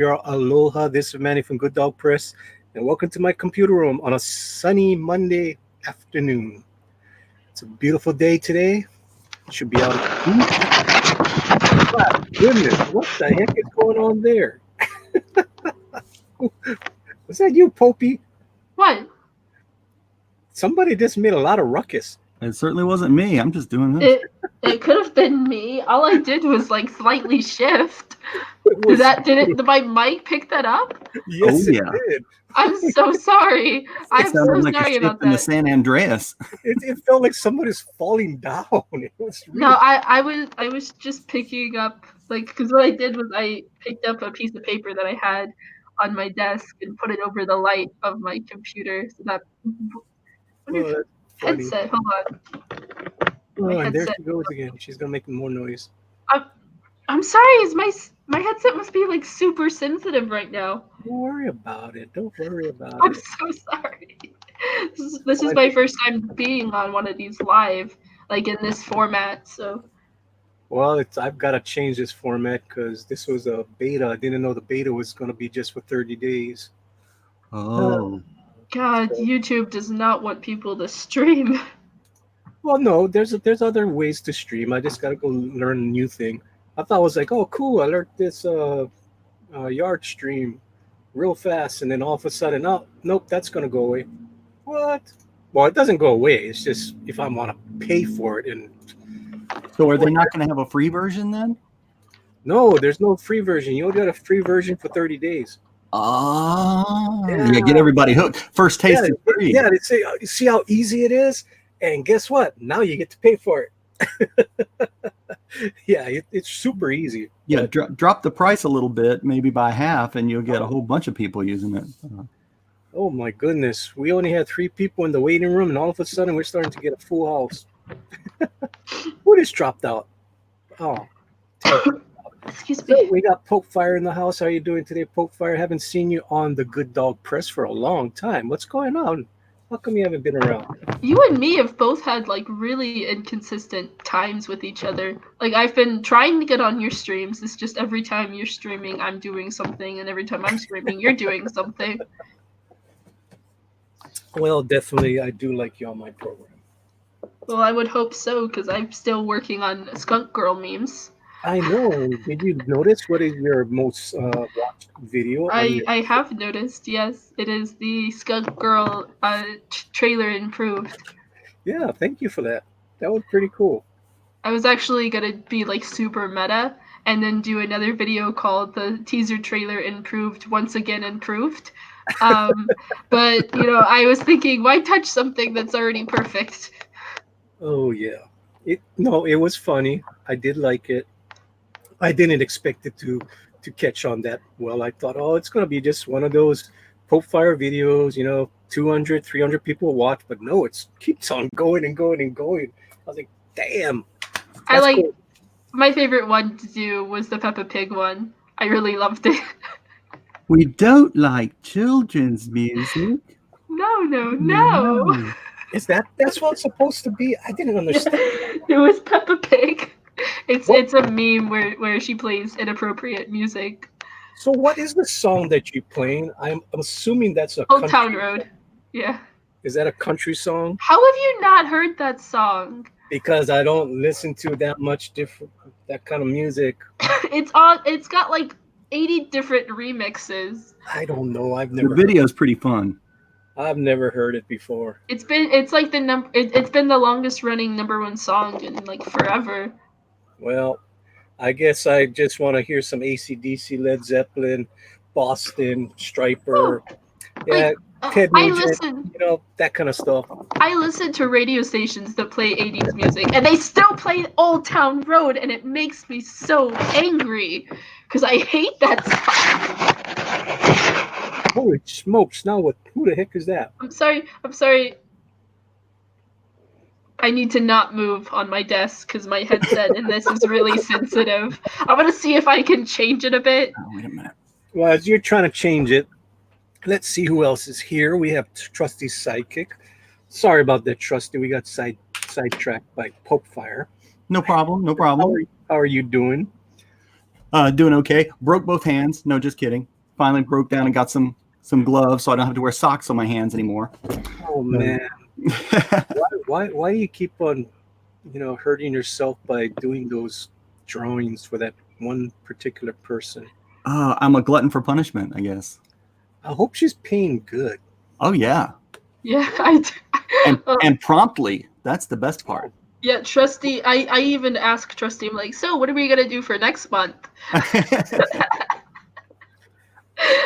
Your aloha. This is Manny from Good Dog Press, and welcome to my computer room on a sunny Monday afternoon. It's a beautiful day today. It should be out of the heat. My goodness, what the heck is going on there? Was that you, Popey? What? Somebody just made a lot of ruckus. It certainly wasn't me. I'm just doing this. It could have been me. All I did was like slightly shift. Was, Did my mic pick that up? yes, Oh, it yeah. did. I'm so sorry. I'm so Sounded like a sorry ship about in the that. San Andreas. It felt like somebody's falling down. It was really No, I was just picking up because what I did was I picked up a piece of paper that I had on my desk and put it over the light of my computer so that oh, that's funny. headset. Hold on. Oh, My and there headset. she goes again. She's gonna make more noise. I'm sorry. Is my headset must be like super sensitive right now. Don't worry about it. Don't worry about I'm it. so sorry. This is my first time being on one of these live, like in this format. So Well, I've got to change this format because this was a beta. I didn't know the beta was going to be just for 30 days. Oh. God, YouTube does not want people to stream. Well, no, there's other ways to stream. I just got to go learn a new thing. I thought it was like, oh, cool. I learned this yard stream real fast, and then all of a sudden, oh, nope, that's going to go away. What? Well, it doesn't go away. It's just if I want to pay for it, and So are they not going to have a free version then? no, there's no free version. You only got a free version for 30 days. Oh. Yeah. Yeah, get everybody hooked. First taste is free. Yeah, they say, you see how easy it is? And guess what? Now you get to pay for it. Yeah, it's super easy. Yeah, But, drop the price a little bit, maybe by half, and you'll get a whole bunch of people using it. oh my goodness. We only had 3 people in the waiting room, and all of a sudden we're starting to get a full house. Who just dropped out? Oh. Excuse So me. we got Pope Fire in the house. How are you doing today, Pope Fire? Haven't seen you on the Good Dog Press for a long time. What's going on? How come you haven't been around? You and me have both had like really inconsistent times with each other. Like I've been trying to get on your streams. It's just every time you're streaming, I'm doing something, and every time I'm streaming, you're doing something. Well, definitely, I do like you on my program. Well, I would hope so, because I'm still working on Skunk Girl memes. I know. Did you notice what is your most watched video? I have noticed, yes, it is the Skunk Girl trailer improved. Yeah, thank you for that. That was pretty cool. I was actually gonna be like super meta and then do another video called the teaser trailer improved once again improved. But I was thinking, why touch something that's already perfect? Oh yeah. It was funny. I did like it. I didn't expect it to catch on that well. I thought, oh, it's gonna be just one of those Pope Fire videos, 200, 300 people watch, but no, it keeps on going and going and going. I was like, damn. I like cool. My favorite one to do was the Peppa Pig one. I really loved it. We don't like children's music. No. Is that's what it's supposed to be? I didn't understand. It was Peppa Pig. It's What? it's a meme where she plays inappropriate music. So what is the song that you're playing? I'm assuming that's a Old country Town Road. Yeah. Is that a country song? How have you not heard that song? Because I don't listen to that kind of music. It's got like 80 different remixes. I don't know. The video's pretty fun. I've never heard it before. It's been the longest running #1 song in like forever. Well, I guess I just want to hear some AC/DC, Led Zeppelin, Boston, Striper, yeah, Ted I Nugent, listen. That kind of stuff. I listen to radio stations that play 80s music, and they still play Old Town Road, and it makes me so angry because I hate that song. Holy smokes! Now what? Who the heck is that? I'm sorry. I need to not move on my desk because my headset in this is really sensitive. I'm gonna see if I can change it a bit. Oh, wait a minute. Well, as you're trying to change it, let's see who else is here. We have Trusty's sidekick. Sorry about that, Trusty. We got sidetracked by Pope Fire. No problem. How are you doing? Doing okay. Broke both hands. No, just kidding. Finally broke down and got some gloves, so I don't have to wear socks on my hands anymore. Oh man, why do you keep on, hurting yourself by doing those drawings for that one particular person? I'm a glutton for punishment, I guess. I hope she's paying good. Oh yeah, Yeah, I do. and promptly. That's the best part. Yeah, Trusty. I even asked Trusty. I'm like, so what are we gonna do for next month?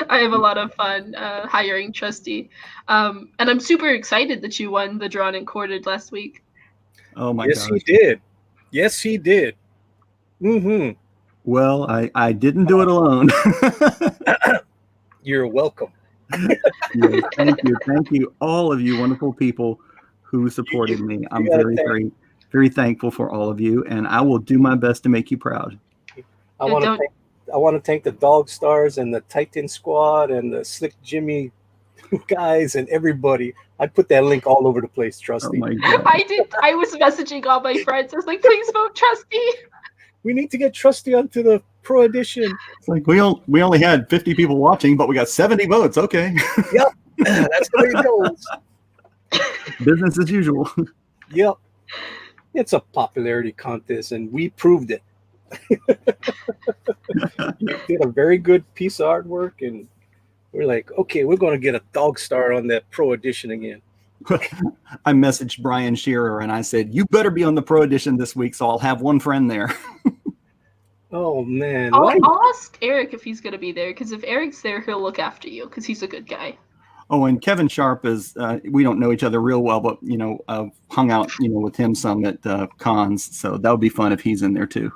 I have a lot of fun hiring Trusty, and I'm super excited that you won the Drawn and Quartered last week. Oh my Yes, gosh. he did. Yes, he did. Mm-hmm. Well, I didn't do it alone. You're welcome. Yes, thank you, all of you wonderful people who supported me. I'm very, very, very thankful for all of you, and I will do my best to make you proud. I want to thank the Dog Stars and the Titan Squad and the Slick Jimmy guys and everybody. I put that link all over the place, Trusty. Oh my God. I did. I was messaging all my friends. I was like, please vote Trusty. We need to get Trusty onto the Pro Edition. It's like we only had 50 people watching, but we got 70 votes. Okay. Yep, that's the way it goes. Business as usual. Yep, it's a popularity contest, and we proved it. You did a very good piece of artwork, and we're like, okay, we're going to get a Dog Star on that Pro Edition again. I messaged Brian Shearer and I said, you better be on the Pro Edition this week, so I'll have one friend there. Oh man, I'll ask Eric if he's gonna be there, because if Eric's there, he'll look after you, because he's a good guy. Oh, and Kevin Sharp is, we don't know each other real well, but, I've hung out, with him some at cons. So that would be fun if he's in there too.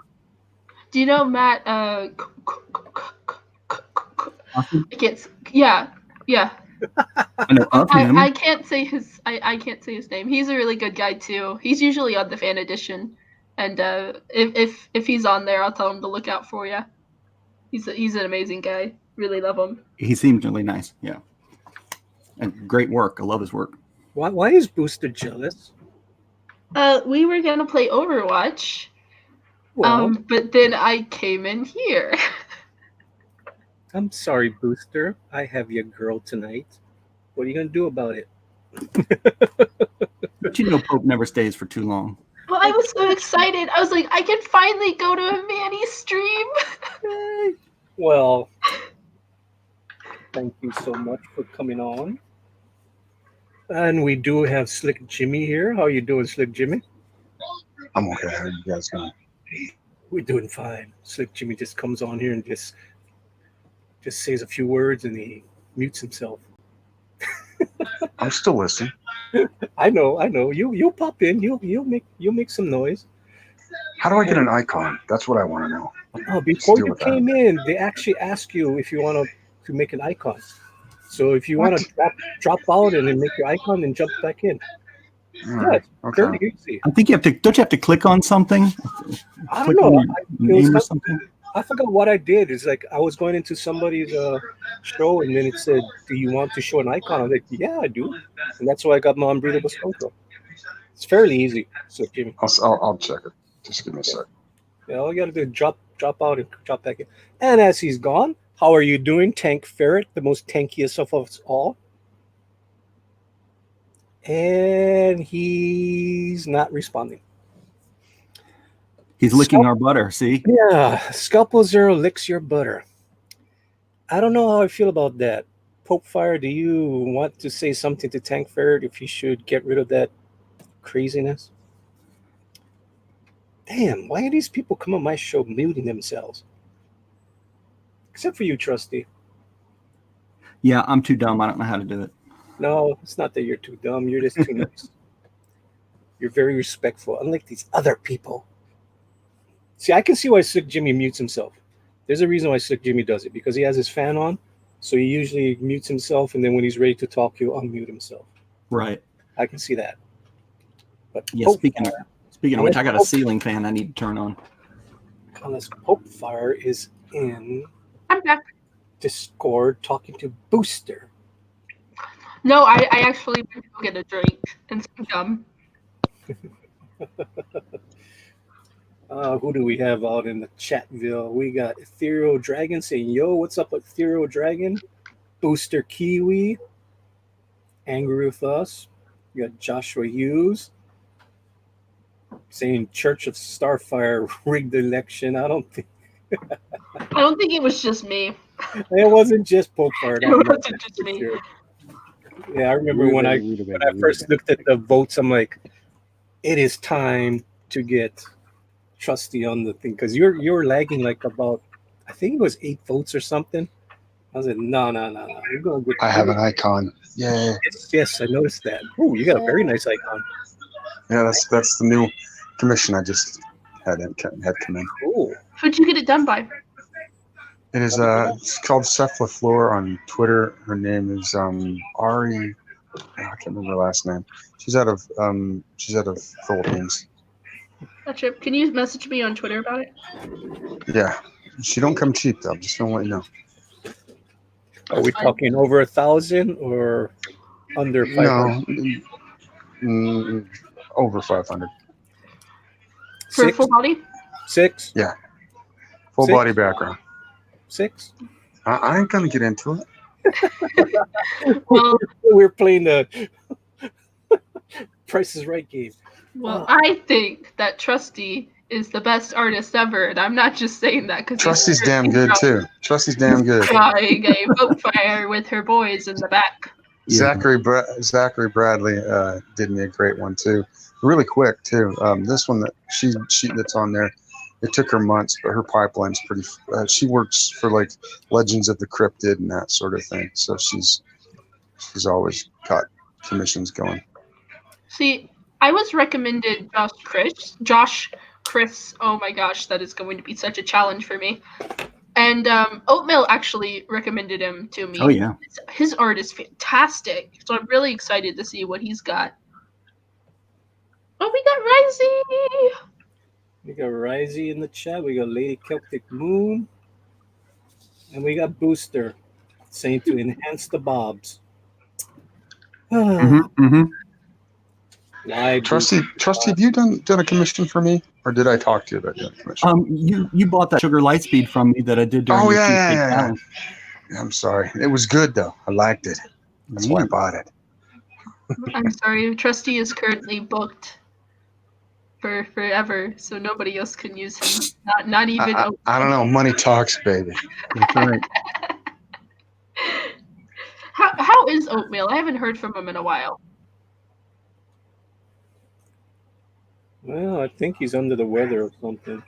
Do you know Matt? I can't. Yeah. I know of him. I can't say his. I can't say his name. He's a really good guy too. He's usually on the fan edition, and if he's on there, I'll tell him to look out for you. He's an amazing guy. Really love him. He seems really nice. Yeah. And great work. I love his work. Why is Booster jealous? We were gonna play Overwatch, Well, but then I came in here. I'm sorry, Booster. I have your girl tonight. What are you gonna do about it? But Pope never stays for too long. Well, I was so excited. I was like, I can finally go to a Manny stream. Well, thank you so much for coming on. And we do have Slick Jimmy here. How are you doing, Slick Jimmy? I'm okay. How are you guys doing? We're doing fine. Slick Jimmy just comes on here and just says a few words and he mutes himself. I'm still listening. I know. You'll pop in. You'll make some noise. How do I get an icon? That's what I want to know. Oh, before you came in, they actually ask you if you want to make an icon. So if you want to drop out and then make your icon, then jump back in. Yeah, it's fairly easy. I think don't you have to click on something? I don't know. Name or something? I forgot what I did. It's like I was going into somebody's show, and then it said, "Do you want to show an icon?" I'm like, "Yeah, I do," and that's why I got my unbreathable skunk. It's fairly easy. So Jimmy, I'll check it. Just give me a sec. Yeah, all you got to do is drop out and drop back in. And as he's gone, how are you doing, Tank Ferret, the most tankiest of us all? And he's not responding. He's licking our butter, see? Yeah, Scalpel Zero licks your butter. I don't know how I feel about that. Pope Fire, do you want to say something to Tank Ferret if he should get rid of that craziness? Damn, why are these people come on my show muting themselves? Except for you, Trusty. Yeah, I'm too dumb. I don't know how to do it. No, it's not that you're too dumb. You're just too nice. You're very respectful, unlike these other people. See, I can see why Slick Jimmy mutes himself. There's a reason why Slick Jimmy does it, because he has his fan on, so he usually mutes himself, and then when he's ready to talk, he'll unmute himself. Right. I can see that. But yeah, speaking of which, I got a ceiling fan I need to turn on. Unless Pope Fire is in I'm back. Discord talking to Booster. No, I actually went to go get a drink and some gum. Who do we have out in the chatville? We got Ethereal Dragon saying, "Yo, what's up, Ethereal Dragon?" Booster Kiwi, angry with us. We got Joshua Hughes saying, "Church of Starfire rigged the election." I don't think it was just me. it wasn't just Pope Fire. It wasn't just me. Sure. Yeah, I remember when I first looked at the votes, I'm like, it is time to get Trusty on the thing because you're lagging like about, I think it was 8 votes or something. I was like, no. We're gonna get. I have an icon. Yay. Yes, I noticed that. Oh, you got a very nice icon. Yeah, that's the new commission I just had come in. Cool. Who'd you get it done by? It is it's called Cephalaflora on Twitter. Her name is Ari. I can't remember her last name. She's out of Philippines. Gotcha. Can you message me on Twitter about it? Yeah, she don't come cheap though. Just don't let you know. Are we talking over 1,000 or under 500? No, over 500. For 6? full body? 6? Yeah, full 6? body background. 6? I ain't gonna get into it. Well, we're playing the Price is Right game. well, I think that Trusty is the best artist ever, and I'm not just saying that because Trusty's damn good too. Trusty's damn good. Drawing a boat fire with her boys in the back. Yeah. Zachary Bradley did me a great one too. Really quick too. This one that she that's on there, it took her months, but her pipeline's pretty. She works for like Legends of the Cryptid and that sort of thing. So she's always got commissions going. See, I was recommended Josh Chris. Oh my gosh, that is going to be such a challenge for me. And Oatmeal actually recommended him to me. Oh yeah. His art is fantastic, so I'm really excited to see what he's got. Oh, we got Risey! We got Risey in the chat. We got Lady Celtic Moon. And we got Booster saying to enhance the bobs. Live Trusty, have you done a commission for me, or did I talk to you about doing a commission? You bought that Sugar Lightspeed from me that I did during Oh the yeah. challenge. I'm sorry. It was good though. I liked it. That's why I bought it. I'm sorry, Trusty is currently booked for forever, so nobody else can use him. Not even. I don't know. Money talks, baby. That's right. How is Oatmeal? I haven't heard from him in a while. Well, I think he's under the weather or something.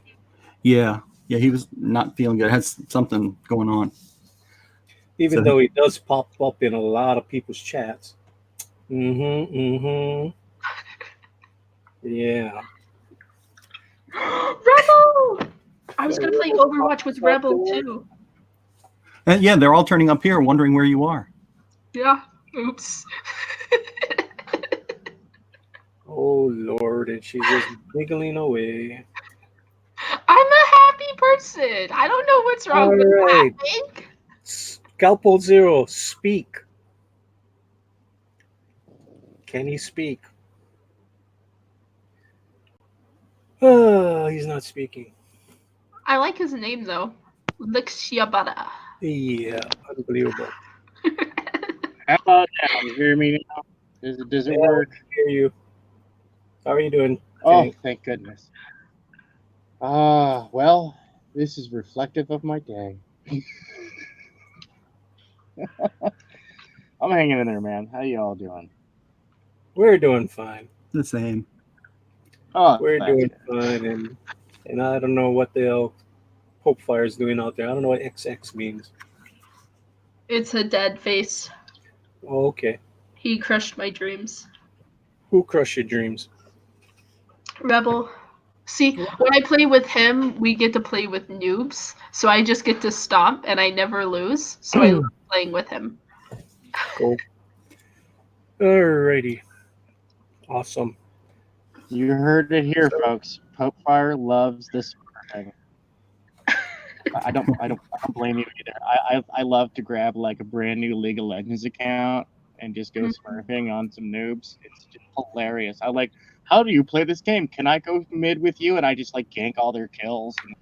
Yeah, he was not feeling good. Had something going on. Even though he does pop up in a lot of people's chats. Yeah. Rebel! I was gonna play Overwatch with Rebel too. And yeah, they're all turning up here, wondering where you are. Yeah. Oops. Oh Lord, and she's just giggling away. I'm a happy person. I don't know what's wrong with laughing. Scalpel Zero, speak. Can he speak? He's not speaking. I like his name though. Lixiabada. Yeah, unbelievable. How about now? You hear me now? Does it work? I hear you. How are you doing? Oh, thank goodness. Well, this is reflective of my day. I'm hanging in there, man. How you all doing? We're doing fine. The same. Oh, We're doing fine, and I don't know what the hell Pope Fire is doing out there. I don't know what XX means. It's a dead face. Oh, okay. He crushed my dreams. Who crushed your dreams? Rebel. See, when I play with him, we get to play with noobs, so I just get to stomp and I never lose. So I love playing with him. Cool. Alrighty. Awesome. You heard it here, folks. Pope Fire loves this thing. I don't blame you either. I love to grab like a brand new League of Legends account and just go smurfing on some noobs. It's just hilarious. I'm like, how do you play this game? Can I go mid with you? And I just like gank all their kills and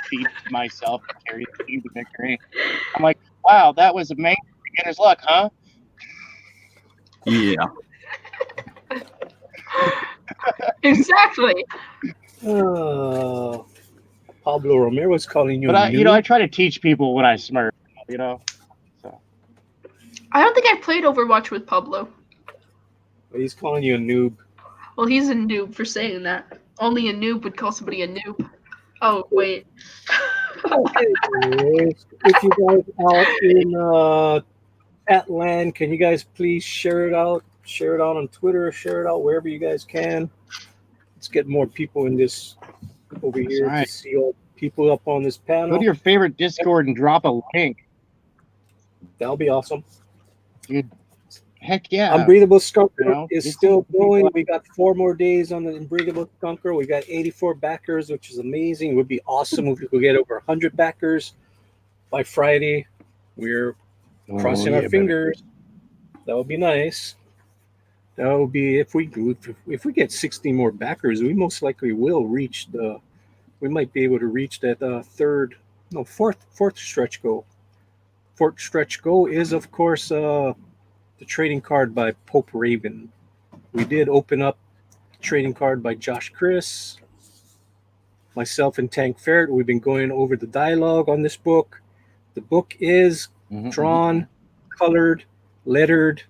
feed myself and carry the team to victory. I'm like, wow, that was amazing. Beginner's luck, huh? Yeah. Exactly. Pablo Romero's calling you. But I try to teach people when I smurf. So I don't think I've played Overwatch with Pablo. He's calling you a noob. Well, he's a noob for saying that. Only a noob would call somebody a noob. Oh, wait. Anyways, if you guys out in at land, can you guys please share it out? Share it out on Twitter. Share it out wherever you guys can. Let's get more people in this over here right. to see all people up on this panel. Go to your favorite Discord and drop a link. That'll be awesome. Dude, heck yeah. Unbreathable Skunker You know, is it's- still going. We got 4 more days on the Unbreathable Skunker. We got 84 backers, which is amazing. It would be awesome if we could get over 100 backers by Friday. We're crossing our fingers. That would be nice. That would be if we get 60 more backers, we most likely will reach the. We might be able to reach that fourth stretch goal. Fourth stretch goal is of course the trading card by Pope Raven. We did open up trading card by Josh Chris, myself and Tank Ferret. We've been going over the dialogue on this book. The book is drawn, colored, lettered.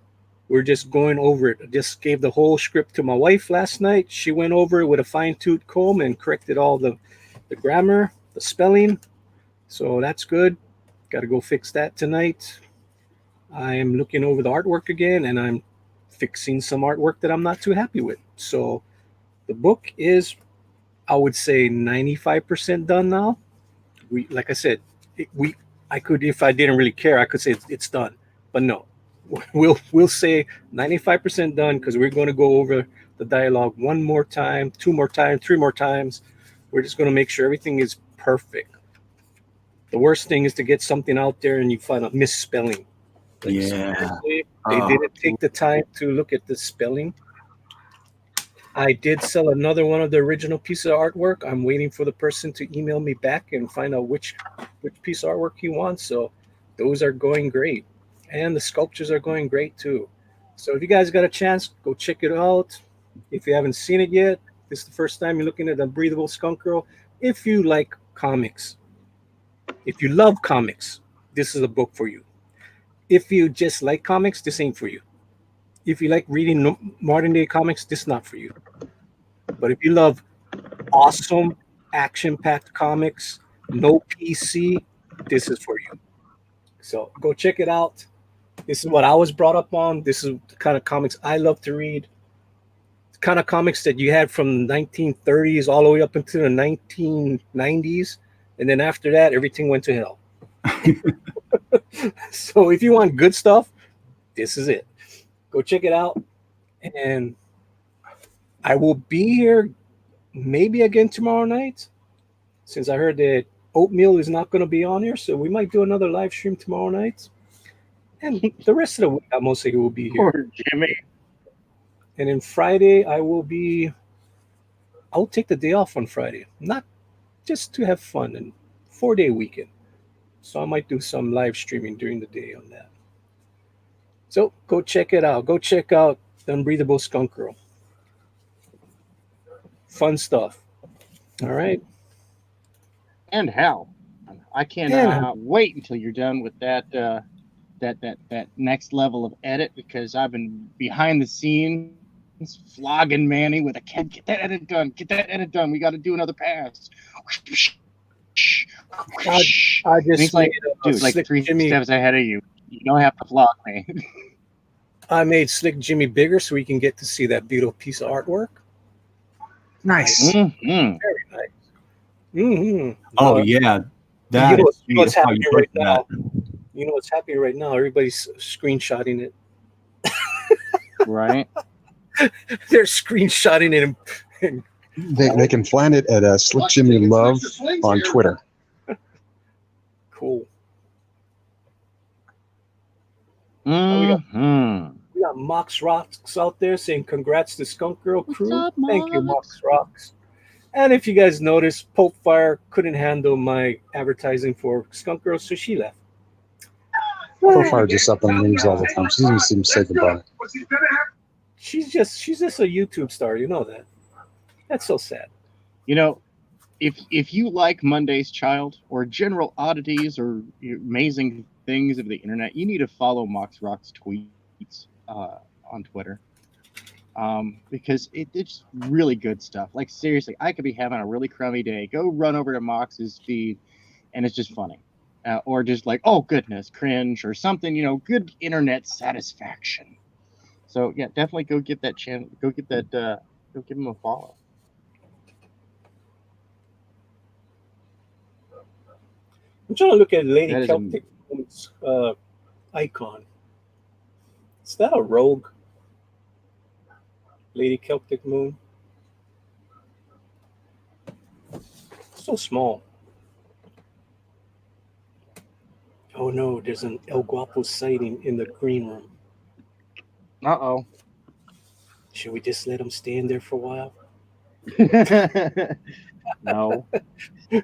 We're just going over it. I just gave the whole script to my wife last night. She went over it with a fine-tooth comb and corrected all the grammar, the spelling. So that's good. Got to go fix that tonight. I am looking over the artwork again, and I'm fixing some artwork that I'm not too happy with. So the book is, I would say, 95% done now. Like I said, I could, if I didn't really care, I could say it's done. But no, we'll say 95% done because we're going to go over the dialogue 1 more time, 2 more times, 3 more times. We're just going to make sure everything is perfect. The worst thing is to get something out there and you find a misspelling. Like, seriously, they didn't take the time to look at the spelling. I did sell another one of the original pieces of artwork. I'm waiting for the person to email me back and find out which piece of artwork he wants. So those are going great. And the sculptures are going great too. So if you guys got a chance, go check it out. If you haven't seen it yet, this is the first time you're looking at Unbreathable Skunk Girl. If you like comics, if you love comics, this is a book for you. If you just like comics, this ain't for you. If you like reading modern day comics, this is not for you. But if you love awesome action-packed comics, no PC, this is for you. So go check it out. This is what I was brought up on. This is the kind of comics I love to read. The kind of comics that you had from the 1930s all the way up into the 1990s. And then after that, everything went to hell. So if you want good stuff, this is it. Go check it out. And I will be here maybe again tomorrow night, since I heard that Oatmeal is not going to be on here. So we might do another live stream tomorrow night. And the rest of the week, I most likely will be here. Poor Jimmy. And then Friday, I'll take the day off on Friday. Not just to have fun, and 4-day weekend. So I might do some live streaming during the day on that. So go check it out. Go check out the Unbreathable Skunk Girl. Fun stuff. All right. And hell, I cannot wait until you're done with that that next level of edit, because I've been behind the scenes flogging Manny with a kid. Get that edit done. Get that edit done. We got to do another pass. I just he's like, dude, like Slick 3 Jimmy. steps ahead of you. You don't have to flog me. I made Slick Jimmy bigger so we can get to see that beautiful piece of artwork. Nice. Mm-hmm. Very nice. Mm-hmm. Oh yeah, You know what's how you happening right put now? that. You know what's happening right now? Everybody's screenshotting it. Right. They're screenshotting it and They can find it at Slick Jimmy Love on Twitter. cool. Mm-hmm. We Mox Rocks out there saying congrats to Skunk Girl crew. up, Thank you, Mox? Mox Rocks. And if you guys noticed, Pope Fire couldn't handle my advertising for Skunk Girl, so she left. Profile just up and leaves all the time. She doesn't seem to say goodbye. She's just a YouTube star, you know that. That's so sad. You know, if you like Monday's Child or general oddities or amazing things of the internet, you need to follow Mox Rock's tweets on Twitter. Because it's really good stuff. Like, seriously, I could be having a really crummy day. Go run over to Mox's feed, and it's just funny. Or just like, oh, goodness, cringe, or something, good internet satisfaction. So, yeah, definitely go get that channel. Go get that, go give him a follow. I'm trying to look at Lady Celtic Moon's icon. Is that a rogue? Lady Celtic Moon. So small. Oh no, there's an El Guapo sighting in the green room. Uh-oh. Should we just let him stand there for a while? No.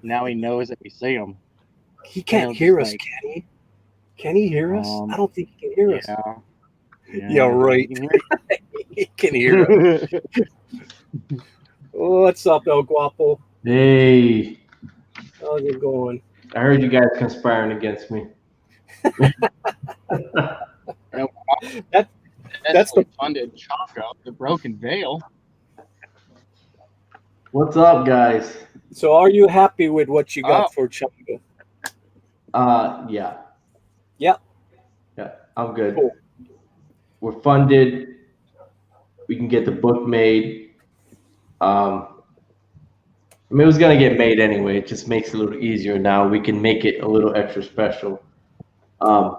Now he knows that we see him. He can't hear us, can he? Can he hear us? I don't think he can hear us. Yeah, right. He can hear us. What's up, El Guapo? Hey. How's it going? I heard you guys conspiring against me. That's the funded Choco, the Broken Veil. What's up, guys? So are you happy with what you got for Choco? Yeah. Yep. Yeah, I'm good. Cool. We're funded. We can get the book made. It was gonna get made anyway. It just makes it a little easier now. We can make it a little extra special. Yeah,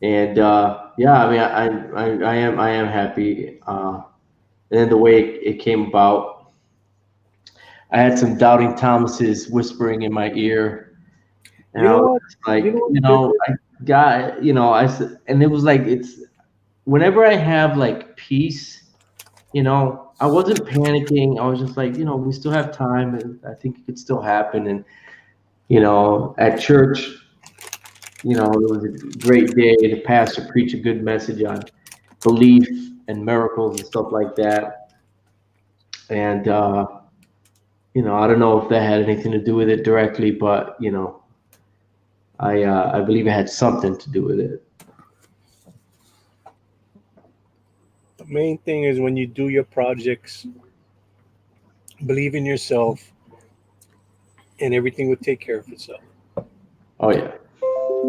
I mean, I am happy. And then the way it came about, I had some doubting Thomases whispering in my ear, and I was like, I said, and it was like, it's whenever I have like peace, I wasn't panicking. I was just like, we still have time, and I think it could still happen. And at church, it was a great day. The pastor preached a good message on belief and miracles and stuff like that. And I don't know if that had anything to do with it directly, but I believe it had something to do with it. The main thing is when you do your projects, believe in yourself, and everything will take care of itself. Oh yeah.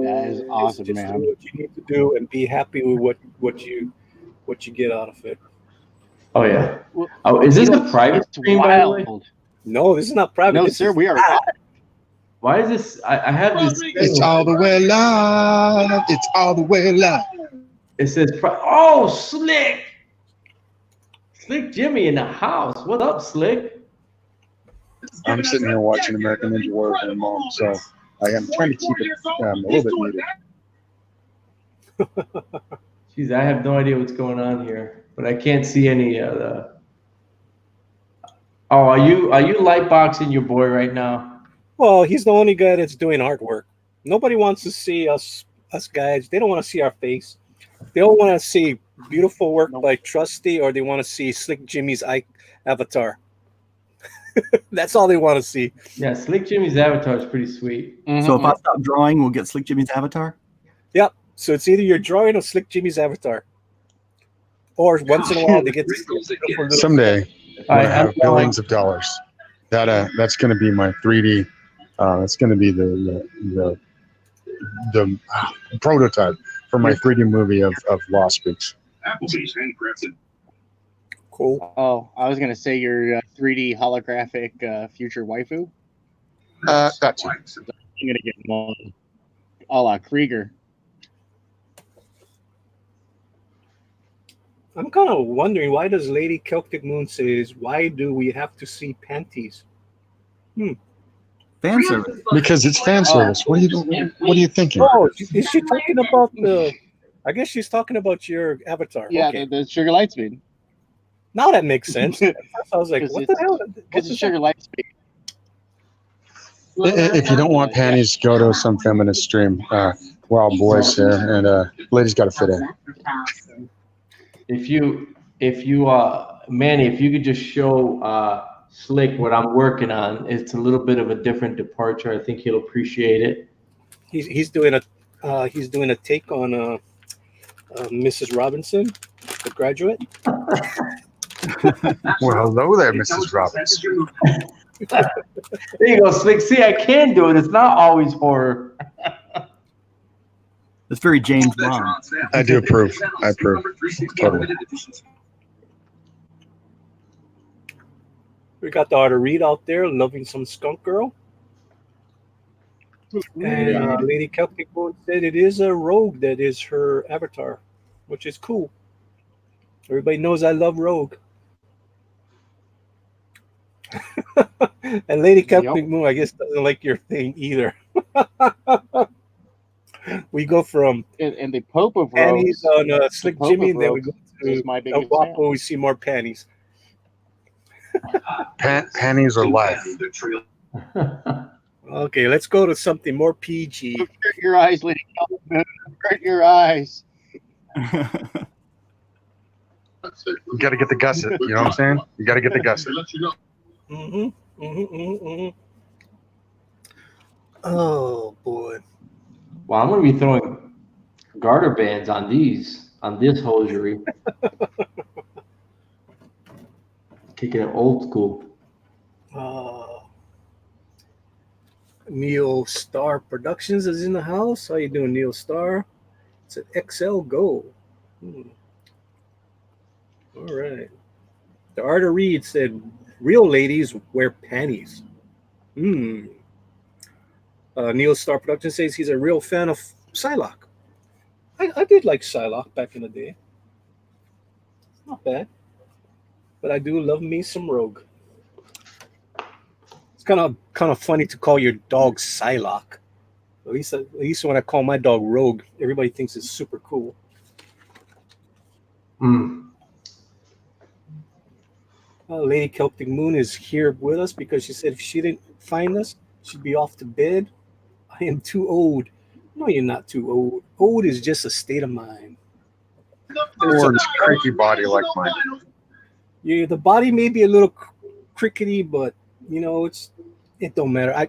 That is awesome, just man. Do what you need to do and be happy with what you get out of it. Oh yeah. Oh, is this a private stream, by the way? No, this is not private. No, sir, we are live. Why is this? I have this. It's all the way live. It's all the way live. It says, "Oh, Slick Jimmy in the house. What up, Slick?" I'm sitting here watching American Ninja Warrior with my mom, so I am trying to keep it a little bit muted. Jeez, I have no idea what's going on here, but I can't see any of the. Oh, are you lightboxing your boy right now? Well, he's the only guy that's doing artwork. Nobody wants to see us guys. They don't want to see our face. They don't want to see beautiful work by Trusty, or they want to see Slick Jimmy's avatar. That's all they want to see. Yeah, Slick Jimmy's avatar is pretty sweet. Mm-hmm. So if I stop drawing, we'll get Slick Jimmy's avatar? Yep. So it's either you're drawing or Slick Jimmy's avatar. Or once in a while they get someday I have billions of dollars. That's going to be my 3D. That's going to be the prototype for my 3D movie of Lost Weeks. Applebee's handcrafted. Cool. Oh, I was going to say your 3D holographic future waifu. That's You're going to get one a la Krieger. I'm kind of wondering, why does Lady Celtic Moon says, why do we have to see panties? Fan service. Because it's fan service. What are you thinking? Oh, is she talking about the I guess she's talking about your avatar. Yeah, Okay. the Sugar Lightspeed. Now that makes sense. At first I was like, Because what the hell? Because it's Sugar Lightspeed. If you don't want panties, go to some feminist stream. Wild boys here, and ladies got to fit in. If you Manny, if you could just show Slick what I'm working on, it's a little bit of a different departure. I think he'll appreciate it. He's doing a take on Mrs. Robinson, The Graduate. Well, hello there, Mrs. Robinson. There you go, Slick. See, I can do it. It's not always horror. That's very James Bond. I do approve. I approve. Totally. We got the Arter Reed out there loving some Skunk Girl. And Lady Celtic Moon said it is a rogue that is her avatar, which is cool. Everybody knows I love Rogue. And Lady Celtic Moon, I guess, doesn't like your thing either. We go from and the Pope of panties Rogues, on Slick Jimmy, then we go is to my El biggest Guapo, fan. we see more panties. Panties are life. Okay, let's go to something more PG. Avert your eyes, Lady Celtic. Avert your eyes. You got to get the gusset. You know what I'm saying? You got to get the gusset. Oh boy. Well, I'm going to be throwing garter bands on this hosiery. Kicking it old school. Neil Star Productions is in the house. How you doing, Neil Star? It's an XL Go. All right. The Arter Reed said, "Real ladies wear panties." Neil Star Productions says he's a real fan of Psylocke. I did like Psylocke back in the day. Not bad. But I do love me some Rogue. It's kind of funny to call your dog Psylocke. At least when I call my dog Rogue, everybody thinks it's super cool. Lady Celtic Moon is here with us because she said if she didn't find us, she'd be off to bed. I am too old. No, you're not too old. Old is just a state of mind. Or a creaky body like mine. Yeah, the body may be a little crickety, but you know, it don't matter.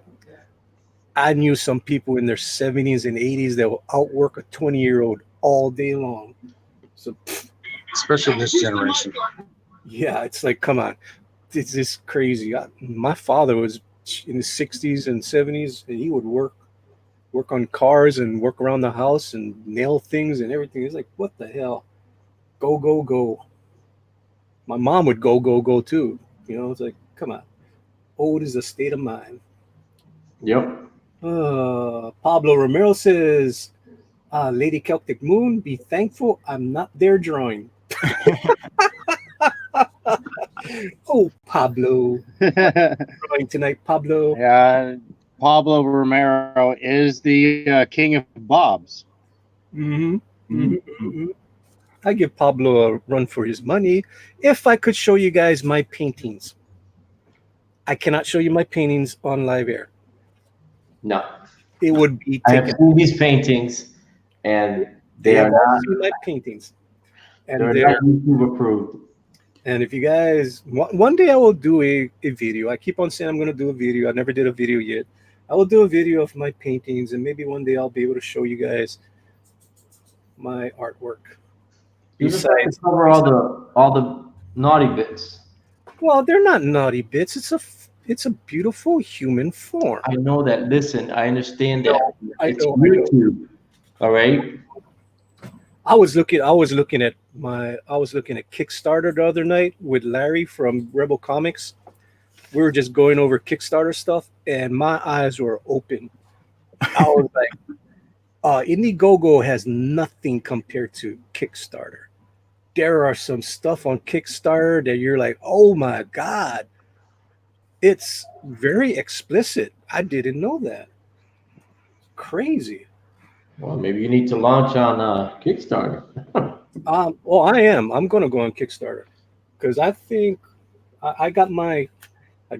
I knew some people in their 70s and 80s that will outwork a 20-year-old all day long. So, especially this generation. Yeah, it's like, come on, it's just crazy. My father was in his 60s and 70s, and he would work on cars and work around the house and nail things and everything. It's like, what the hell? Go, go, go. My mom would go, go, go too. You know, it's like, come on. Old is a state of mind. Yep. Pablo Romero says, Lady Celtic Moon, be thankful I'm not there drawing. Oh, Pablo. Drawing tonight, Pablo. Yeah, Pablo Romero is the king of bobs. I give Pablo a run for his money. If I could show you guys my paintings. I cannot show you my paintings on live air. No. It would be I have seen these paintings, and they are not my paintings. And they're not YouTube approved. And if you guys, one day I will do a video. I keep on saying I'm going to do a video. I never did a video yet. I will do a video of my paintings, and maybe one day I'll be able to show you guys my artwork. You just have to cover all the naughty bits. Well, they're not naughty bits. It's a beautiful human form. I know that. Listen, I understand that. It's I know. YouTube. All right. I was looking at Kickstarter the other night with Larry from Rebel Comics. We were just going over Kickstarter stuff, and my eyes were open. I was like, Indiegogo has nothing compared to Kickstarter. There are some stuff on Kickstarter that you're like, oh my God, it's very explicit. I didn't know that. Crazy. Well, maybe you need to launch on Kickstarter. Well, I am. I'm going to go on Kickstarter because I think I got I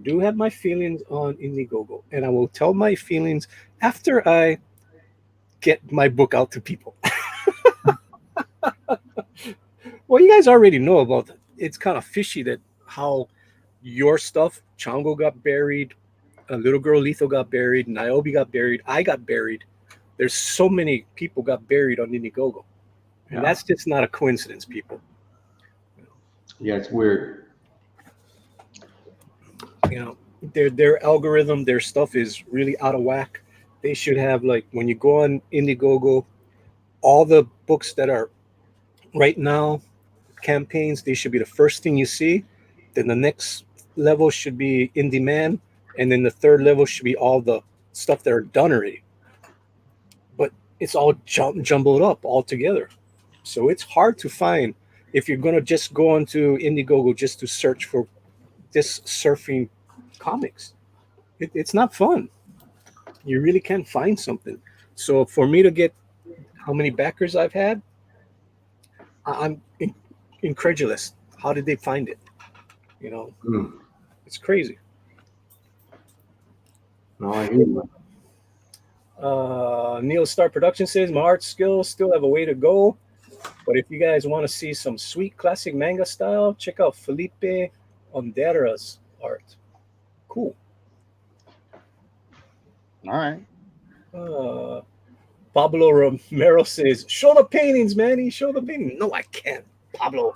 do have my feelings on Indiegogo, and I will tell my feelings after I get my book out to people. Well, you guys already know about it. It's kind of fishy that how your stuff, Chongo got buried, a little girl Lethal got buried, Niobe got buried, I got buried. There's so many people got buried on Indiegogo, and that's just not a coincidence, people. Yeah, it's weird. You know, their algorithm, their stuff is really out of whack. They should have, like, when you go on Indiegogo, all the books that are right now campaigns, they should be the first thing you see. Then the next level should be in demand, and then the third level should be all the stuff that are done already. But it's all jumbled up all together, so it's hard to find if you're gonna just go onto Indiegogo just to search for this surfing comics. It's not fun. You really can't find something. So for me to get how many backers I've had, I'm incredulous. How did they find it? You know, it's crazy. No, I hear you. Neil Star Production says my art skills still have a way to go, but if you guys want to see some sweet classic manga style, check out Felipe Ondera's art. Cool. All right. Pablo Romero says, show the paintings, Manny. Show the paintings. No, I can't, Pablo.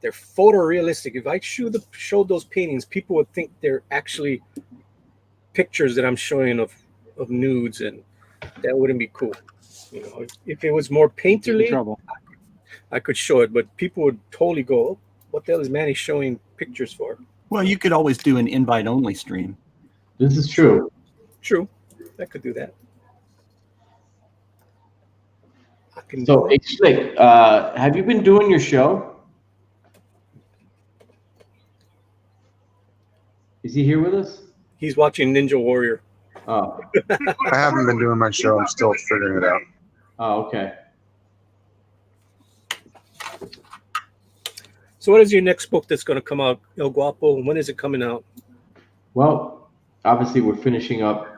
They're photorealistic. If I showed those paintings, people would think they're actually pictures that I'm showing of nudes, and that wouldn't be cool. You know, if it was more painterly, I could show it, but people would totally go, oh, what the hell is Manny showing pictures for? Well, you could always do an invite-only stream. This is true. True. I could do that. So, Slick, have you been doing your show? Is he here with us? He's watching Ninja Warrior. Oh. I haven't been doing my show. I'm still figuring it out. Oh, okay. So what is your next book that's going to come out, El Guapo? When is it coming out? Well, obviously we're finishing up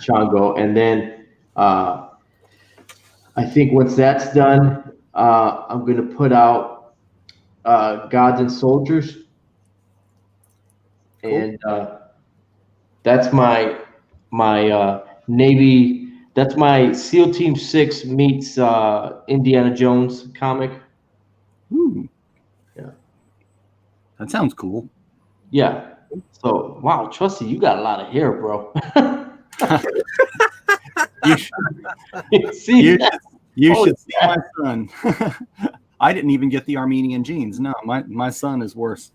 Chongo, and then I think once that's done, I'm going to put out Gods and Soldiers. Cool. And that's my Navy. That's my SEAL Team 6 meets Indiana Jones comic. Ooh. Yeah. That sounds cool. Yeah. So, wow, Trusty, you got a lot of hair, bro. You should see my son. I didn't even get the Armenian genes. No, my son is worse.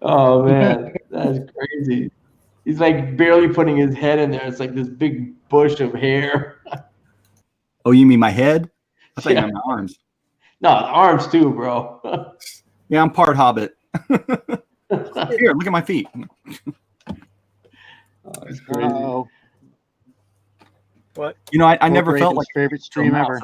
Oh man, that's crazy. He's like barely putting his head in there. It's like this big bush of hair. Oh, you mean my head? I thought you meant my arms. No, the arms too, bro. Yeah, I'm part Hobbit. Here, look at my feet. Oh, it's crazy. Uh-oh. What? You know, I never felt like favorite stream ever.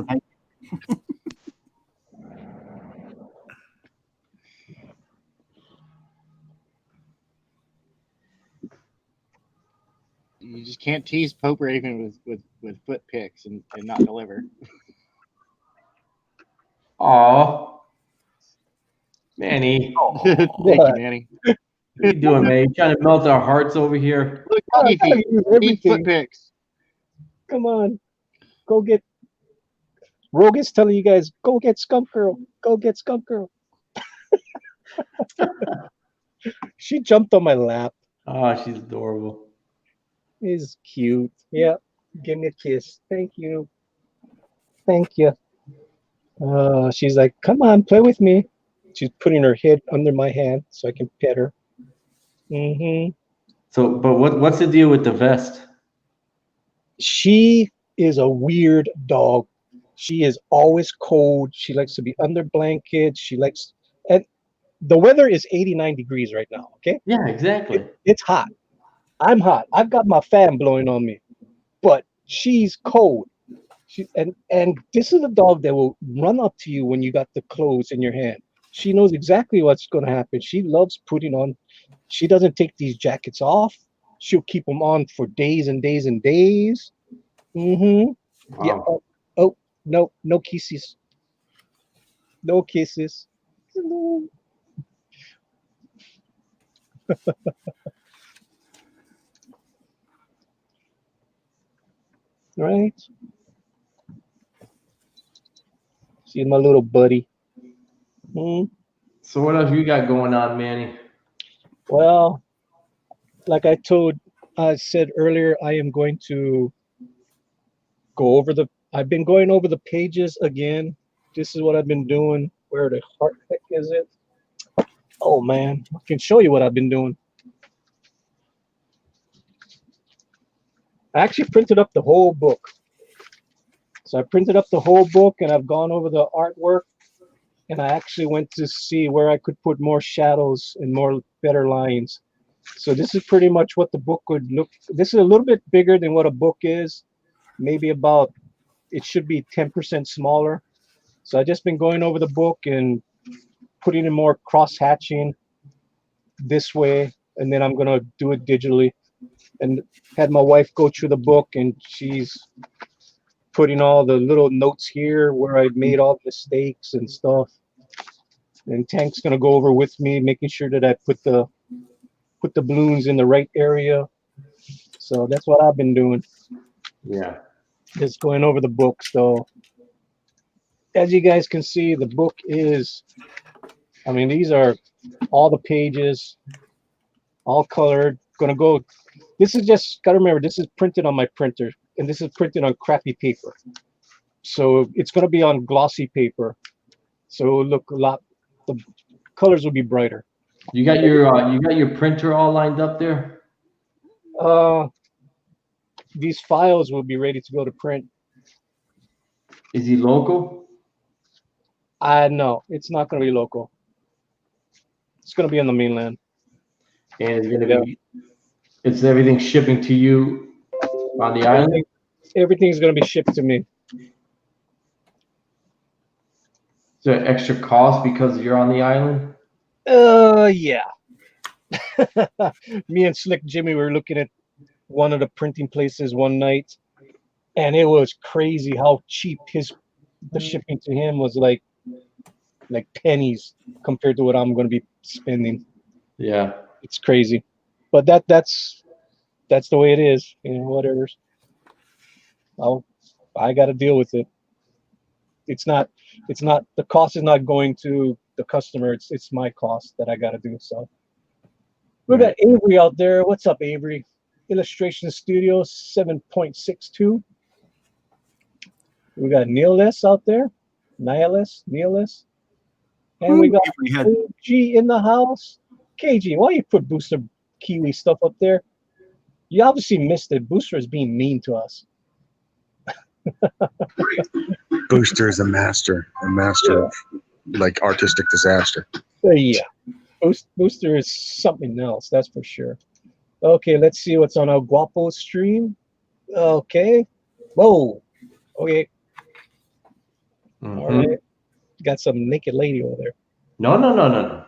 You just can't tease Pope Raven with foot pics and not deliver. Aw. Manny. Thank you, Manny. What are you doing, man? You trying to melt our hearts over here? Look, need foot pics. Come on. Go get Rogan's telling you guys, go get Skunk Girl. Go get Skunk Girl. She jumped on my lap. Oh, she's adorable. Is cute. Yeah. Give me a kiss. Thank you. Thank you. She's like, come on, play with me. She's putting her head under my hand so I can pet her. Mm-hmm. So, but what's the deal with the vest? She is a weird dog. She is always cold. She likes to be under blankets. And the weather is 89 degrees right now. Okay. Yeah, exactly. It's hot. I'm hot. I've got my fan blowing on me, but She's cold. And this is a dog that will run up to you when you got the clothes in your hand. She knows exactly what's going to happen. She loves putting on. She doesn't take these jackets off. She'll keep them on for days and days and days. Mm-hmm. Yeah. Wow. Oh, no, no kisses. No kisses. No. Right? She's my little buddy. So what else you got going on, Manny? Well, like I said earlier, I am going to I've been going over the pages again. This is what I've been doing. Where the heck is it? Oh man, I can show you what I've been doing. I actually printed up the whole book. So I printed up the whole book and I've gone over the artwork, and I actually went to see where I could put more shadows and more better lines. So this is pretty much what the book would look. This is a little bit bigger than what a book is. Maybe about, it should be 10% smaller. So I've just been going over the book and putting in more cross hatching this way, and then I'm gonna do it digitally. And had my wife go through the book, and she's putting all the little notes here where I made all the mistakes and stuff. And Tank's gonna go over with me, making sure that I put the balloons in the right area. So that's what I've been doing. Yeah. Just going over the book. So as you guys can see, the book is, I mean, these are all the pages, all colored. Gonna go, this is just, gotta remember, this is printed on my printer, and this is printed on crappy paper. So it's gonna be on glossy paper. So it'll look a lot, the colors will be brighter. You got your printer all lined up there? These files will be ready to go to print. Is he local? No, it's not gonna be local. It's gonna be on the mainland. And it's gonna be, it's everything shipping to you on the island? Everything's gonna be shipped to me. Is there extra cost because you're on the island? Yeah. Me and Slick Jimmy were looking at one of the printing places one night, and it was crazy how cheap the shipping to him was, like pennies compared to what I'm going to be spending. Yeah, it's crazy, but that's the way it is. You know, whatever. I got to deal with it. It's not the cost is not going to the customer. It's my cost that I got to do. So we got Avery out there. What's up, Avery? Illustration Studio 7.62. We got Neil out there. Nihilus. And we got KG in the house. KG, why you put Booster Kiwi stuff up there? You obviously missed it. Booster is being mean to us. Booster is a master of like artistic disaster. Yeah. Booster is something else, that's for sure. Okay, let's see what's on our Guapo stream. Okay. Whoa. Okay. All right. Got some naked lady over there. No.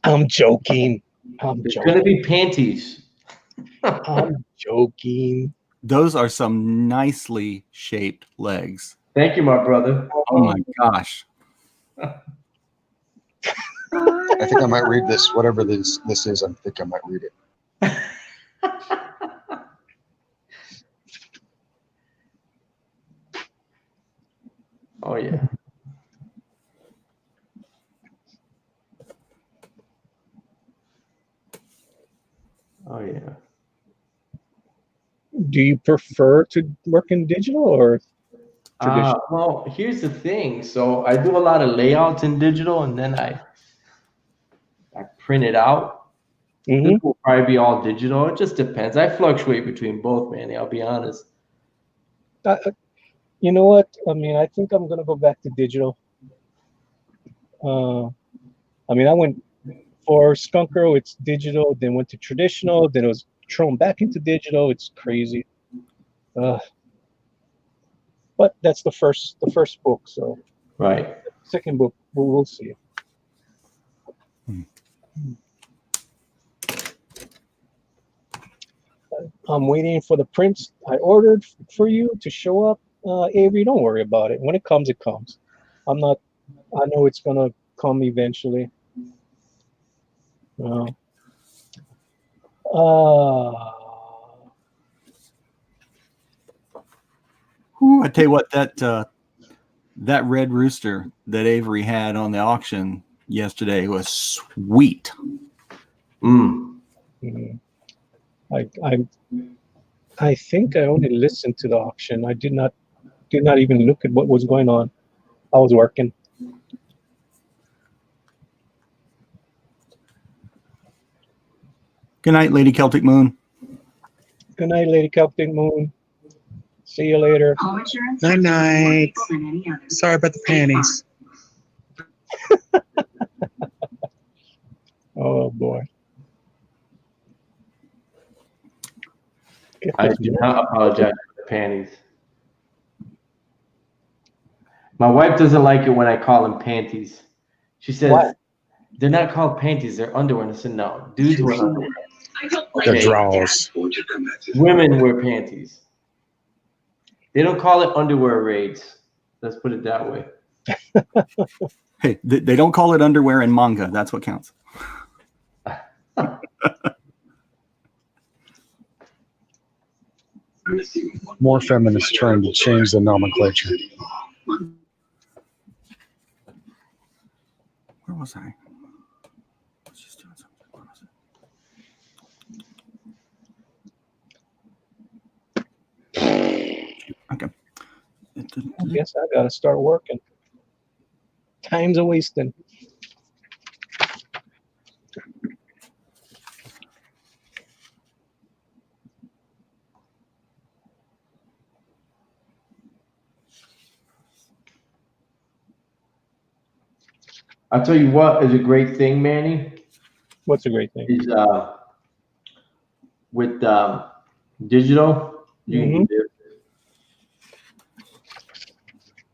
I'm joking. It's gonna be panties. I'm joking. Those are some nicely shaped legs. Thank you, my brother. Oh my gosh. I think I might read this, whatever this is. I think I might read it. Oh yeah. Oh yeah. Do you prefer to work in digital or traditional? Well, here's the thing. So I do a lot of layouts in digital, and then I print it out. This will probably be all digital. It just depends. I fluctuate between both, man. I'll be honest. You know what? I mean, I think I'm gonna go back to digital. I mean, I went for Skunker, it's digital, then went to traditional, then it was thrown back into digital. It's crazy. Uh, but that's the first book. So Right. second book, we'll see. I'm waiting for the prints I ordered for you to show up. Avery, don't worry about it. When it comes, it comes. I know it's gonna come eventually. Uh, I tell you what, that red rooster that Avery had on the auction yesterday was sweet. I think I only listened to the auction. I did not even look at what was going on. I was working. Good night, Lady Celtic Moon. Good night, Lady Celtic Moon. See you later. Night night. Sorry about the panties. Oh boy. I do not apologize for the panties. My wife doesn't like it when I call them panties. She says, what? They're not called panties, they're underwear. And I said, no, dudes wear underwear. They're draws. Women wear panties. They don't call it underwear raids. Let's put it that way. Hey, they don't call it underwear in manga. That's what counts. More feminists trying to change the nomenclature. Where was I? Was just doing something. Where was it? Okay. I guess I gotta start working. Time's a wasting. I'll tell you what is a great thing, Manny. What's a great thing? Is with digital, you can do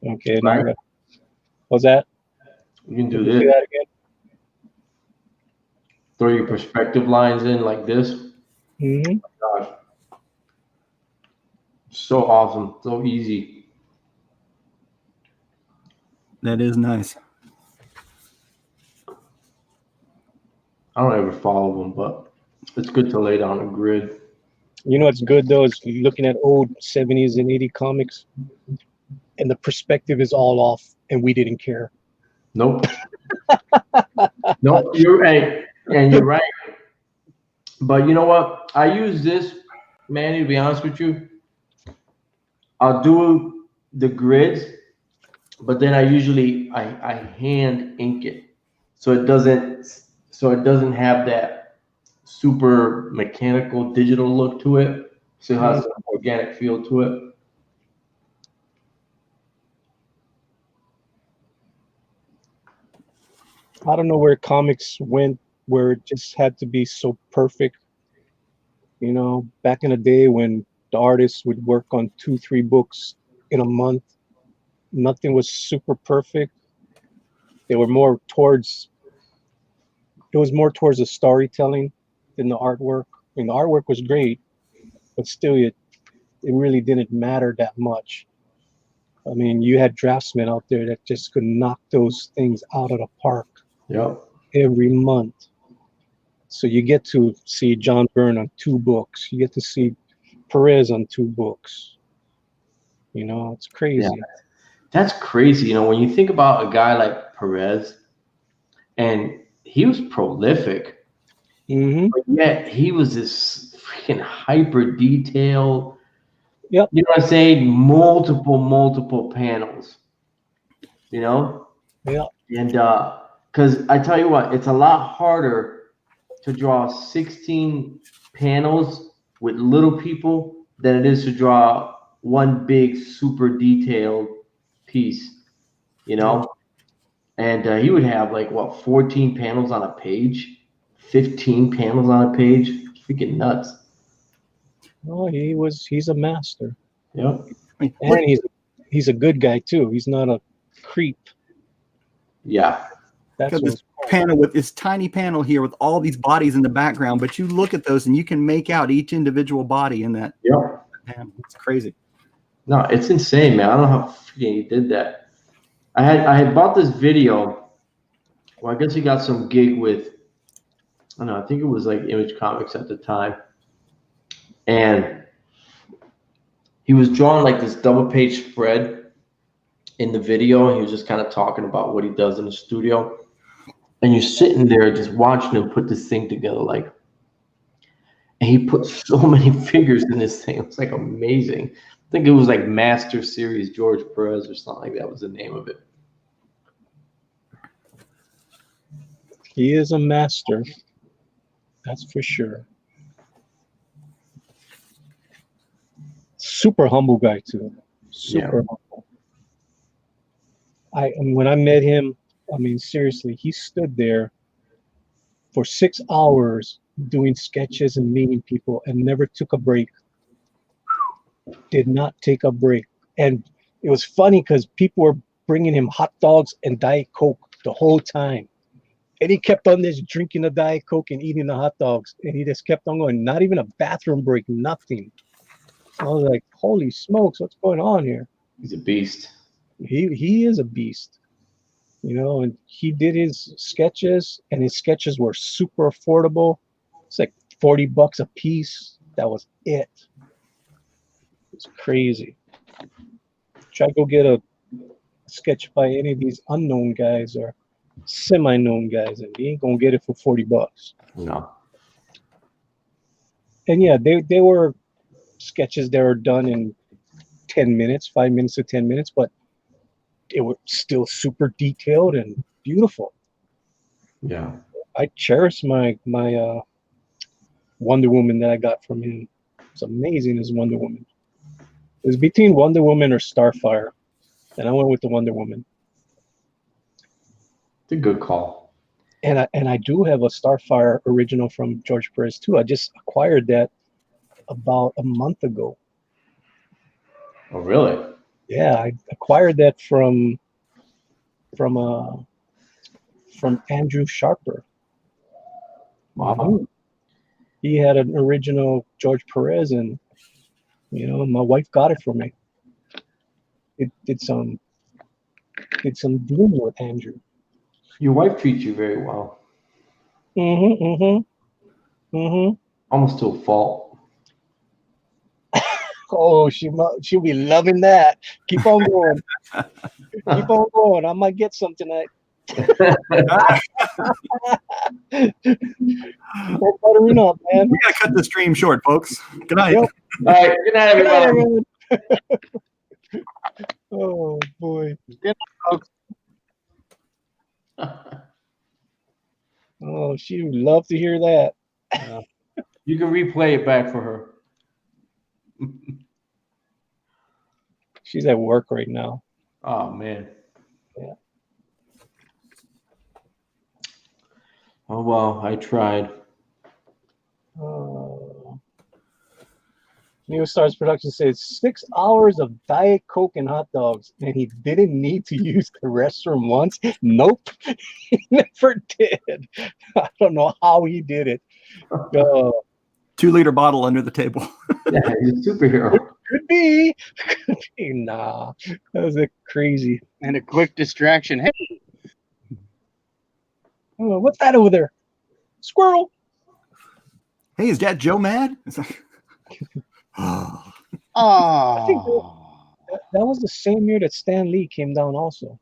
this. Okay, Right. now what's that? You can do Say this. that again. Throw your perspective lines in like this. Gosh. So awesome. So easy. That is nice. I don't ever follow them, but it's good to lay down a grid. You know what's good though is looking at old 70s and 80s comics, and the perspective is all off, and we didn't care. Nope. Nope. You're right, and you're right. But you know what? I use this, Manny. To be honest with you, I'll do the grids, but then I usually I hand ink it, so it doesn't have that super mechanical digital look to it. So it has an organic feel to it. I don't know where comics went, where it just had to be so perfect. You know, back in the day when the artists would work on 2-3 books in a month, nothing was super perfect. They were more towards, it was more towards the storytelling than the artwork. I mean, the artwork was great, but still it really didn't matter that much. I mean, you had draftsmen out there that just could knock those things out of the park. Yep. Every month. So you get to see John Byrne on 2 books. You get to see Perez on 2 books. You know, it's crazy. Yeah. That's crazy. You know, when you think about a guy like Perez, and he was prolific, but yet he was this freaking hyper detailed. Yep. You know what I'm saying? Multiple panels. You know? Yeah. And because I tell you what, it's a lot harder to draw 16 panels with little people than it is to draw one big, super detailed piece, you know? And he would have like, 14 panels on a page, 15 panels on a page. Freaking nuts. Oh, he's a master. Yep. I mean, And he's a good guy too. He's not a creep. Yeah. That's got this what's cool. panel with this tiny panel here with all these bodies in the background, but you look at those and you can make out each individual body in that Yep. panel. It's crazy. No, it's insane, man. I don't know how freaking he did that. I had bought this video. Well, I guess he got some gig with, I don't know, I think it was like Image Comics at the time. And he was drawing like this double page spread in the video. He was just kind of talking about what he does in the studio. And you're sitting there just watching him put this thing together, like, and he put so many figures in this thing. It was like amazing. I think it was like Master Series George Perez or something like that was the name of it. He is a master. That's for sure. Super humble guy too. Super humble. And when I met him, I mean, seriously, he stood there for 6 hours doing sketches and meeting people and never took a break. Did not take a break. And it was funny because people were bringing him hot dogs and Diet Coke the whole time. And he kept on this drinking the Diet Coke and eating the hot dogs. And he just kept on going, not even a bathroom break, nothing. I was like, holy smokes, what's going on here? He's a beast. He is a beast. You know, and he did his sketches, and his sketches were super affordable. It's like $40 a piece. That was it. It's crazy. Try to go get a sketch by any of these unknown guys or semi-known guys, and you ain't gonna get it for $40. No. And yeah, they were sketches that were done in 10 minutes, 5 minutes to 10 minutes, but it was still super detailed and beautiful. Yeah. I cherish my Wonder Woman that I got from him. It's amazing as Wonder Woman. It was between Wonder Woman or Starfire, and I went with the Wonder Woman. It's a good call. And I do have a Starfire original from George Perez too. I just acquired that about a month ago. Oh, really? Yeah, I acquired that from Andrew Sharper. Wow. He had an original George Perez, and you know, my wife got it for me. It did some deals with Andrew. Your wife treats you very well. Almost to a fault. Oh, she'll be loving that. Keep on going. Keep on going. I might get some tonight. Keep buttering up, man. We gotta cut the stream short, folks. Good night. Yep. All right. Good night, Good night, everybody. everyone. Oh boy. Good, folks. Oh, she would love to hear that. You can replay it back for her. She's at work right now. Oh, man. Yeah. Oh, well, I tried. New Stars Production says 6 hours of Diet Coke and hot dogs, and he didn't need to use the restroom once. Nope, he never did. I don't know how he did it. 2-liter bottle under the table. Yeah, he's a superhero. Could be. Nah, that was crazy. And a quick distraction. Hey, Oh, what's that over there? Squirrel. Hey, is that Joe mad? It's like, I think oh, that was the same year that Stan Lee came down also.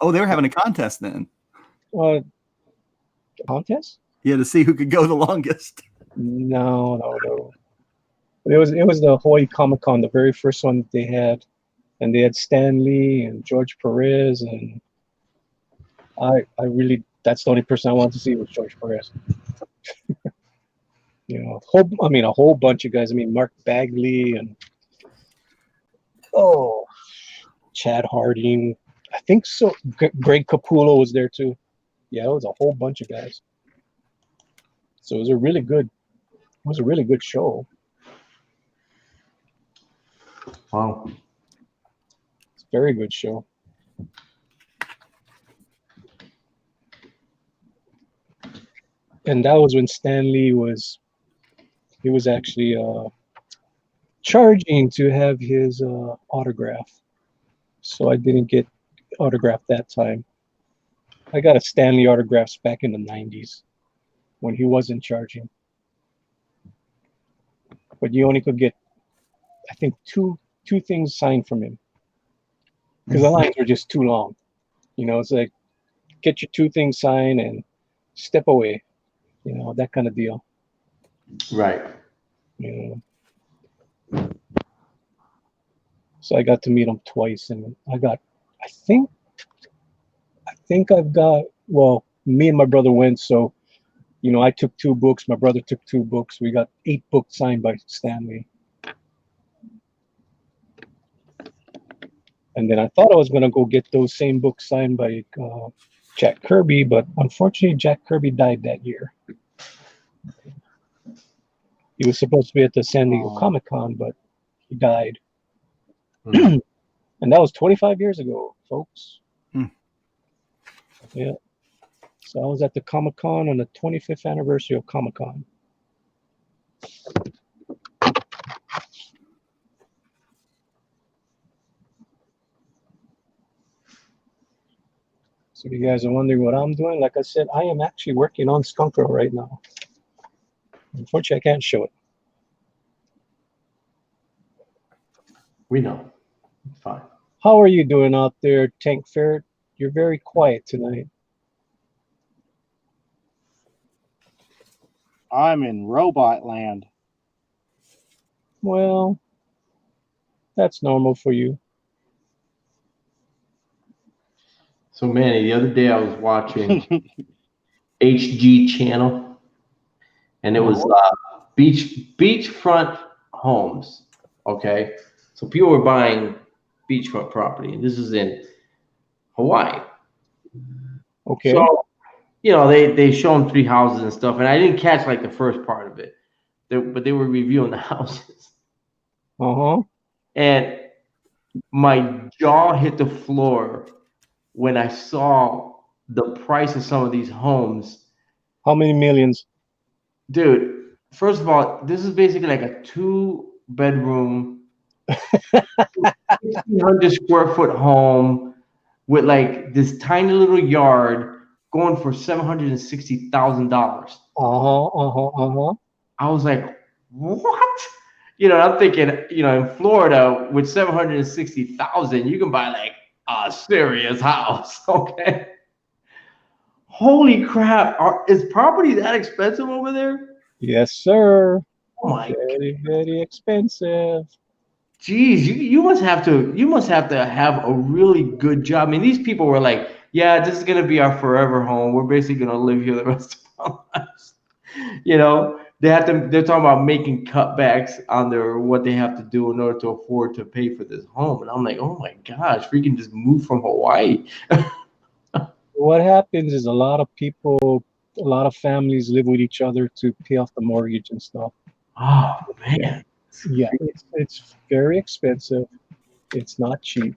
oh, they were having a contest then. Contest? Yeah, to see who could go the longest. No. It was the Hawaii Comic-Con, the very first one that they had, and they had Stan Lee and George Perez, and I really, that's the only person I wanted to see was George Perez. You know, a whole bunch of guys. I mean, Mark Bagley and Chad Harding. I think so. Greg Capullo was there too. Yeah, it was a whole bunch of guys. So it was a really good show. Wow. It's a very good show. And that was when Stan Lee was actually charging to have his autograph. So I didn't get autographed that time. I got a Stan Lee autographs back in the 90s when he wasn't charging. But you only could get, I think, two things signed from him. Because the lines were just too long. It's like, get your 2 things signed and step away. That kind of deal. Right. So I got to meet him twice, and I think I've got, well, me and my brother went, so, I took 2 books, my brother took 2 books. We got 8 books signed by Stan Lee. And then I thought I was going to go get those same books signed by Jack Kirby, but unfortunately, Jack Kirby died that year. He was supposed to be at the San Diego Comic-Con, but he died. And that was 25 years ago, folks. Yeah. So I was at the Comic-Con on the 25th anniversary of Comic-Con. So you guys are wondering what I'm doing. Like I said, I am actually working on SKUNKIE right now. Unfortunately, I can't show it. We know. It's fine. How are you doing out there, Tank Ferret? You're very quiet tonight. I'm in robot land. Well, that's normal for you. So, Manny, the other day I was watching HG Channel, and it was beachfront homes. Okay, so people were buying beachfront property, and this is in Hawaii. Okay. So, they show them 3 houses and stuff, and I didn't catch like the first part of it, but they were reviewing the houses. And my jaw hit the floor when I saw the price of some of these homes. How many millions? Dude, first of all, this is basically like a 2-bedroom, 1,600 square foot home with like this tiny little yard going for $760,000. I was like, what? I'm thinking, in Florida with 760,000, you can buy like a serious house. Okay. Holy crap. Is property that expensive over there? Yes, sir. Oh my God. Very, very expensive. Geez, you must have to have a really good job. I mean, these people were like, yeah, this is gonna be our forever home. We're basically gonna live here the rest of our lives. They're talking about making cutbacks on what they have to do in order to afford to pay for this home. And I'm like, oh my gosh, we can just move from Hawaii. What happens is a lot of families live with each other to pay off the mortgage and stuff. Oh man. Yeah, it's very expensive. It's not cheap.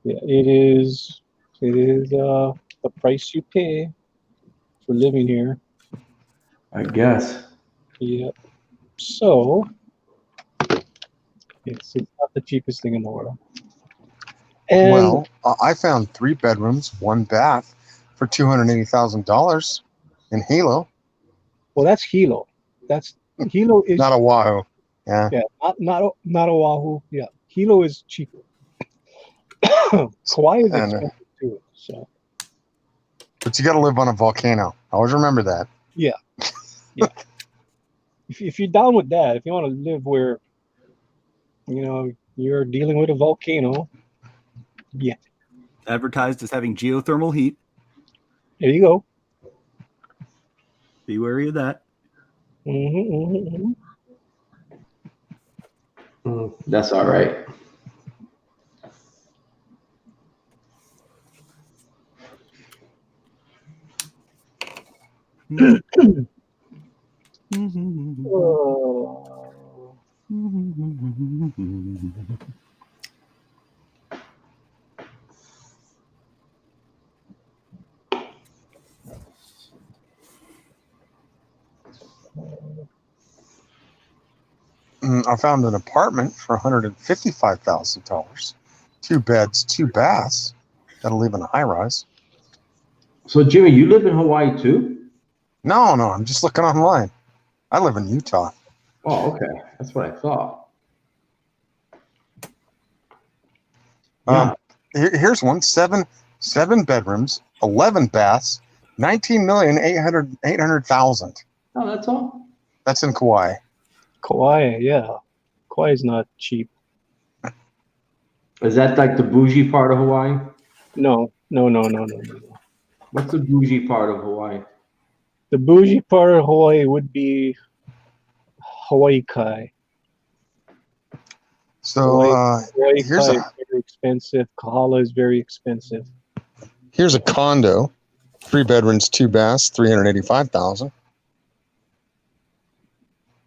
Yeah, it is the price you pay for living here. I guess. Yeah. So it's not the cheapest thing in the world. And well, I found 3 bedrooms, 1 bath for $280,000 in Hilo. Well, that's Hilo. Hilo is not Oahu. Yeah. Yeah, not Oahu. Yeah, Hilo is cheaper. Hawaii is expensive too. So. But you got to live on a volcano. Always remember that. Yeah. Yeah. If you're down with that, if you want to live where, you're dealing with a volcano, yeah. Advertised as having geothermal heat. There you go. Be wary of that. That's all right. I found an apartment for $155,000. 2 beds, 2 baths. Gotta live in a high rise. So Jimmy, you live in Hawaii too? No, I'm just looking online. I live in Utah. Oh, okay. That's what I thought. Here's one: seven bedrooms, 11 baths, 19,800,000. Oh, that's all. That's in Kauai. Kauai, yeah. Kauai is not cheap. Is that like the bougie part of Hawaii? No. What's the bougie part of Hawaii? The bougie part of Hawaii would be Hawaii Kai. So Hawaii here's Kai a is very expensive. Kahala is very expensive. here's a condo, 3 bedrooms, 2 baths, 385,000.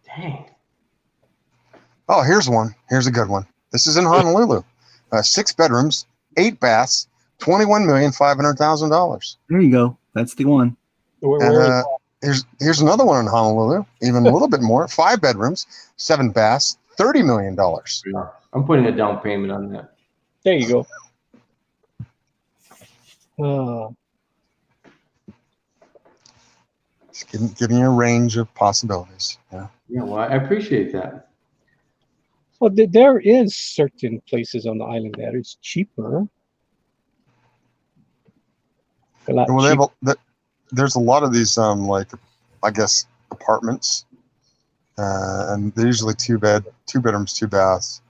Dang. Oh, here's one. Here's a good one. This is in Honolulu. 6 bedrooms, 8 baths, $21,500,000. There you go. That's the one. Where And here's another one in Honolulu, even a little bit more. 5 bedrooms, 7 baths, $30 million. I'm putting a down payment on that. there you go. Just giving you a range of possibilities. Yeah. Yeah, well, I appreciate that. Well, there is certain places on the island that is cheaper. A lot Well, cheaper. there's a lot of these, like, I guess, apartments, and they're usually 2 bedrooms, 2 baths,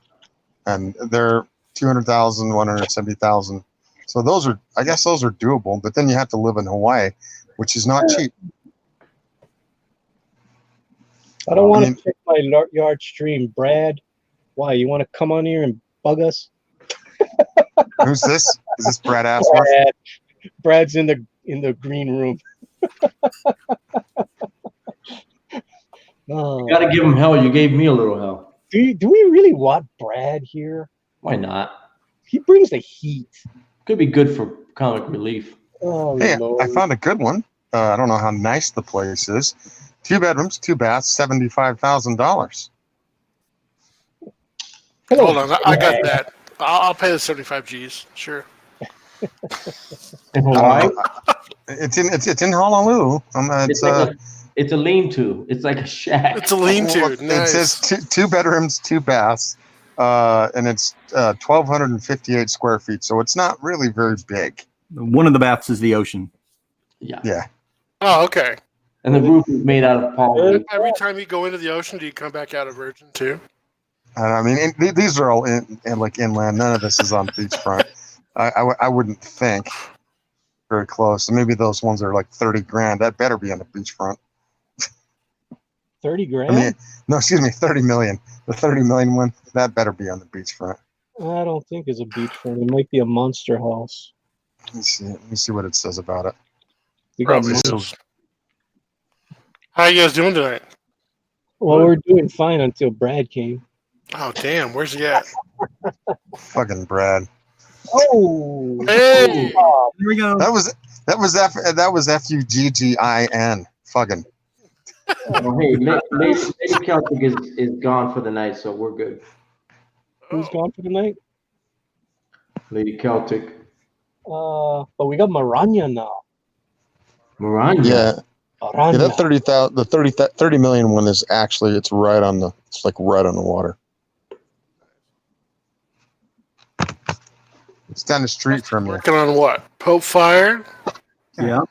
and they're 200,000, 170,000. So I guess those are doable. But then you have to live in Hawaii, which is not cheap. I don't want to check my yard stream, Brad. Why? You want to come on here and bug us? Who's this? Is this Brad Asworth? Brad's in the green room. You gotta give him hell. You gave me a little hell. Do we really want Brad here? Why not? He brings the heat. Could be good for comic relief. Oh, Hey, Lord. I found a good one. I don't know how nice the place is. 2 bedrooms, 2 baths, $75,000. Hello, Hold on, I got that. I'll pay the 75 G's. Sure. In Hawaii, It's in Honolulu. it's a lean-to. It's like a shack. It's a lean-to. Well, Nice. It says 2 bedrooms, 2 baths, and it's 1,258 square feet. So it's not really very big. One of the baths is the ocean. Yeah. Yeah. Oh, okay. And the roof is made out of palm leaf. Every time you go into the ocean, do you come back out a virgin too? And I mean, these are all like inland. None of this is on beachfront. I wouldn't think very close. So maybe those ones are like 30 grand. That better be on the beachfront. 30 grand? I mean, no, excuse me, 30 million. The 30 million one, that better be on the beachfront. I don't think it's a beachfront. It might be a monster house. Let me see what it says about it. We got Probably monster- is. How you guys doing tonight? Well, we're doing fine until Brad came. Oh, damn. Where's he at? Fucking Brad. Oh, Hey! There we go. That was FUGGIN. Fucking. Oh, hey, Lady Celtic is gone for the night, so we're good. who's gone for the night? Lady Celtic. But we got Maranya now. Miranda. Yeah. Maranya. Yeah, that 30 million one is actually, it's right on the water. It's down the street from you. Working on what? Pope Fire? Yeah.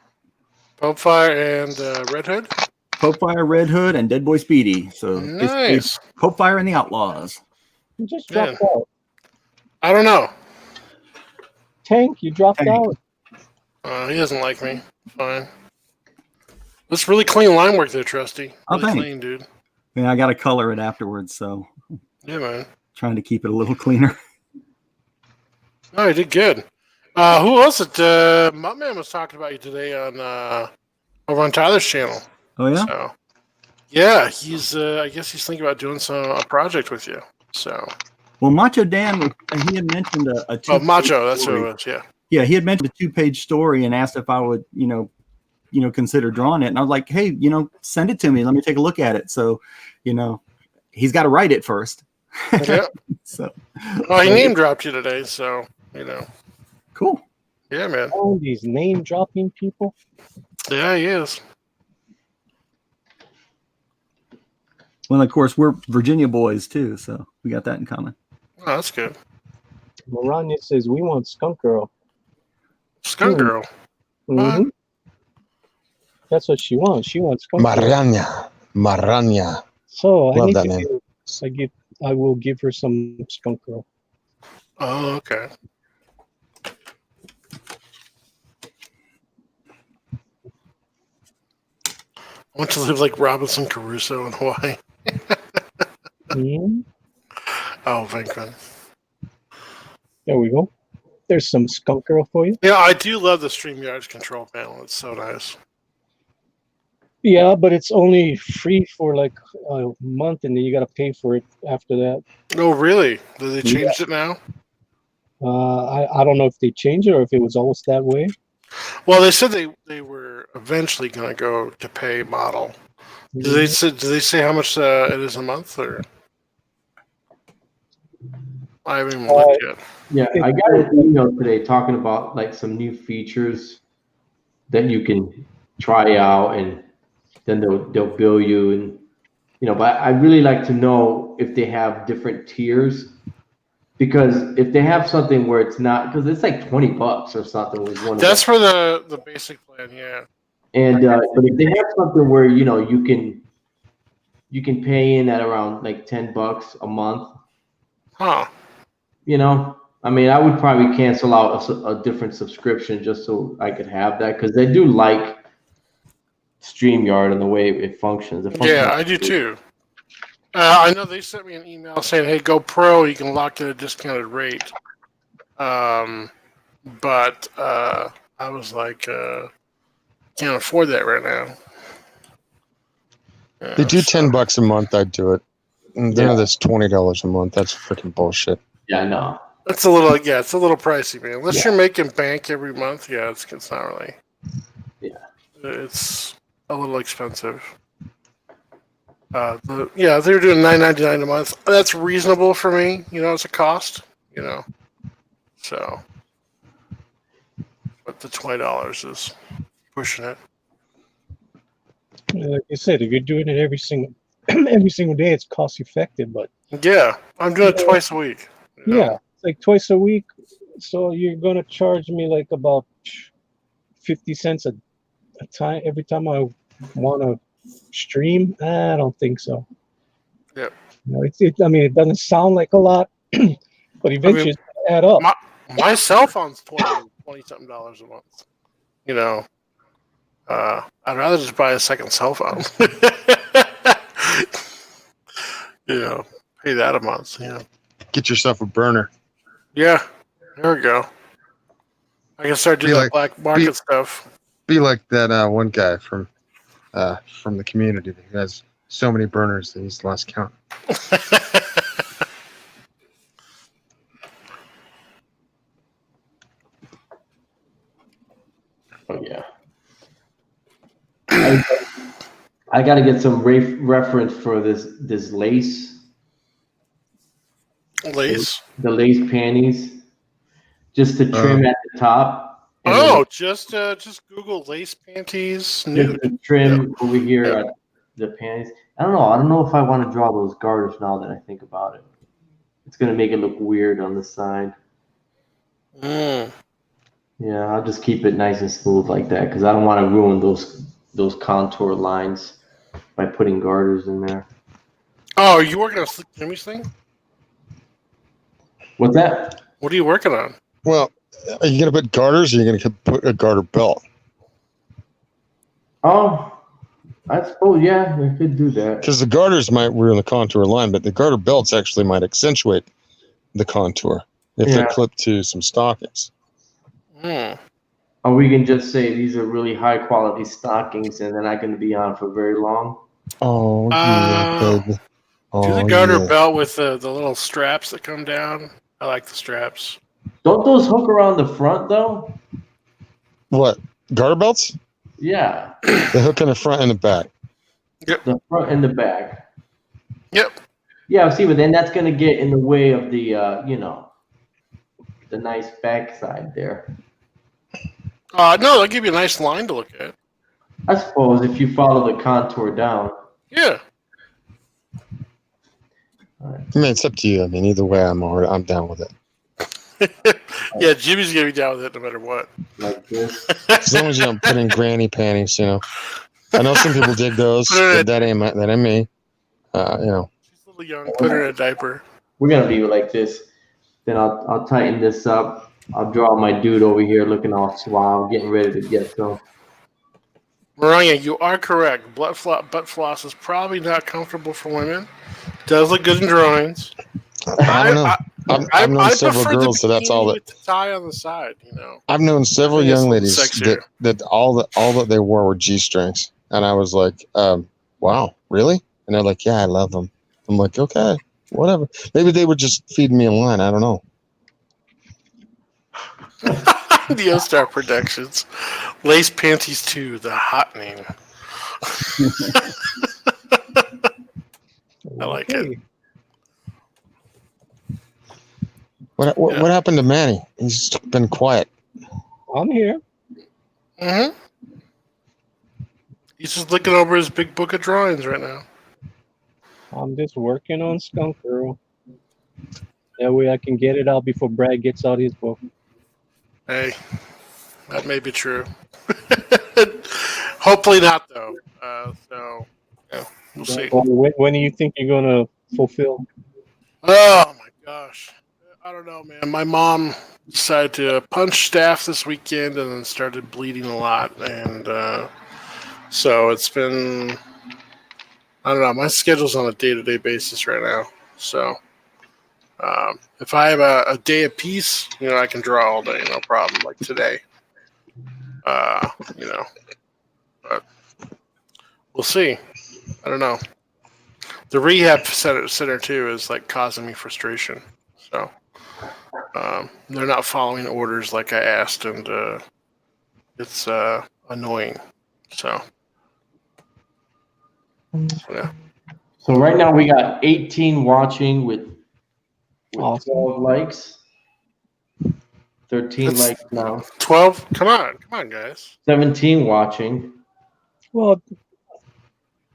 Pope Fire and Red Hood? Pope Fire, Red Hood, and Dead Boy Speedy. So basically, Nice. Pope Fire and the Outlaws. You just Yeah. dropped out. I don't know. Tank, you dropped Tank. out. He doesn't like me. Fine. That's really clean line work there, Trusty. Oh, Really thanks. clean, dude. Yeah, I got to color it afterwards, so Yeah, man. trying to keep it a little cleaner. Oh, you did good. Who else? Muttman was talking about you today on over on Tyler's channel. Oh yeah. So, yeah, he's. I guess he's thinking about doing a project with you. So, Well, Macho Dan, he had mentioned a two. Macho, that's what it was. Yeah. Yeah, he had mentioned a 2-page story and asked if I would, consider drawing it. And I was like, hey, send it to me. Let me take a look at it. So, he's got to write it first. Yeah. So. Well, he name dropped you today, so Cool. Yeah, man. Oh, these name dropping people. Yeah, he is. Well, of course, we're Virginia boys too, so we got that in common. Oh, that's good. Morania says we want Skunk Girl. Skunk Girl. Mm-hmm. That's what she wants. She wants Skunk Girl. Maranya. So Love that name. I will give her some Skunk Girl. Oh, okay. I want to live like Robinson Crusoe in Hawaii. Mm-hmm. Oh, thank God. There we go. There's some Skunk Girl for you. Yeah, I do love the StreamYard's control panel. It's so nice. Yeah, but it's only free for like a month, and then you got to pay for it after that. Oh, really? Did they change it now? I don't know if they changed it or if it was always that way. Well, they said they were eventually going to go to pay model. Did they say how much it is a month, or I haven't even looked yet. Yeah, I got an email today talking about like some new features that you can try out, and then they'll bill you, and But I really like to know if they have different tiers, because if they have something where it's not, because it's like $20 or something was one. That's for the basic plan, yeah. And but if they have something where you can pay in at around like $10 a month. Huh. I mean, I would probably cancel out a different subscription just so I could have that, because they do like StreamYard and the way it functions. Yeah, I do too. I know they sent me an email saying, "Hey, go pro. You can lock in a discounted rate." But I was like, can't afford that right now. They do $10 a month. I'd do it. And then this $20 a month. That's freaking bullshit. Yeah, I know. It's a little pricey, man. Unless you're making bank every month, yeah, it's not really. Yeah, it's a little expensive. They're doing $9.99 a month. That's reasonable for me. It's a cost. So, but the $20 is pushing it. Like you said, if you're doing it every single day, it's cost effective. But yeah, I'm doing it twice a week. Yeah, it's like twice a week. So you're gonna charge me like about 50 cents a time every time I want to stream. I don't think so. Yeah. It doesn't sound like a lot, but eventually it's gonna add up. My cell phone's $20-something a month. I'd rather just buy a second cell phone. Pay that a month. Get yourself a burner. Yeah, there we go. I can start doing black market stuff. Be like that one guy from the community who has so many burners that he's lost count. Oh yeah. I got to get some reference for this lace. Lace? The lace panties, just to trim at the top. Just Google lace panties nude. Just to trim over here at the panties. I don't know if I want to draw those garters now that I think about it. It's gonna make it look weird on the side. Yeah, I'll just keep it nice and smooth like that, because I don't want to ruin those contour lines by putting garters in there. Oh, are you working on Jimmy's thing? What's that? What are you working on? Well, are you going to put garters, or are you going to put a garter belt? Oh, I suppose, yeah, I could do that. Because the garters might ruin the contour line, but the garter belts actually might accentuate the contour if they're clipped to some stockings. Or we can just say these are really high quality stockings, and they're not going to be on for very long. Oh, yeah, baby. Do the Oh, garter yeah. belt with the little straps that come down. I like the straps. Don't those hook around the front though? What? Garter belts? Yeah, They hook in the front and the back. the front and the back. Yep. Yeah, see, but then that's gonna get in the way of the the nice backside there. No, they'll give you a nice line to look at. I suppose if you follow the contour down. Yeah. All right. I mean, it's up to you. I mean, either way, I'm down with it. Yeah, Jimmy's gonna be down with it no matter what. Like this. As long as you don't put in granny panties, you know. I know some people dig those, but that ain't me. You know. She's a little young. Put her in a diaper. We're gonna leave it like this. Then I'll tighten this up. I'll draw my dude over here looking all suave, getting ready to get to him. Mariah, you are correct. Butt floss is probably not comfortable for women. Does look good in drawings. I don't know. I've known I several prefer girls, so that's all that. with the tie on the side, you know. I've known several I think it's a young little ladies sexier. that all that they wore were G-strings, and I was like, wow, really? And they're like, yeah, I love them. I'm like, okay, whatever. Maybe they were just feeding me a line. I don't know. The O-Star Productions. Lace Panties 2, the hot name. I like it. What happened to Manny? He's been quiet. I'm here. Mm-hmm. He's just looking over his big book of drawings right now. I'm just working on Skunk Girl. That way I can get it out before Brad gets out his book. Hey, that may be true. Hopefully not, though. So, yeah, we'll see. When do you think you're going to fulfill? Oh, my gosh. I don't know, man. My mom decided to punch staff this weekend and then started bleeding a lot. And so it's been, I don't know, my schedule's on a day-to-day basis right now. So if I have a day of peace, you know, I can draw all day, no problem, like today. You know, but we'll see. I don't know. The rehab center too is like causing me frustration. So they're not following orders like I asked, and it's annoying. So yeah. So right now we got 18 watching with Awesome. 12 likes. 13 That's- likes now. 12? Come on, guys. 17 watching. Well,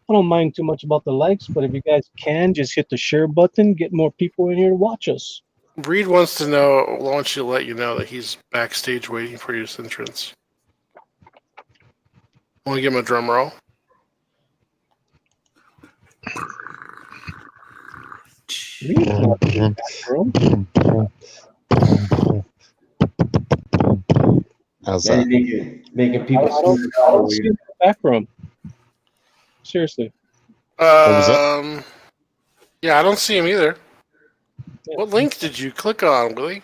I don't mind too much about the likes, but if you guys can, just hit the share button, get more people in here to watch us. Reed wants to let you know that he's backstage waiting for your entrance. Want to give him a drum roll? Reed's not in the back room. How's Yeah, that? making people I don't see him in the back room. Seriously. was that? Yeah, I don't see him either. Yeah. What link did you click on, Willie?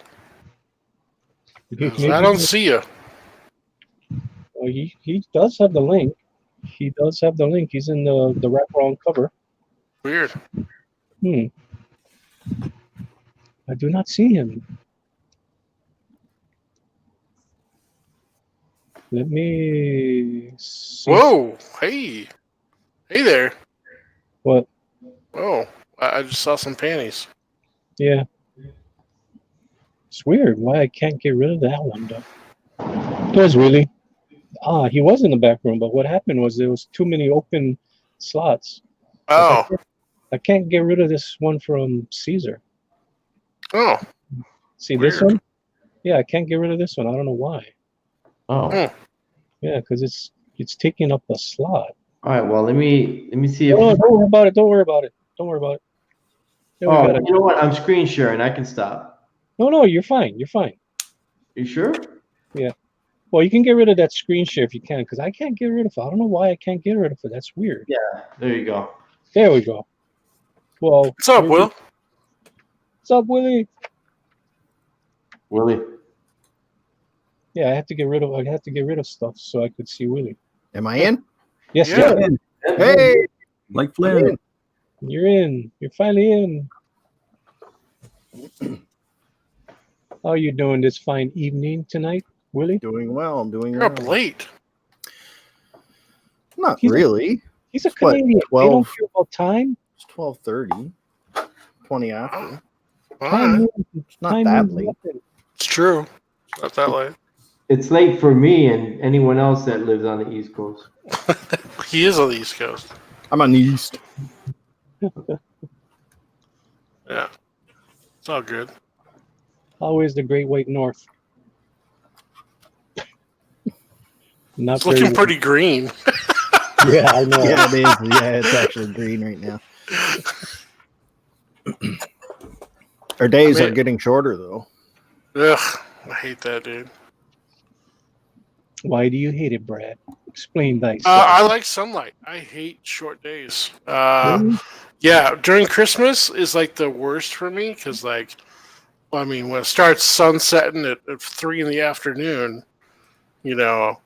Maybe- I don't see you. Well, he does have the link. He does have the link. He's in the wraparound cover. Weird. I do not see him. Let me see. Whoa! Hey there! What? Oh, I just saw some panties. Yeah. It's weird why I can't get rid of that one, though. There's really. He was in the back room, but what happened was there was too many open slots. Oh, I can't get rid of this one from Caesar. oh, See this Weird. one? Yeah, I can't get rid of this one. I don't know why. Oh. Hmm. Yeah, because it's taking up a slot. All right. Well, let me see if. Oh, don't worry about it. Don't worry about it. Don't worry about it. There we Oh, got it. you know what? I'm screen sharing. I can stop. No, you're fine. You're fine. You sure? Well, you can get rid of that screen share if you can, because I can't get rid of it. I don't know why I can't get rid of it. That's weird. Yeah. There you go. There we go. Well, what's up, Will? What's up, Willie? Willie. Yeah, I had to get rid of stuff so I could see Willie. Am I in? Yes, Yeah. yeah. Hey, like Flynn. You're in. You're finally in. How are you doing this fine evening tonight, Willie? Doing well. Doing You're well. up late. Not He's a- really. He's a It's what, Canadian. They 12? don't care about time. It's 12:30. 20 after. All Time right. means, It's not time that means late. nothing. It's true. It's not that late. It's late for me and anyone else that lives on the East Coast. He is on the East Coast. I'm on the east. Yeah. It's all good. How is the Great White North? Not It's looking very pretty green. Yeah, I know. Yeah, it is. Yeah, it's actually green right now. Our days are getting shorter, though. Ugh, I hate that, dude. Why do you hate it, Brad? Explain thyself. I like sunlight. I hate short days. Really? Yeah, during Christmas is like the worst for me because, like, I mean, when it starts sunsetting at 3 in the afternoon, you know,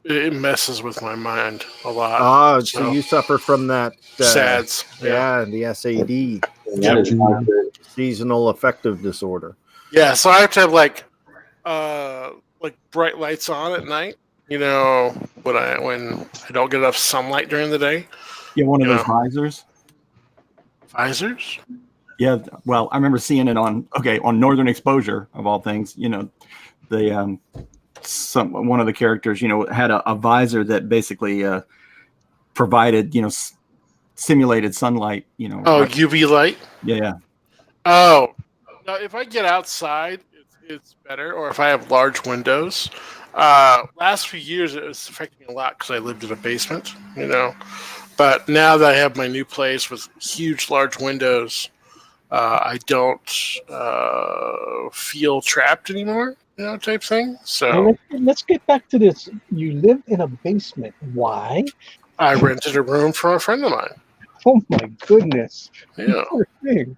it messes with my mind a lot. Ah, so you suffer from that SADS. Yeah, the SAD, That is not good. seasonal affective disorder. Yeah, so I have to have like bright lights on at night. You know, when I don't get enough sunlight during the day. You have one of those visors? Visors? Yeah. Well, I remember seeing it on Northern Exposure of all things. You know, the one of the characters, you know, had a visor that basically provided, you know, simulated sunlight. You know. Oh, UV light. Yeah. Oh, now if I get outside, it's better. Or if I have large windows. Last few years, it was affecting me a lot because I lived in a basement, you know. But now that I have my new place with huge, large windows, I don't feel trapped anymore, you know, type thing. So let's get back to this. You lived in a basement. Why? I rented a room from a friend of mine. Oh my goodness! Yeah. Poor thing.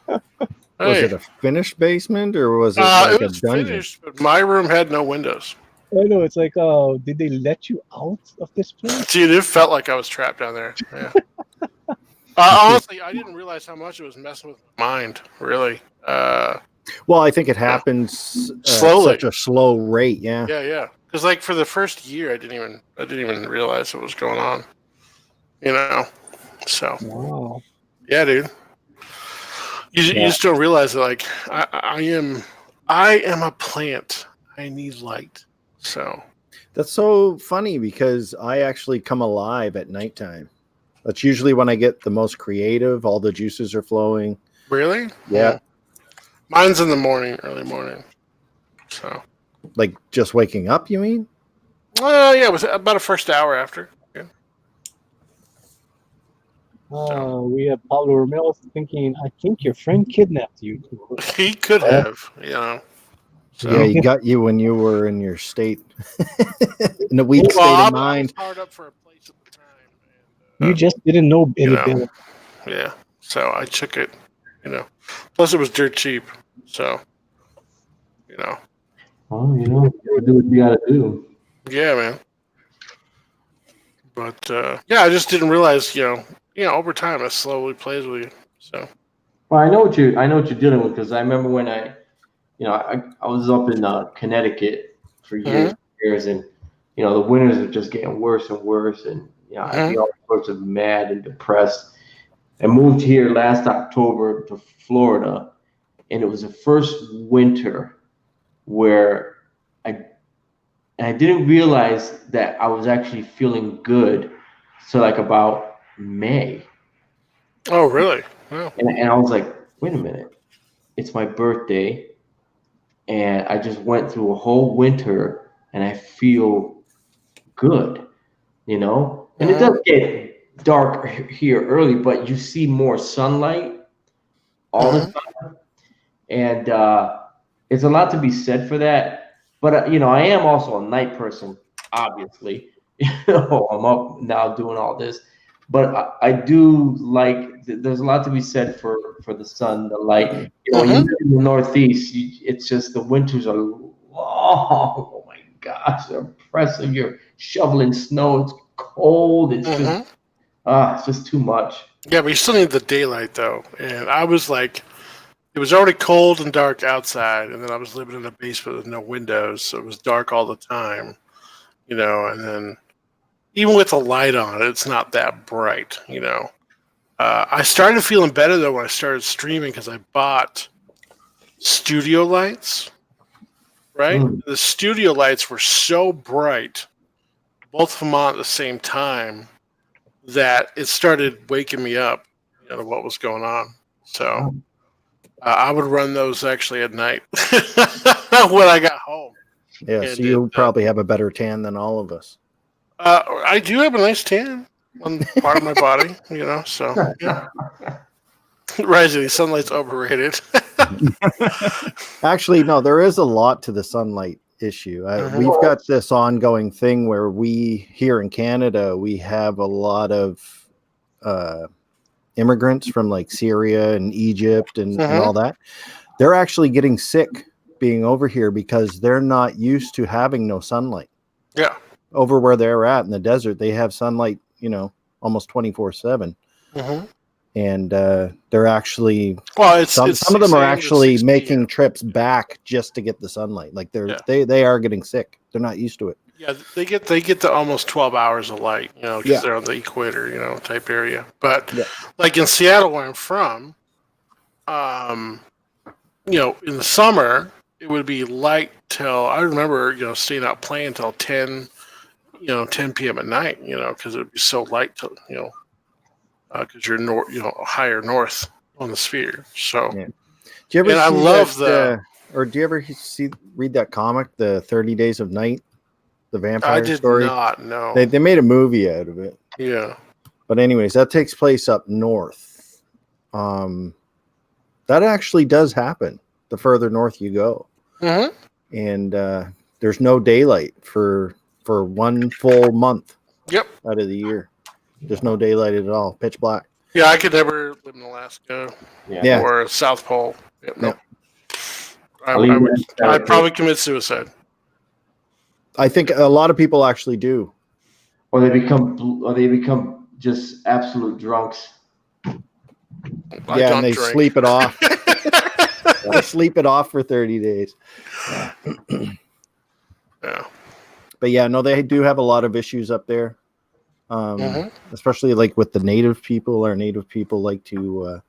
Was it a finished basement or was it it a was dungeon? finished, but my room had no windows. I know. It's like, oh, did they let you out of this place? Dude, it felt like I was trapped down there. Yeah. Honestly, I didn't realize how much it was messing with my mind. Really. Well, I think it happens slowly, such a slow rate. Yeah. Yeah. Because like for the first year, I didn't even realize what was going on. You know. So. Wow. Yeah, dude. You just don't realize that. Like I am a plant. I need light. So. That's so funny because I actually come alive at nighttime. That's usually when I get the most creative. All the juices are flowing. Really? Yeah. Mine's in the morning, early morning. So. Like just waking up, you mean? Well, yeah, it was about a first hour after. Yeah. We have Pablo Romero thinking, I think your friend kidnapped you. He could have, you know. So. Yeah, he got you when you were in your state, in a weak state of mind. I was hard up for a place at the time. You just didn't know anything. You know, yeah, so I took it, you know. Plus, it was dirt cheap, so, you know. Oh, you know, you do what you gotta do. Yeah, man. But yeah, I just didn't realize, you know, over time it slowly plays with you. So. Well, I know what you're dealing with because I remember when I was up in Connecticut for years, and you know the winters are just getting worse and worse, and you know I get all sorts of mad and depressed. I moved here last October to Florida, and it was the first winter where I didn't realize that I was actually feeling good. So like about May. Oh, really? Wow. And I was like, wait a minute, it's my birthday. And I just went through a whole winter and I feel good, you know? And it does get dark here early, but you see more sunlight all the time. And it's a lot to be said for that. But, you know, I am also a night person, obviously. You know, I'm up now doing all this. But I do like, there's a lot to be said for the sun, the light. You know, when you live in the Northeast, it's just the winters are long. Oh my gosh, they're oppressive. You're shoveling snow. It's cold. It's just, it's just too much. Yeah, but you still need the daylight though. And I was like, it was already cold and dark outside, and then I was living in a basement with no windows, so it was dark all the time. And then even with the light on, it's not that bright. I started feeling better though when I started streaming because I bought studio lights. Right, the studio lights were so bright, both of them on at the same time, that it started waking me up, to what was going on. So I would run those actually at night when I got home. Yeah, so you probably have a better tan than all of us. I do have a nice tan on part of my body, so yeah. Rising sunlight's overrated. Actually, no, there is a lot to the sunlight issue. We've got this ongoing thing where we here in Canada, we have a lot of immigrants from like Syria and Egypt and all that. They're actually getting sick being over here because they're not used to having no sunlight. Yeah. Over where they're at in the desert, they have sunlight, almost 24/7. And they're actually some of them are actually making trips back just to get the sunlight. Like they are getting sick. They're not used to it. Yeah, they get the almost 12 hours of light, because they're on the equator, type area. But like in Seattle, where I'm from, in the summer it would be light till I remember, staying out playing till 10 p.m. at night, because it would be so light till because you're higher north on the sphere. So, do you ever? I love that, or do you ever read that comic, The 30 Days of Night, the vampire story? I did not know. They made a movie out of it. Yeah. But anyways, that takes place up north. That actually does happen the further north you go. And there's no daylight for 1 full month. Yep. Out of the year. There's no daylight at all. Pitch black. Yeah, I could never live in Alaska or South Pole. Yep, no. I'd probably commit suicide. I think a lot of people actually do. Or they become just absolute drunks. Yeah, and they sleep it off. They sleep it off for 30 days. Yeah. But yeah, no, they do have a lot of issues up there. Especially like with the native people. Our native people like to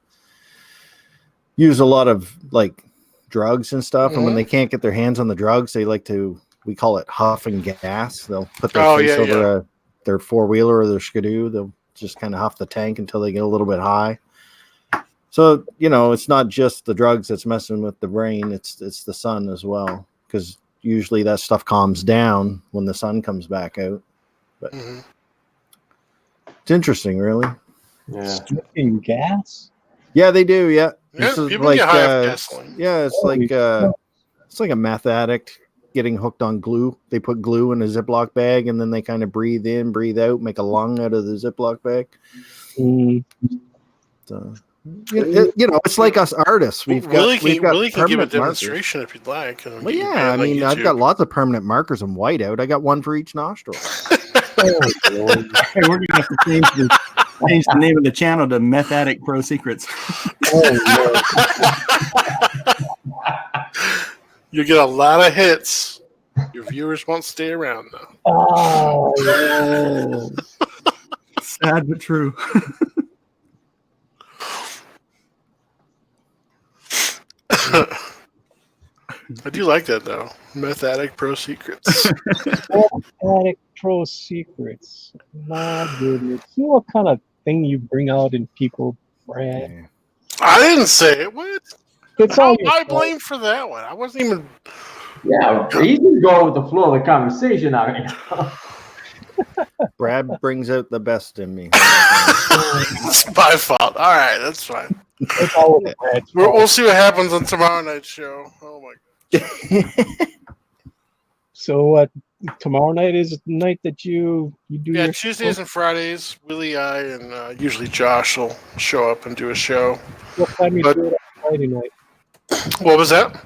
use a lot of like drugs and stuff. And when they can't get their hands on the drugs, they like to, we call it huff and gas. They'll put their face over their four-wheeler or their skidoo. They'll just kind of huff the tank until they get a little bit high. So, it's not just the drugs that's messing with the brain. It's the sun as well. Because usually that stuff calms down when the sun comes back out. But it's interesting, really. Yeah. Sniffing gas? Yeah, they do. Yeah. This is like get high off gasoline. Yeah, it's like a meth addict getting hooked on glue. They put glue in a Ziploc bag and then they kind of breathe in, breathe out, make a lung out of the Ziploc bag. So, it's like us artists. We've got can give a permanent demonstration if you'd like. Well, yeah, I mean, I've got lots of permanent markers in whiteout. I got one for each nostril. Hey, we're gonna have to change the name of the channel to Meth Addict Pro Secrets. You get a lot of hits. Your viewers won't stay around though. Oh, no. Sad but true. I do like that though. Meth Addict Pro Secrets. Meth Addict Pro Secrets. My goodness. See what kind of thing you bring out in people, Brad? I didn't say it. What? It's all I blame for that one. I wasn't even. Yeah, he's just going with the flow of the conversation out here. Brad brings out the best in me. It's my fault. All right, that's fine. It's all Brad's fault. We'll see what happens on tomorrow night's show. Oh my god. So tomorrow night is the night that you do your Tuesdays show? and Fridays, Willie, I, and usually Josh will show up and do a show. What time do you do it on Friday night? What was that?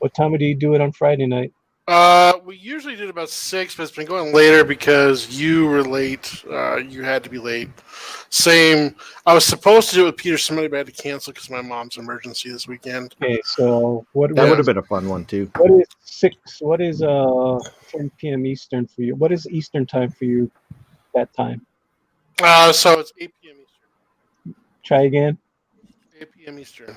What time do you do it on Friday night? We usually did about 6, but it's been going later because you were late. You had to be late. Same. I was supposed to do it with Peter Smith, but I had to cancel because my mom's emergency this weekend. Okay, so what? That What would have is been a fun one too. what is 6? What is 10 p.m. Eastern for you? What is Eastern time for you? That time? So it's 8 p.m. Eastern. Try again. 8 p.m. Eastern.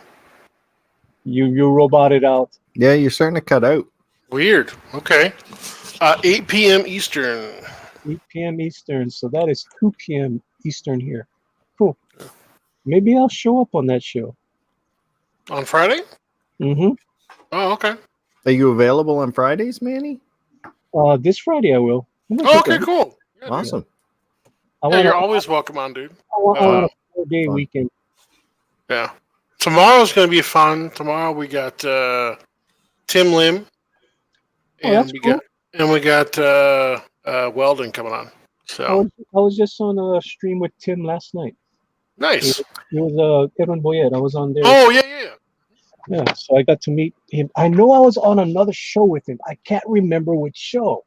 You roboted out. Yeah, you're starting to cut out. Weird. Okay. 8 p.m. Eastern. 8 p.m. Eastern. So that is 2 p.m. Eastern here. Cool. Maybe I'll show up on that show. On Friday? Mm-hmm. Oh, okay. Are you available on Fridays, Manny? This Friday I will. Oh, okay, cool. Yeah, Awesome. Yeah, you're always welcome on, dude. I want a 4-day weekend. Yeah. Tomorrow's going to be fun. Tomorrow we got Tim Lim. And we got Weldon coming on. So I was just on a stream with Tim last night. Nice. It was Edwin Boyette. I was on there. Oh, yeah. Yeah, so I got to meet him. I know I was on another show with him. I can't remember which show.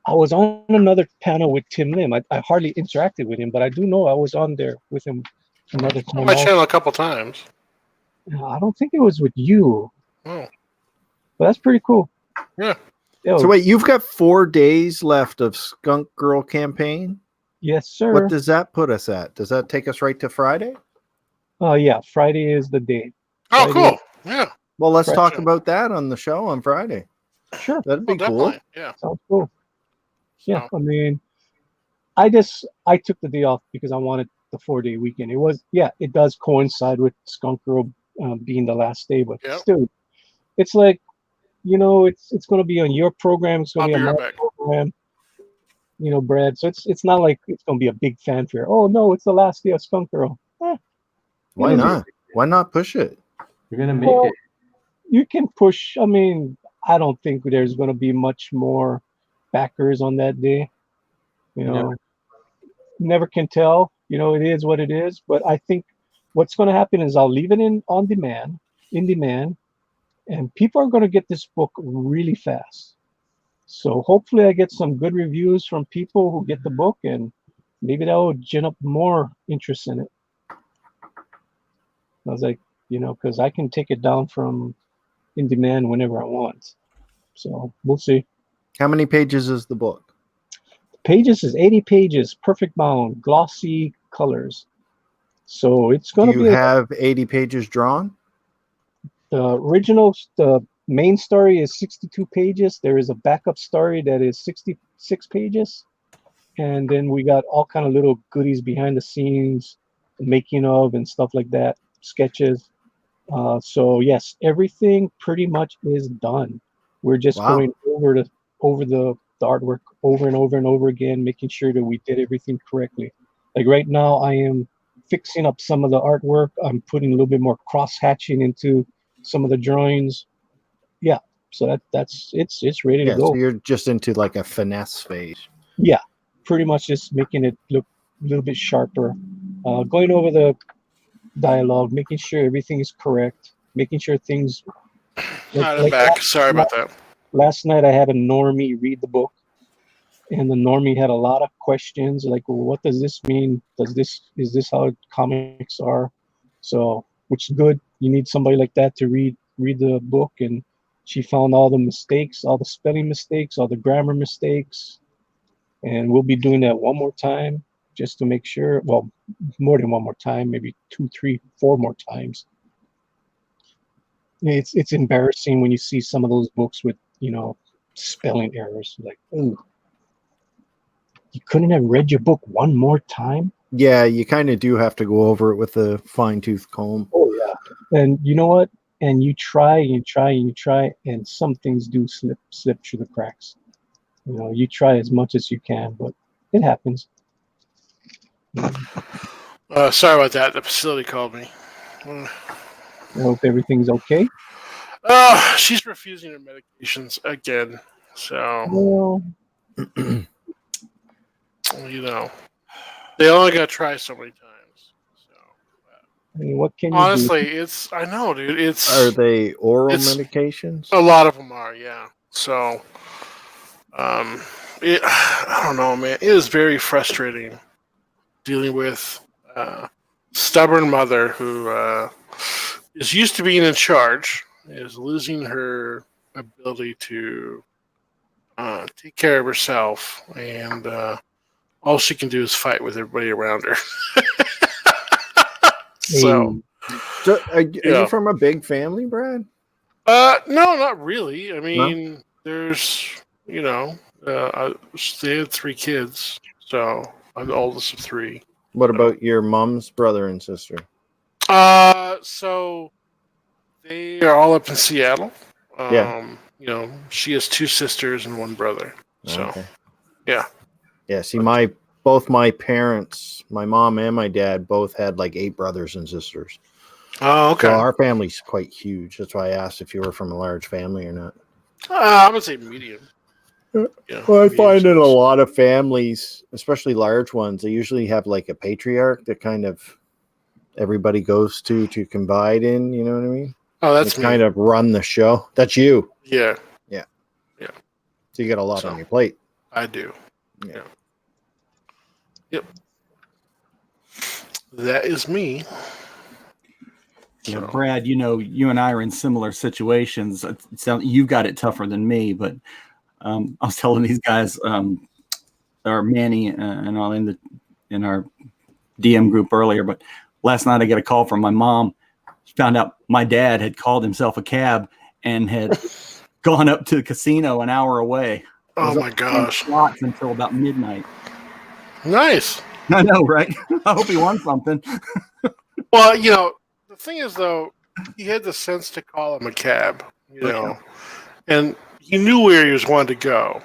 I was on another panel with Tim Lim. I hardly interacted with him, but I do know I was on there with him another time. On my channel a couple times. I don't think it was with you. Oh. But that's pretty cool. Yeah. So wait, you've got 4 days left of Skunk Girl campaign? Yes, sir. What does that put us at? Does that take us right to Friday? Yeah, Friday is the day. Oh, cool. Yeah. Well, let's talk about that on the show on Friday. Sure. That'd be cool. Yeah. Sounds cool. Yeah, I mean, I took the day off because I wanted the 4-day weekend. It does coincide with Skunk Girl being the last day, but still, it's like, it's going to be on your program. It's going to be on my program. Brad. So it's not like it's going to be a big fanfare. Oh no, it's the last day of Skunk Girl. Why not? Why not push it? You're gonna make it. You can push. I mean, I don't think there's going to be much more backers on that day. Never can tell. It is what it is. But I think what's going to happen is I'll leave it in demand, and people are going to get this book really fast. So hopefully I get some good reviews from people who get the book, and maybe that will gin up more interest in it. I was like, because I can take it down from in demand whenever I want. So we'll see. How many pages is the book? Pages is 80 pages, perfect bound, glossy colors. So it's going to be. Do you have 80 pages drawn? The main story is 62 pages. There is a backup story that is 66 pages. And then we got all kind of little goodies behind the scenes, making of and stuff like that, sketches. So yes, everything pretty much is done. We're just going over the artwork over and over and over again, making sure that we did everything correctly. Like right now, I am fixing up some of the artwork. I'm putting a little bit more cross hatching into some of the drawings. Yeah, so it's ready to go. So you're just into like a finesse phase. Yeah, pretty much just making it look a little bit sharper. Going over the dialogue, making sure everything is correct, making sure things. I'm back. Sorry about that. Last night I had a normie read the book, and the normie had a lot of questions like, well, what does this mean? Is this how comics are? So, which is good. You need somebody like that to read the book, and she found all the mistakes, all the spelling mistakes, all the grammar mistakes, and we'll be doing that one more time just to make sure. Well, more than one more time, maybe 2, 3, 4 more times. It's embarrassing when you see some of those books with spelling errors. Like, oh, you couldn't have read your book one more time? Yeah, you kind of do have to go over it with a fine-tooth comb. Oh yeah, and you know what? And you try, and some things do slip through the cracks. You try as much as you can, but it happens. Sorry about that. The facility called me. I hope everything's okay. She's refusing her medications again. So, they only got to try so many times. So, I mean, what can you honestly, do? I know, dude. Are they oral medications? A lot of them are, yeah. So, I don't know, man. It is very frustrating dealing with stubborn mother who is used to being in charge, is losing her ability to take care of herself, and all she can do is fight with everybody around her. So, So, are you from a big family, Brad? no, not really. I mean, there's, they had 3 kids, so I'm the oldest of 3. What about your mom's brother and sister? So they are all up in Seattle. Yeah. She has 2 sisters and 1 brother. So, Okay. yeah. Yeah. See, both my parents, my mom and my dad, both had like 8 brothers and sisters. Oh, okay. So our family's quite huge. That's why I asked if you were from a large family or not. I would say medium. Well, I find in a lot of families, especially large ones, they usually have like a patriarch that kind of everybody goes to confide in. You know what I mean? Oh, that's me. Kind of run the show. That's you. Yeah. Yeah. Yeah. So you got a lot on your plate. I do. Yeah. Yep. That is me. Yeah, Brad, you and I are in similar situations. You've got it tougher than me, but I was telling these guys, or Manny and all in our DM group earlier, but last night I get a call from my mom. She found out my dad had called himself a cab and had gone up to the casino an hour away. Oh my gosh! Slots until about midnight. Nice. I know, right? I hope he won something. Well, the thing is, though, he had the sense to call him a cab, and he knew where he was wanting to go,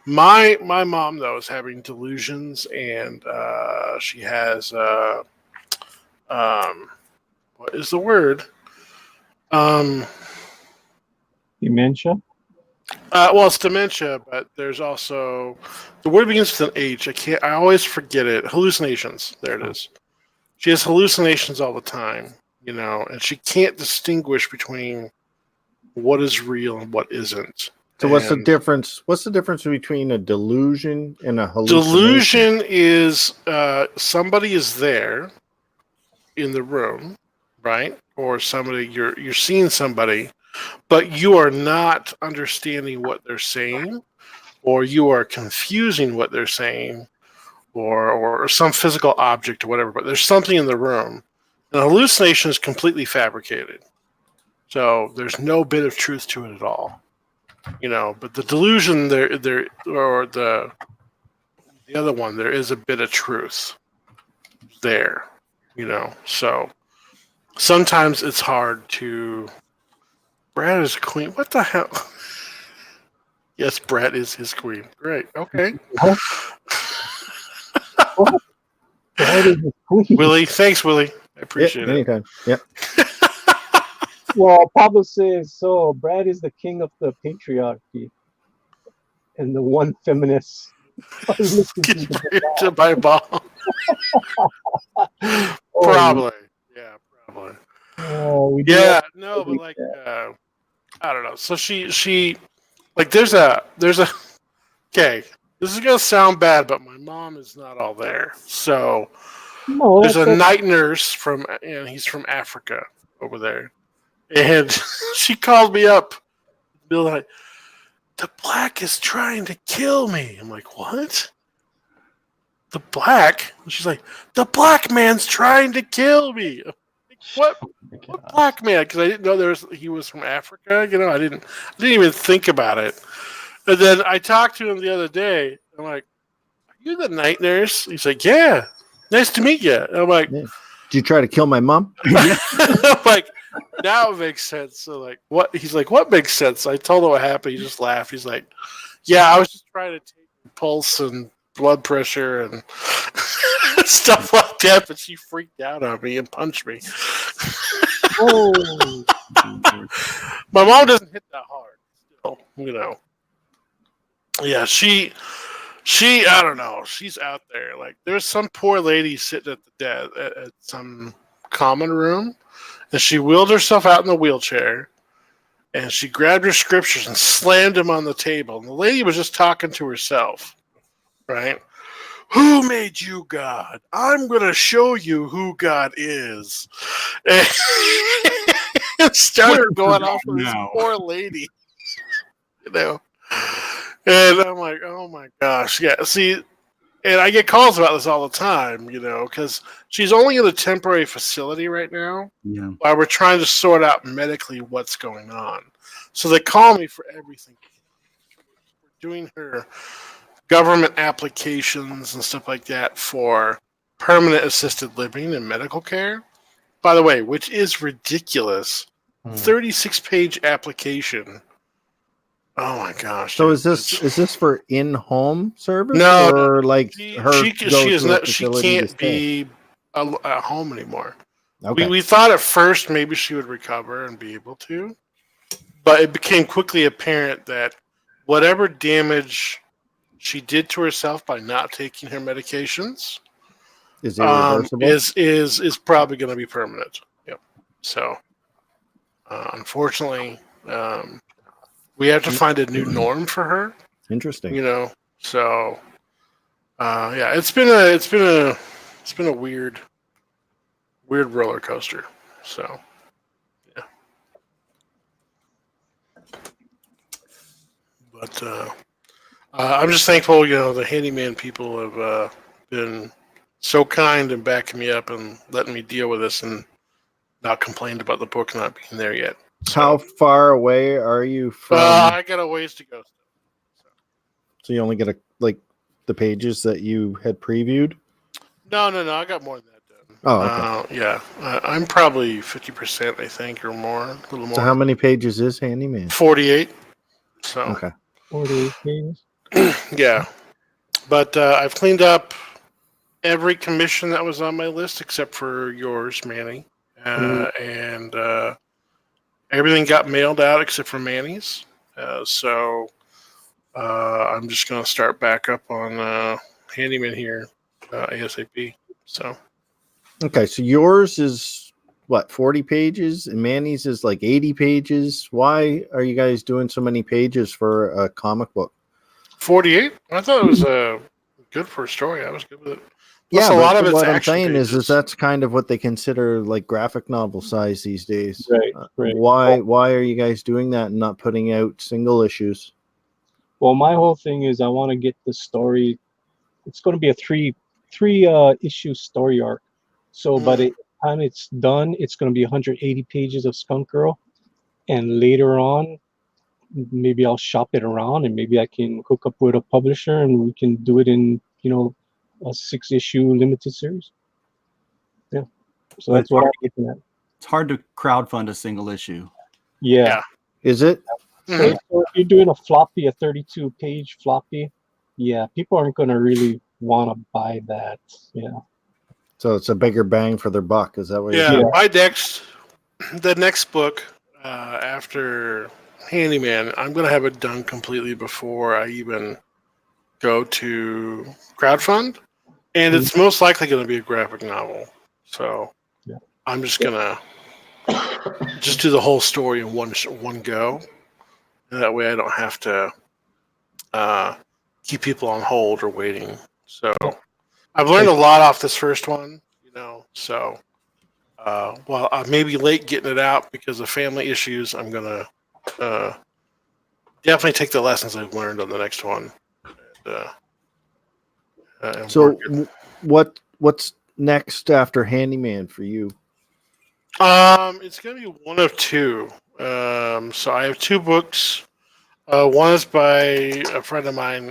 My mom, though, is having delusions, and she has what is the word? Dementia? Well, it's dementia, but there's also the word begins with an H. I always forget it. Hallucinations. There it is. She has hallucinations all the time, and she can't distinguish between what is real and what isn't. So what's the difference? What's the difference between a delusion and a hallucination? Delusion is somebody is there in the room, right? Or somebody you're seeing somebody, but you are not understanding what they're saying, or you are confusing what they're saying, or some physical object or whatever, but there's something in the room. An hallucination is completely fabricated. So there's no bit of truth to it at all. But the delusion there or the other one, there is a bit of truth there. So sometimes it's hard to Brad is queen. What the hell? Yes, Brad is his queen. Great. Okay. Willie, thanks, Willie. I appreciate it. Anytime. Yep. Well, Pablo says so. Brad is the king of the patriarchy, and the one feminist. Gets buried by a bomb. Probably. Yeah, probably. Yeah, no, but like, I don't know. So she like, there's a. Okay, this is gonna sound bad, but my mom is not all there. So there's a night nurse and he's from Africa over there, and she called me up, Bill, like, the black is trying to kill me. I'm like, what? The black? And she's like, the black man's trying to kill me. Like, what black man? Because I didn't know he was from Africa. I didn't even think about it. And then I talked to him the other day. I'm like, are you the night nurse? He's like, yeah. Nice to meet you. And I'm like, did you try to kill my mom? I'm like, now it makes sense. So like, what? He's like, what makes sense? I told him what happened. He just laughed. He's like, yeah, I was just trying to take your pulse and blood pressure and stuff like that, but she freaked out on me and punched me. Oh. My mom doesn't hit that hard still, Yeah, she I don't know, she's out there. Like, there's some poor lady sitting at the desk at some common room, and she wheeled herself out in the wheelchair, and she grabbed her scriptures and slammed them on the table. And the lady was just talking to herself, right? Who made you God? I'm going to show you who God is. And started going off with this poor lady, you know. And I'm like, oh my gosh. Yeah, see, and I get calls about this all the time, you know, because she's only in a temporary facility right now. Yeah. While we're trying to sort out medically what's going on. So they call me for everything. We're doing her government applications and stuff like that for permanent assisted living and medical care. By the way, which is ridiculous. 36-page application. Oh my gosh! So dude. is this for in-home service No, or like her she go is to a not. She facility to can't stay? be at home anymore. Okay. We thought at first maybe she would recover and be able to, but it became quickly apparent that whatever damage she did to herself by not taking her medications Is irreversible? is probably going to be permanent. Yep. So unfortunately, we have to find a new norm for her. Interesting. You know, so yeah, it's been a weird roller coaster. So yeah, but I'm just thankful, you know, the handyman people have been so kind and backing me up and letting me deal with this and not complained about the book not being there yet. So, how far away are you from? I got a ways to go still. So you only get the pages that you had previewed? No, I got more than that done. Oh, okay. Yeah, I'm probably 50%, I think, or more, a little more. So how many pages is Handyman? 48. So okay, 48 pages. Yeah, but I've cleaned up every commission that was on my list except for yours, Manny, and everything got mailed out except for Manny's. So I'm just gonna start back up on Handyman here ASAP. So okay. So yours is what, 40 pages, and Manny's is like 80 pages. Why are you guys doing so many pages for a comic book? 48. I thought it was good for a story. I was good with it. Plus, Yeah, a lot of but it's what I'm action saying pages. is that's kind of what they consider like graphic novel size these days. Right, right. Why are you guys doing that and not putting out single issues? Well, my whole thing is I want to get the story. It's going to be a three issue story arc. So by the time it's done, it's going to be 180 pages of Skunk Girl, and later on, maybe I'll shop it around and maybe I can hook up with a publisher and we can do it in, you know, a 6-issue limited series. Yeah. So But that's what I'm looking at. It's hard to crowdfund a single issue. Yeah. Is it? So if you're doing a 32-page floppy, yeah, people aren't going to really want to buy that. Yeah. So it's a bigger bang for their buck. Is that what you're Yeah, saying? the next book after Handyman, I'm going to have it done completely before I even go to crowdfund. And it's most likely going to be a graphic novel. So I'm just going to just do the whole story in one go. And that way I don't have to keep people on hold or waiting. So I've learned a lot off this first one, you know, so while I may be late getting it out because of family issues, I'm going to definitely take the lessons I've learned on the next one. And So what's next after Handyman for you? it's going to be one of two. So I have two books. One is by a friend of mine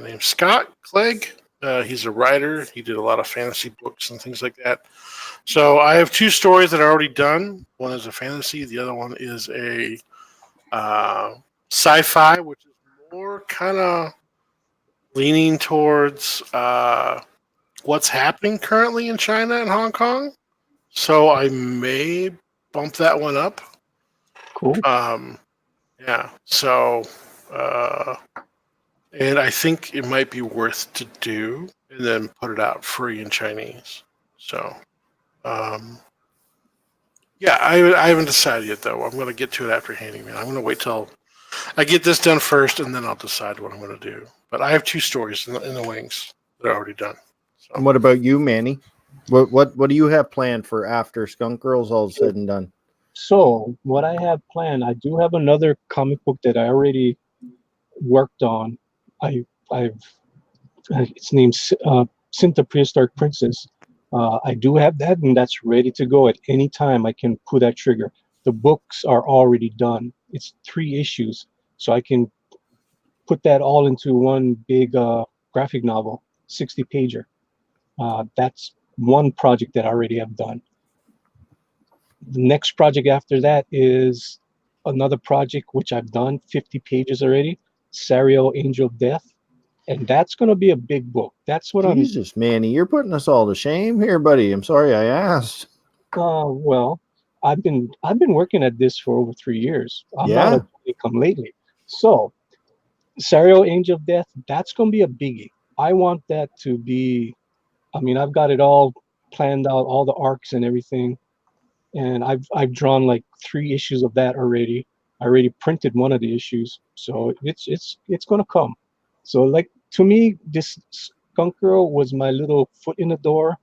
named Scott Clegg. He's a writer. He did a lot of fantasy books and things like that. So I have two stories that are already done. One is a fantasy. The other one is a sci-fi, which is more kind of leaning towards what's happening currently in China and Hong Kong. So I may bump that one up. Cool. Yeah. So, and I think it might be worth to do, and then put it out free in Chinese. So, Yeah, I haven't decided yet though. I'm going to get to it after Handyman. I'm going to wait till I get this done first, and then I'll decide what I'm going to do. But I have 2 stories in the wings that are already done. So. And what about you, Manny? What do you have planned for after Skunk Girls all said and done? So what I have planned, I do have another comic book that I already worked on. I've its name's Cinta Prehistoric Princess. I do have that, and that's ready to go at any time. I can pull that trigger. The books are already done. It's 3 issues, so I can put that all into one big graphic novel, 60-pager. That's one project that I already have done. The next project after that is another project which I've done, 50 pages already, Sariel, Angel of Death. And that's going to be a big book. That's what Jesus, Manny, you're putting us all to shame here, buddy. I'm sorry I asked. Well, I've been working at this for over 3 years. I'm not a income lately. So, Sariel, Angel of Death, that's going to be a biggie. I want that to be, I mean, I've got it all planned out, all the arcs and everything. And I've drawn like 3 issues of that already. I already printed one of the issues. So it's going to come. So like, to me, this Skunk Girl was my little foot in the door,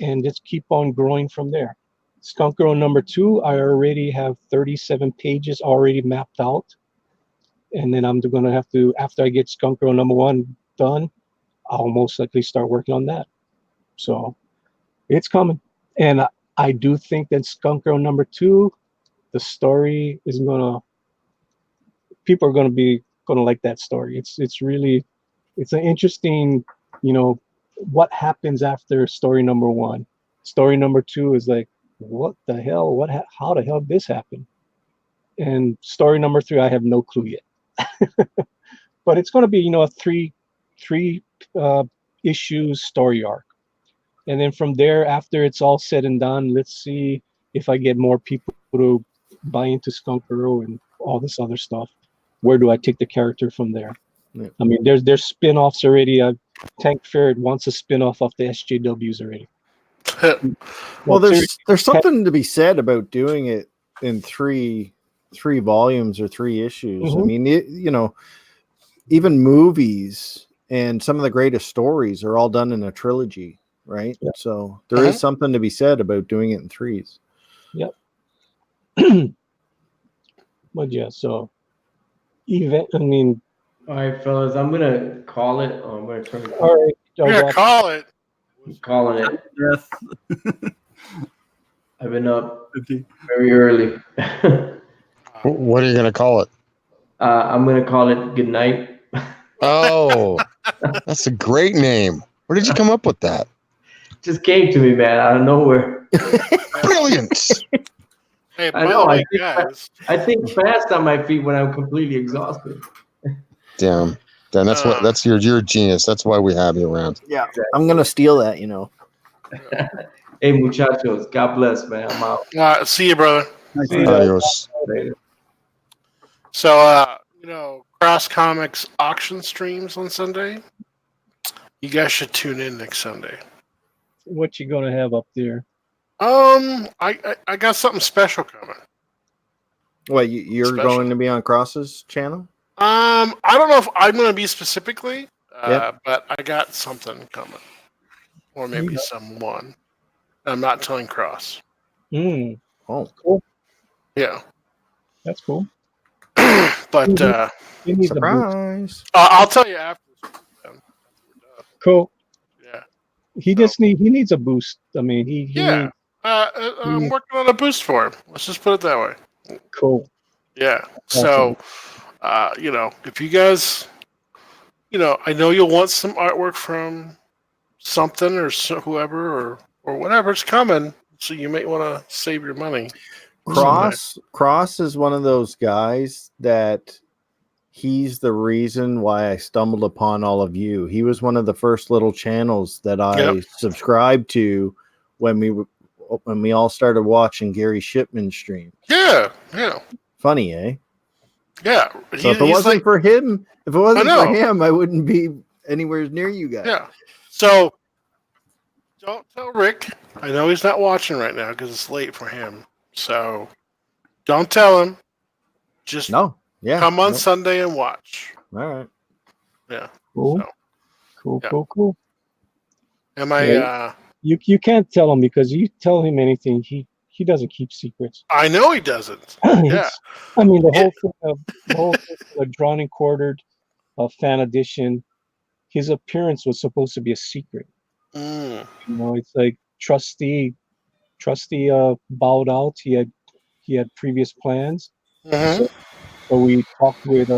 and just keep on growing from there. Skunk Girl number 2, I already have 37 pages already mapped out. And then I'm going to have to, after I get Skunk Girl number 1 done, I'll most likely start working on that. So it's coming. And I do think that Skunk Girl number 2, the story is people are going to like that story. It's really, it's an interesting, what happens after story number 1. Story number 2 is like, what the hell? How the hell did this happen? And story number 3, I have no clue yet. But it's going to be, a three issues story arc. And then from there, after it's all said and done, let's see if I get more people to buy into Skunk Girl and all this other stuff. Where do I take the character from there? Yeah. I mean, there's spin-offs already. Tank Ferret wants a spin-off of the SJWs already. Well, there's something to be said about doing it in three volumes or 3 issues. Mm-hmm. I mean, even movies and some of the greatest stories are all done in a trilogy, right? Yeah. So there is something to be said about doing it in 3s. Yep. But yeah, so all right, fellas, I'm gonna call it. Oh, I'm gonna turn it. All right, yeah, call it. I'm calling it. Yes. I've been up very early. What are you gonna call it? I'm gonna call it Good Night. Oh, that's a great name. Where did you come up with that? Just came to me, man, out of nowhere. Brilliant. Hey, I know. I think fast on my feet when I'm completely exhausted. Damn. That's your genius. That's why we have you around. Yeah, exactly. I'm gonna steal that. Hey, muchachos, God bless, man. I'm out. See you, brother. Adios. So, Cross Comics auction streams on Sunday. You guys should tune in next Sunday. What you gonna have up there? I got something special coming. What, you're going to be on Cross's channel? I don't know if I'm going to be specifically, but I got something coming, or maybe someone. I'm not telling Cross. Oh, cool. Yeah, that's cool. But surprise! I'll tell you after. Cool. Yeah. He needs a boost. I mean, he needs, I'm working on a boost for him. Let's just put it that way. Cool. Yeah. So, if you guys, I know you'll want some artwork from something or whoever or whatever's coming. So you may want to save your money. Cross is one of those guys that he's the reason why I stumbled upon all of you. He was one of the first little channels that I subscribed to when we all started watching Gary Shipman stream. Yeah. Funny, eh? Yeah. So if it wasn't for him, I wouldn't be anywhere near you guys. Yeah. So don't tell Rick. I know he's not watching right now because it's late for him. So don't tell him. Just No. Yeah. come on no. Sunday and watch. All right. Yeah. Cool. So, Cool, yeah. cool. am I? Yeah. You can't tell him, because you tell him anything, he doesn't keep secrets. I know he doesn't. Yeah. I mean, the whole thing of the drawn and quartered fan edition, his appearance was supposed to be a secret. Mm. You know, it's like Trusty bowed out. He had previous plans. Mhm. So we talked with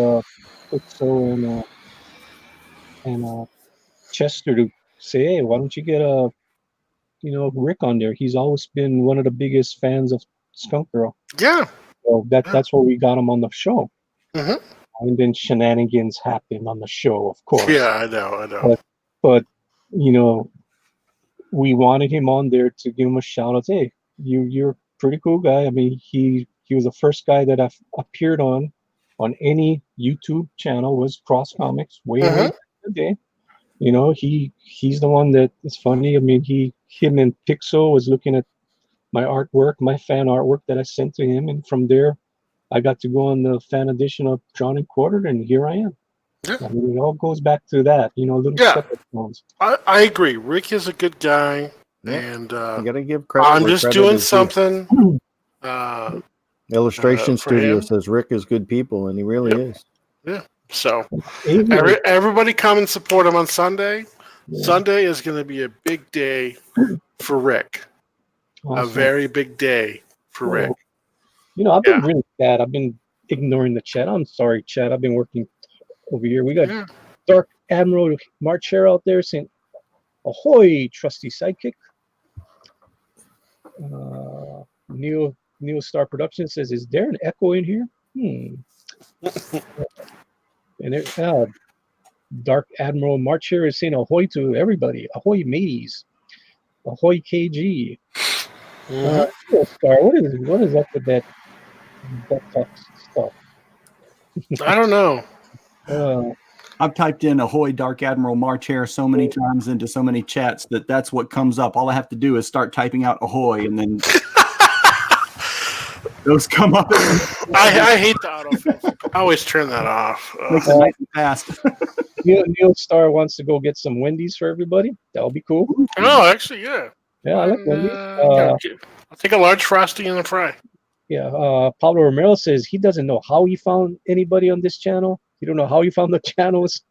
Pixel and Chester to say, hey, why don't you get Rick on there? He's always been one of the biggest fans of Skunk Girl. Yeah. So that's where we got him on the show. Mhm. And then shenanigans happened on the show, of course. Yeah, I know. But we wanted him on there to give him a shout out. Hey, you're a pretty cool guy. I mean, he was the first guy that I've appeared on any YouTube channel, was Cross Comics way back in the day. You know, he's the one that is funny. I mean, him and Pixel was looking at my artwork, my fan artwork that I sent to him, and from there I got to go on the fan edition of Drawn and Quartered, and here I am. Yeah. I mean, it all goes back to that, little stepping stones. I agree. Rick is a good guy, Yeah. and You gotta give credit. I'm where just credit doing is due. something. Illustration for Studio him. says Rick is good people, and he really is. Yeah. So Avery, everybody come and support him on Sunday. Yeah. Sunday is going to be a big day for Rick. A awesome. very big day for Rick. I've been really bad. I've been ignoring the chat. I'm sorry, chat. I've been working over here. We got Dark Admiral Marcher out there saying, ahoy, trusty sidekick. Neo Star Productions says, is there an echo in here? And Dark Admiral Marcher is saying ahoy to everybody. Ahoy, mateys. Ahoy, KG. Neo Star, what is up with that stuff? I don't know. I've typed in ahoy Dark Admiral March Air so many times into so many chats that's what comes up. All I have to do is start typing out ahoy, and then those come up. I hate the autofill. I always turn that off. Makes it nice and fast. Neo Star wants to go get some Wendy's for everybody. That'll be cool. Oh, actually, yeah. Yeah, I like Wendy's. I'll take a large Frosty and a fry. Yeah, Pablo Romero says he doesn't know how he found anybody on this channel. You don't know how you found the channels.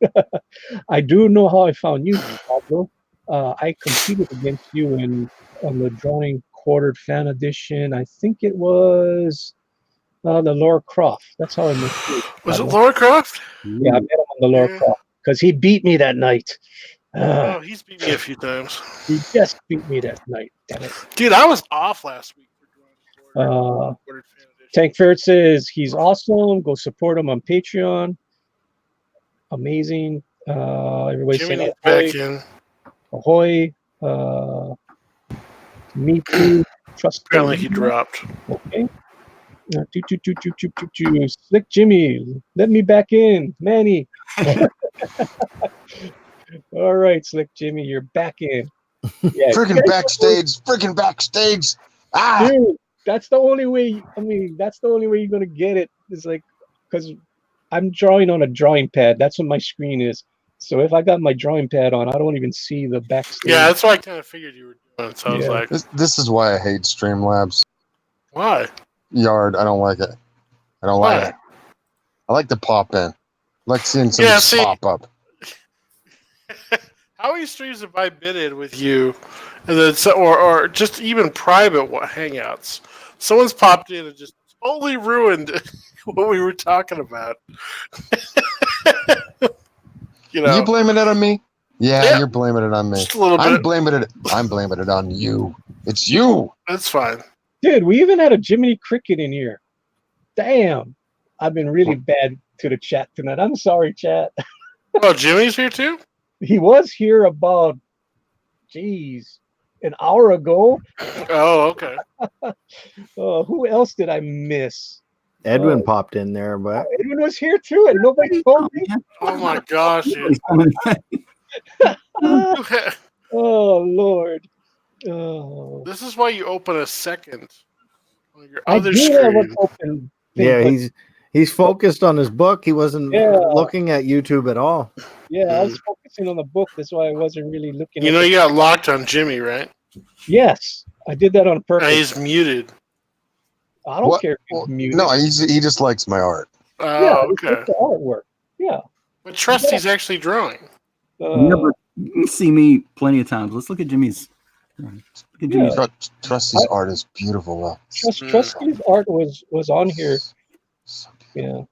I do know how I found you, Pablo. I competed against you on the Drawing Quartered fan edition. I think it was the Laura Croft. That's how I met you. Was it Laura Croft? Yeah, I met him on the Laura Croft because he beat me that night. He's beat me a few times. He just beat me that night. Damn it. Dude, I was off last week. Tank Ferret says he's awesome. Go support him on Patreon. Amazing. Everybody saying ahoy. Ahoy. Me too. Trust. Apparently he dropped. Okay. Slick Jimmy, let me back in. Manny. All right, Slick Jimmy, you're back in. Yeah, freaking backstage. Ah! Dude, that's the only way. I mean, that's the only way you're gonna get it. It's like, because I'm drawing on a drawing pad. That's what my screen is. So if I got my drawing pad on, I don't even see the backstage. Yeah, that's what I kind of figured you were doing. So I was like, this is why I hate Streamlabs. Why? Yard, I don't like it. I don't like it. I like to pop in. I like seeing something pop up. How many streams have I been in with you, and then or just even private hangouts? Someone's popped in and just totally ruined what we were talking about. You blaming it on me? Yeah, you're blaming it on me. Just a little bit. I'm blaming it on you. It's you. That's fine. Dude, we even had a Jiminy Cricket in here. Damn. I've been really bad to the chat tonight. I'm sorry, chat. Oh, Jimmy's here too? He was here about, an hour ago. Oh, okay. Who else did I miss? Edwin popped in there, but Edwin was here too, and nobody told me. Oh my gosh, dude. Oh Lord. Oh. This is why you open a second On your I other do have an screen. open thing, Yeah, but he's focused on his book. He wasn't Yeah. looking at YouTube at all. yeah, I was focusing on the book. That's why I wasn't really looking You at know, the you got locked on Jimmy, right? Yes, I did that on And purpose. he's muted. I don't What? care if he's Well, muted. no, he just likes my art. Yeah, Oh, it's okay. the artwork. Yeah. But Trusty's actually drawing. You can see me plenty of times. Let's look at Jimmy's. Look at Jimmy's. Trusty's art is beautiful. Trusty's art was on here. Yeah.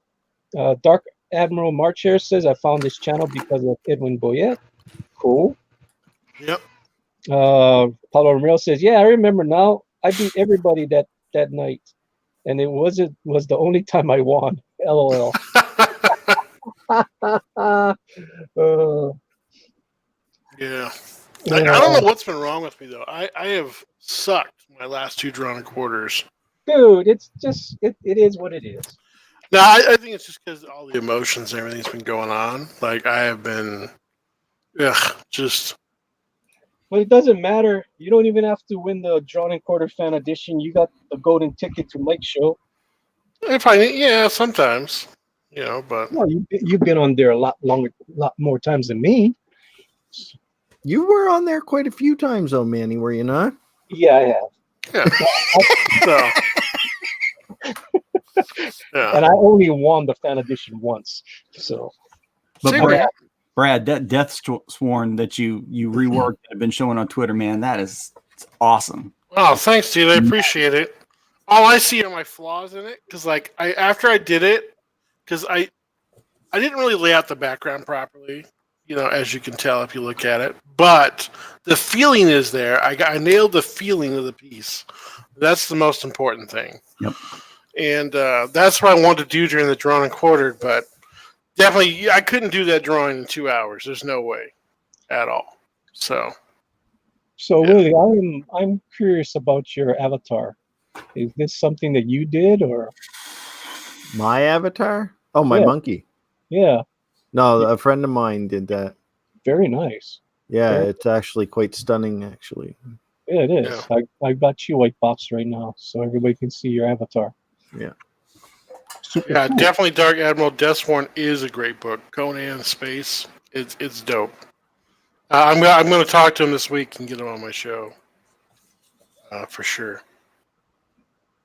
Dark Admiral Marchair says, I found this channel because of Edwin Boyette. Cool. Yep. Paulo Romero says, yeah, I remember now. I beat everybody that night. And it was the only time I won. LOL. Yeah. I don't know what's been wrong with me, though. I have sucked my last 2 drawn quarters. Dude, it's just, it is what it is. No, I think it's just because all the emotions and everything's been going on. Like, I have been, just. But it doesn't matter. You don't even have to win the Drawn and Quarter Fan Edition. You got the golden ticket to Mike's show. Sometimes, but. Well, you've been on there a lot more times than me. You were on there quite a few times, though, Manny, were you not? Yeah, I have. Yeah. And I only won the fan edition once. So, But Brad, that Death Sworn that you reworked and have been showing on Twitter, man, it's awesome. Oh, thanks, dude. I appreciate it. All I see are my flaws in it because, after I did it, because I didn't really lay out the background properly. As you can tell if you look at it, but the feeling is there. I nailed the feeling of the piece. That's the most important thing. Yep. And that's what I wanted to do during the drawn and quartered, but definitely I couldn't do that drawing in 2 hours. There's no way at all. So Willie, I'm curious about your avatar. Is this something that you did or my avatar? Oh, my monkey. Yeah. No, a friend of mine did that. Very nice. Yeah, it's actually quite stunning, actually. Yeah, it is. Yeah. I got you white box right now, so everybody can see your avatar. Yeah. Super cool. Definitely Dark Admiral Deathsworn is a great book. Conan Space. It's dope. I'm gonna talk to him this week and get him on my show. For sure.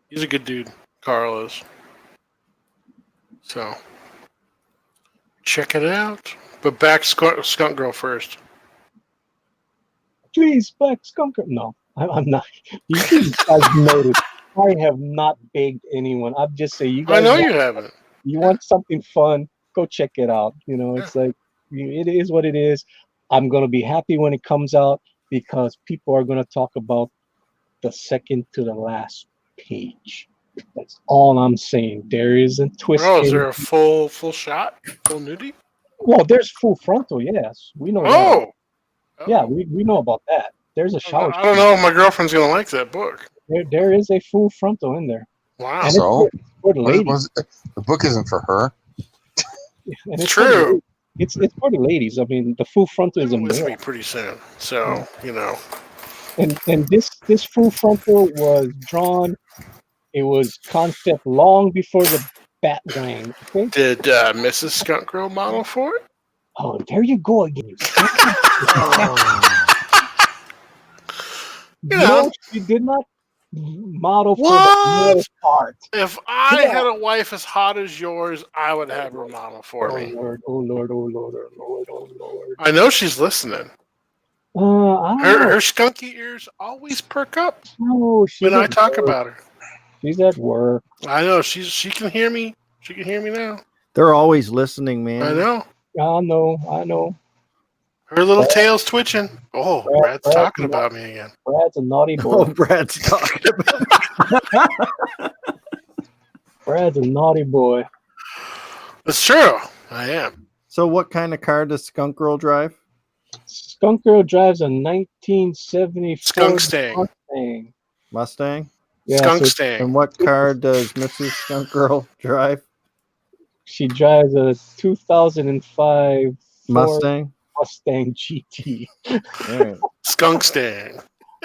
He's a good dude. Carl is. So check it out. But back Skunk Girl first. Please, back Skunk Girl. No, I'm not. You guys noticed. I have not begged anyone. I'm just saying you guys. I know you haven't. You want something fun? Go check it out. It's like it is what it is. I'm gonna be happy when it comes out because people are gonna talk about the second to the last page. That's all I'm saying. There isn't twist. Oh, is there a full shot? Full nudie? Well, there's full frontal, yes. We know that. Yeah, we know about that. There's a shower. I don't know if my girlfriend's gonna like that book. There is a full frontal in there. Wow. And So it's for the ladies. The book isn't for her. And it's true. It's for the ladies. I mean, the full frontal is a with male. me pretty soon. So And this full frontal was drawn. It was concept long before the bat rang. Okay? Did Mrs. Skunk Girl model for it? Oh, there you go again. You no, she did not model for the male part. If I had a wife as hot as yours, I would have her model for me. Lord, oh Lord, oh Lord, oh Lord, oh Lord. I know she's listening. Her skunky ears always perk up when I talk about her. She's at work. I know she can hear me. She can hear me now. They're always listening, man. I know. I know. Her little tail's twitching. Oh, Brad's talking about me again. Brad's a naughty boy. Oh, Brad's talking about me. Brad's a naughty boy. That's true. I am. So what kind of car does Skunk Girl drive? Skunk Girl drives a 1974 Skunk Stang. Mustang? Yeah, Skunk Stang. And what car does Mrs. Skunk Girl drive? She drives a 2005 Mustang GT. Right. Skunk Stang.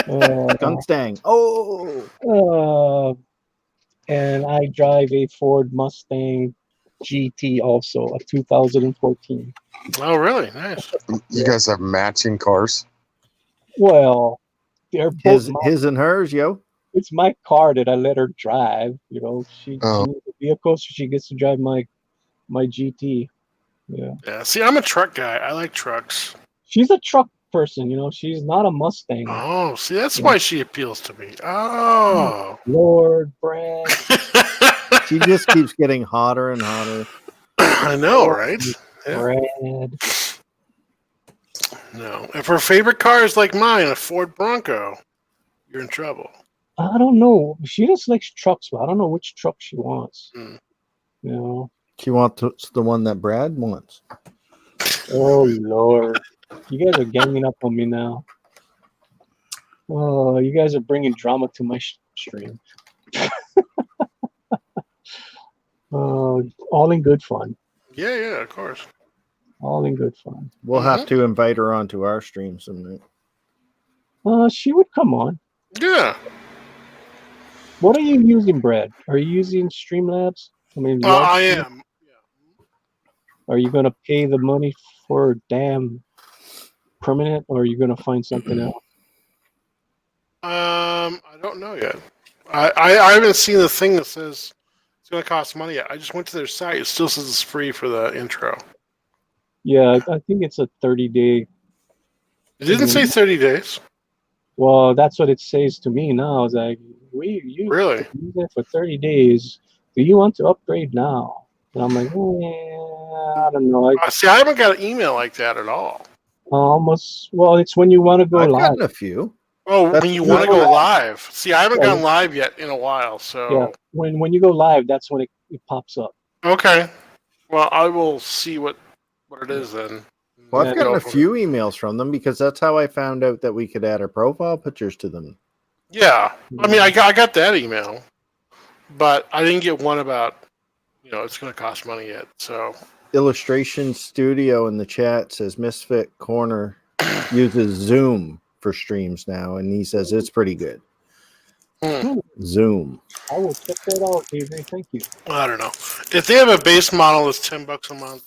Skunk Stang. Oh. and I drive a Ford Mustang GT, also a 2014. Oh, really? Nice. You guys have matching cars? Well, they're both my. His and hers, yo. It's my car that I let her drive. You know, she Oh. needs a vehicle, so she gets to drive my GT. Yeah. Yeah. See, I'm a truck guy. I like trucks. She's a truck person, you know. She's not a Mustanger. Oh, see, that's why she appeals to me. Oh. Lord, Brad. She just keeps getting hotter and hotter. I know, right? Yeah. Brad. No. If her favorite car is like mine, a Ford Bronco, you're in trouble. I don't know. She just likes trucks, but I don't know which truck she wants. Hmm. You know. She wants the one that Brad wants. Oh Lord, you guys are ganging up on me now. Oh, you guys are bringing drama to my stream. All in good fun. Yeah, of course. All in good fun. We'll have to invite her onto our stream someday. She would come on. Yeah. What are you using, Brad? Are you using Streamlabs? I mean, I am. Are you gonna pay the money for damn permanent, or are you gonna find something else? I don't know yet. I haven't seen the thing that says it's going to cost money yet. I just went to their site. It still says it's free for the intro. Yeah, I think it's a 30-day. It didn't say 30 days. Well, that's what it says to me now. It's like, you Really? use it for 30 days. Do you want to upgrade now? And I'm like, I don't know. See, I haven't got an email like that at all. Almost. Well, it's when you want to go I've live. gotten a few. Oh, That's when you want to go live. See, I haven't Yeah. gone live yet in a while, so. Yeah, when you go live, that's when it pops up. Okay. Well, I will see what it is then. Well, Yeah. I've gotten a few emails from them because that's how I found out that we could add our profile pictures to them. Yeah. I mean, I got that email, but I didn't get one about, it's going to cost money yet, so. Illustration Studio in the chat says Misfit Corner uses Zoom for streams now, and he says it's pretty good. Zoom. I will check that out, Avery. Thank you. I don't know. If they have a base model that's $10 a month,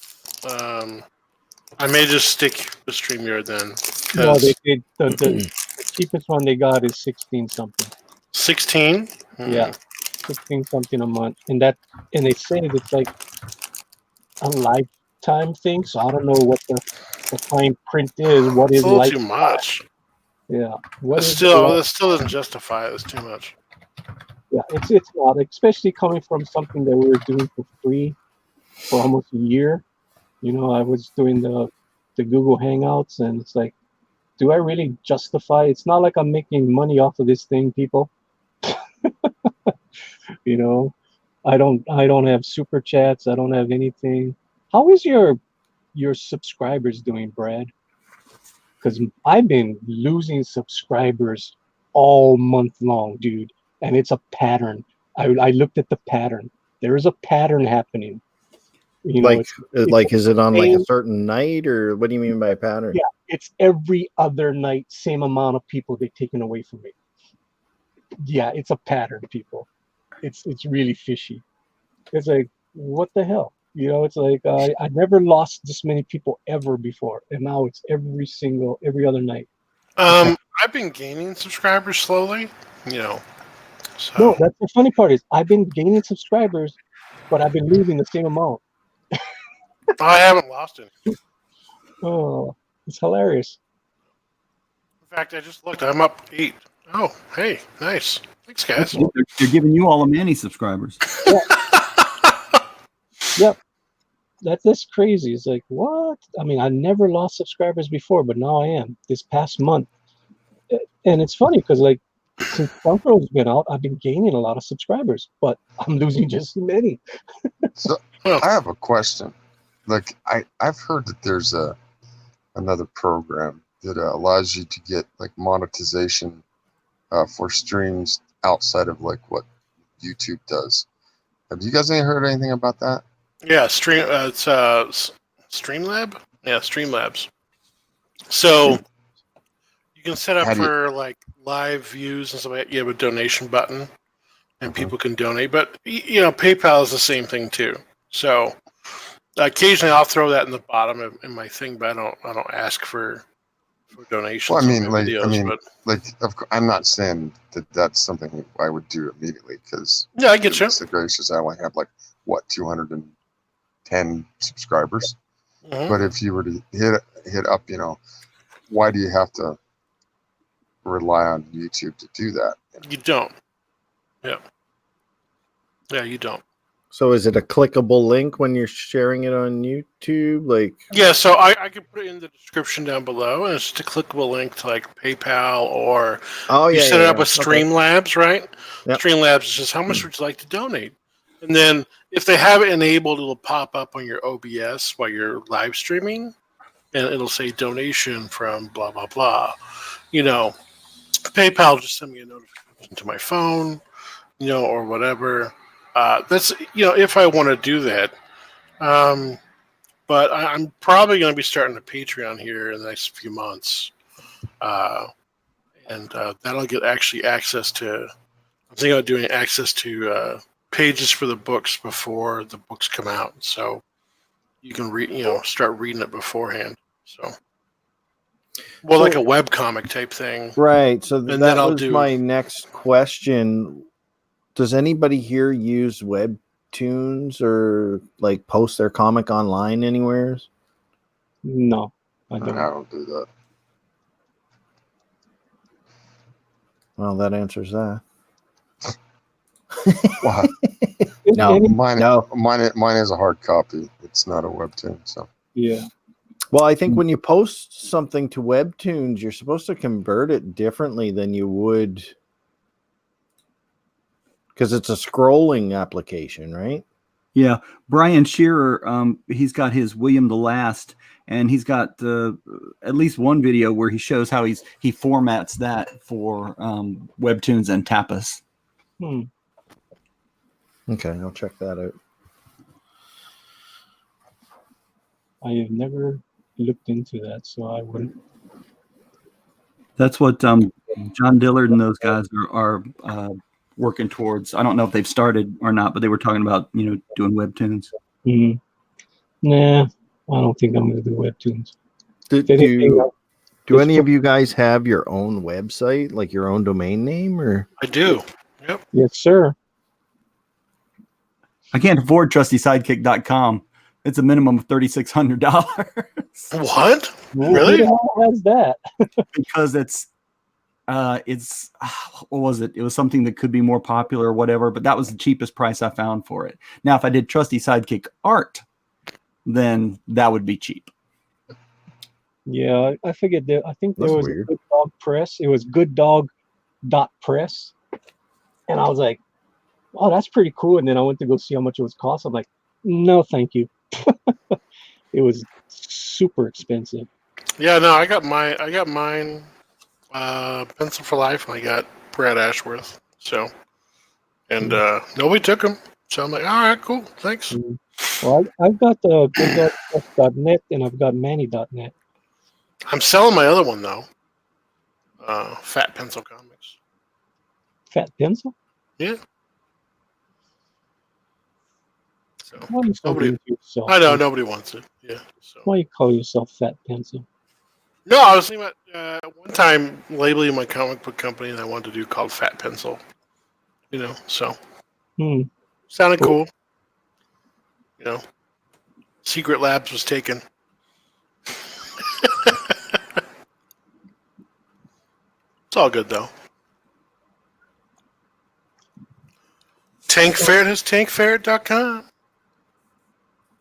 I may just stick with StreamYard then. No, the cheapest one they got is 16 something. 16? Yeah, 16 something a month, and they say it's like a lifetime thing. So I don't know what the fine print is. What is It's a little like too much. Yeah. That still doesn't justify it. It's too much. Yeah, it's not, especially coming from something that we were doing for free for almost a year. I was doing the Google Hangouts, and it's like, do I really justify? It's not like I'm making money off of this thing, people. I don't have super chats. I don't have anything. How is your subscribers doing, Brad? Because I've been losing subscribers all month long, dude, and it's a pattern. I looked at the pattern. There is a pattern happening. Is it on like a certain night, or what do you mean by a pattern? Yeah, it's every other night, same amount of people they've taken away from me. Yeah, it's a pattern, people. It's really fishy. It's like, what the hell? It's like I never lost this many people ever before, and now it's every other night. I've been gaining subscribers slowly, So. No, that's the funny part is I've been gaining subscribers, but I've been losing the same amount. I haven't lost any. Oh, it's hilarious. In fact, I just looked. I'm up 8. Oh, hey, nice. Thanks, guys. They're giving you all the Manny subscribers. Yeah. Yep. That's crazy. It's like, what? I mean, I never lost subscribers before, but now I am this past month. And it's funny because, like, since Funko's been out, I've been gaining a lot of subscribers, but I'm losing just as many. So I have a question. Like, I've heard that there's another program that allows you to get like monetization for streams outside of like what YouTube does. Have you guys heard anything about that? Yeah, it's Streamlab. Yeah, Streamlabs. So you can set up for like live views and stuff like that. You have a donation button, and people can donate. But PayPal is the same thing too. So occasionally I'll throw that in the bottom in my thing, but I don't ask for donations. Well, I mean, on my videos, I'm not saying that that's something I would do immediately because yeah, I get you. goodness gracious, I only have 210 subscribers. Mhm. But if you were to hit up, why do you have to rely on YouTube to do that? You don't. Yeah, you don't. So is it a clickable link when you're sharing it on YouTube? Yeah, so I can put it in the description down below, and it's just a clickable link to PayPal, or you set it up with Streamlabs, right? Yep. Streamlabs is just how much would you like to donate, and then if they have it enabled, it'll pop up on your OBS while you're live streaming, and it'll say donation from blah blah blah. PayPal just send me a notification to my phone, or whatever. That's if I want to do that. But I'm probably going to be starting a Patreon here in the next few months, and that'll get actually access to. I'm thinking about doing access to pages for the books before the books come out, so you can start reading it beforehand. So, like a webcomic type thing, right? So and that was my next question. Does anybody here use Webtoons or post their comic online anywhere? No, I don't. I don't do that. Well, that answers that. Wow. Mine is a hard copy. It's not a Webtoon, so. Yeah. Well, I think when you post something to Webtoons, you're supposed to convert it differently than you would, because it's a scrolling application, right? Yeah, Brian Shearer, he's got his William the Last, and he's got at least one video where he shows how he formats that for Webtoons and Tapas. Okay, I'll check that out. I have never looked into that, so I wouldn't. That's what John Dillard and those guys are working towards. I don't know if they've started or not, but they were talking about doing Webtoons. Nah, I don't think I'm going to do Webtoons. Do any of you guys have your own website, like your own domain name, or? I do. Yep. Yes, sir. I can't afford trustysidekick.com. It's a minimum of $3,600. What? Really? Who has that? Because it's what was it? It was something that could be more popular or whatever, but that was the cheapest price I found for it. Now, if I did Trusty Sidekick Art, then that would be cheap. Yeah, I figured that. I think there was a Good Dog Press. It was gooddog.press. And I was like, oh, that's pretty cool. And then I went to go see how much it was cost. I'm like, no, thank you. It was super expensive. Yeah, no, I got mine Pencil for Life, and I got Brad Ashworth. So, and nobody took them. So I'm like, all right, cool, thanks. Well, I've got the gooddog.net and I've got Manny.net. I'm selling my other one though. Fat Pencil Comics. Fat Pencil? Yeah. So nobody. I know nobody wants it. Yeah. So. Why you call yourself Fat Pencil? No, I was thinking about one time labeling my comic book company that I wanted to do called Fat Pencil. So sounded cool. Secret Labs was taken. It's all good though. Tank Ferret has tankferret.com.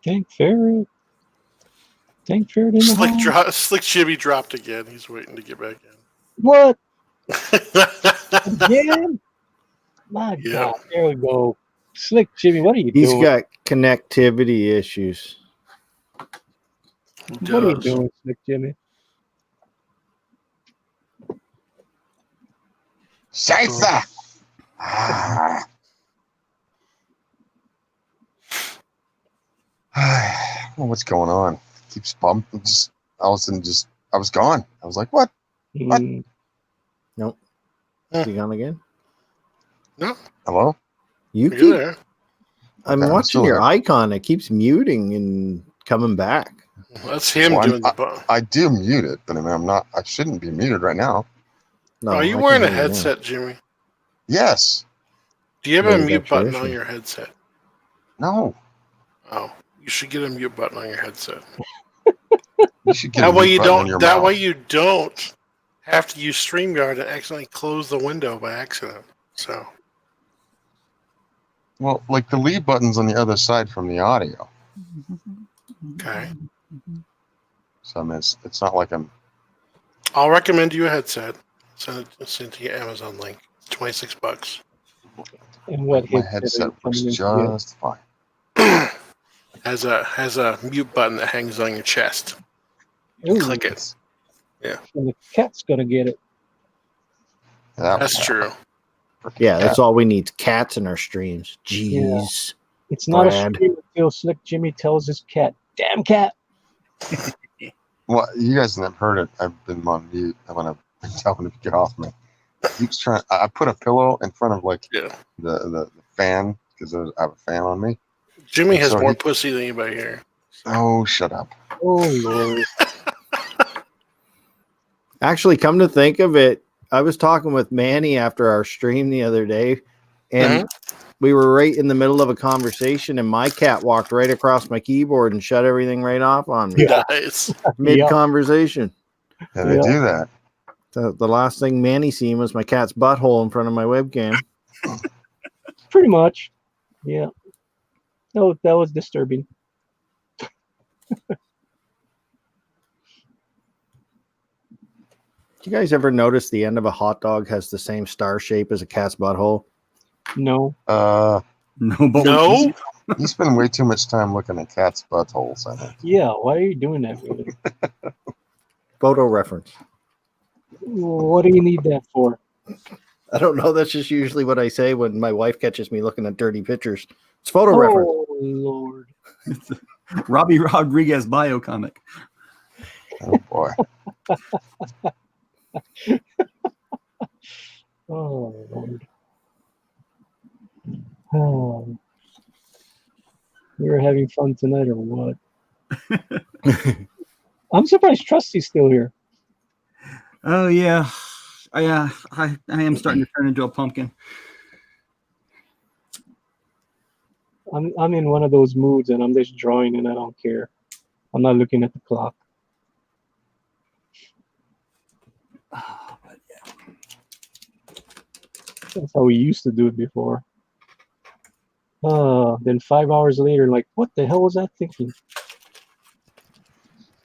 Tank Ferret. Tank Ferret in the house. Slick Jimmy dropped again. He's waiting to get back in. What? Again? My God. There we go. Slick Jimmy, what are you doing? He's got connectivity issues. What are you doing, Slick Jimmy? Scheiße! Well, what's going on? It keeps bumping. All of a sudden, I was gone. I was like, what? What? Nope. Is he gone again? No. Hello? You You're keep. there. I'm Okay, I'm watching still your here. icon. It keeps muting and coming back. That's him Well, doing the button. I do mute it, but I mean, I'm not. I shouldn't be muted right now. No, Are you I wearing a can hear you now. headset, Jimmy? Yes. Do you have Yeah, a you mute got your button on issue. your headset? No. Oh, you should get a mute button on your headset. You should get a That way mute you button in don't. your That mouth. way you don't have to use StreamYard and accidentally close the window by accident. So Well, like the leave button's on the other side from the audio, okay, so I mean, it's not like I'm. I'll recommend you a headset. Send it to your Amazon link. It's $26. And what My headset are you headset works coming in to get? just fine. has a mute button that hangs on your chest. You Ooh, click it. and the cat's gonna get it. That That's true. Yeah, that's all we need. Cats in our streams. Jeez. It's not Brad. a stream until Slick Jimmy tells his cat, "Damn cat." Well, you guys haven't heard it. I've been on mute when I've been telling him to get off me. He keeps trying. I put a pillow in front of like the fan because I have a fan on me. Jimmy And has so more he- pussy than anybody here. Oh, shut up. Oh Lord. Actually, come to think of it, I was talking with Manny after our stream the other day, and we were right in the middle of a conversation, and my cat walked right across my keyboard and shut everything right off on me Nice. mid-conversation. Yeah, they do that. The last thing Manny seen was my cat's butthole in front of my webcam. Pretty much. Yeah. No, that was disturbing. Do you guys ever notice the end of a hot dog has the same star shape as a cat's butthole? No. No, but No. You spend way too much time looking at cats' buttholes, I think. Yeah, why are you doing that, really? Photo reference. What do you need that for? I don't know. That's just usually what I say when my wife catches me looking at dirty pictures. It's photo reference. Oh Lord. Robbie Rodriguez bio comic. Oh boy. Oh Lord. Oh. We're having fun tonight or what? I'm surprised Trusty's still here. Oh yeah, I am starting to turn into a pumpkin. I'm in one of those moods and I'm just drawing and I don't care. I'm not looking at the clock. That's how we used to do it before. Then 5 hours later, like, what the hell was I thinking?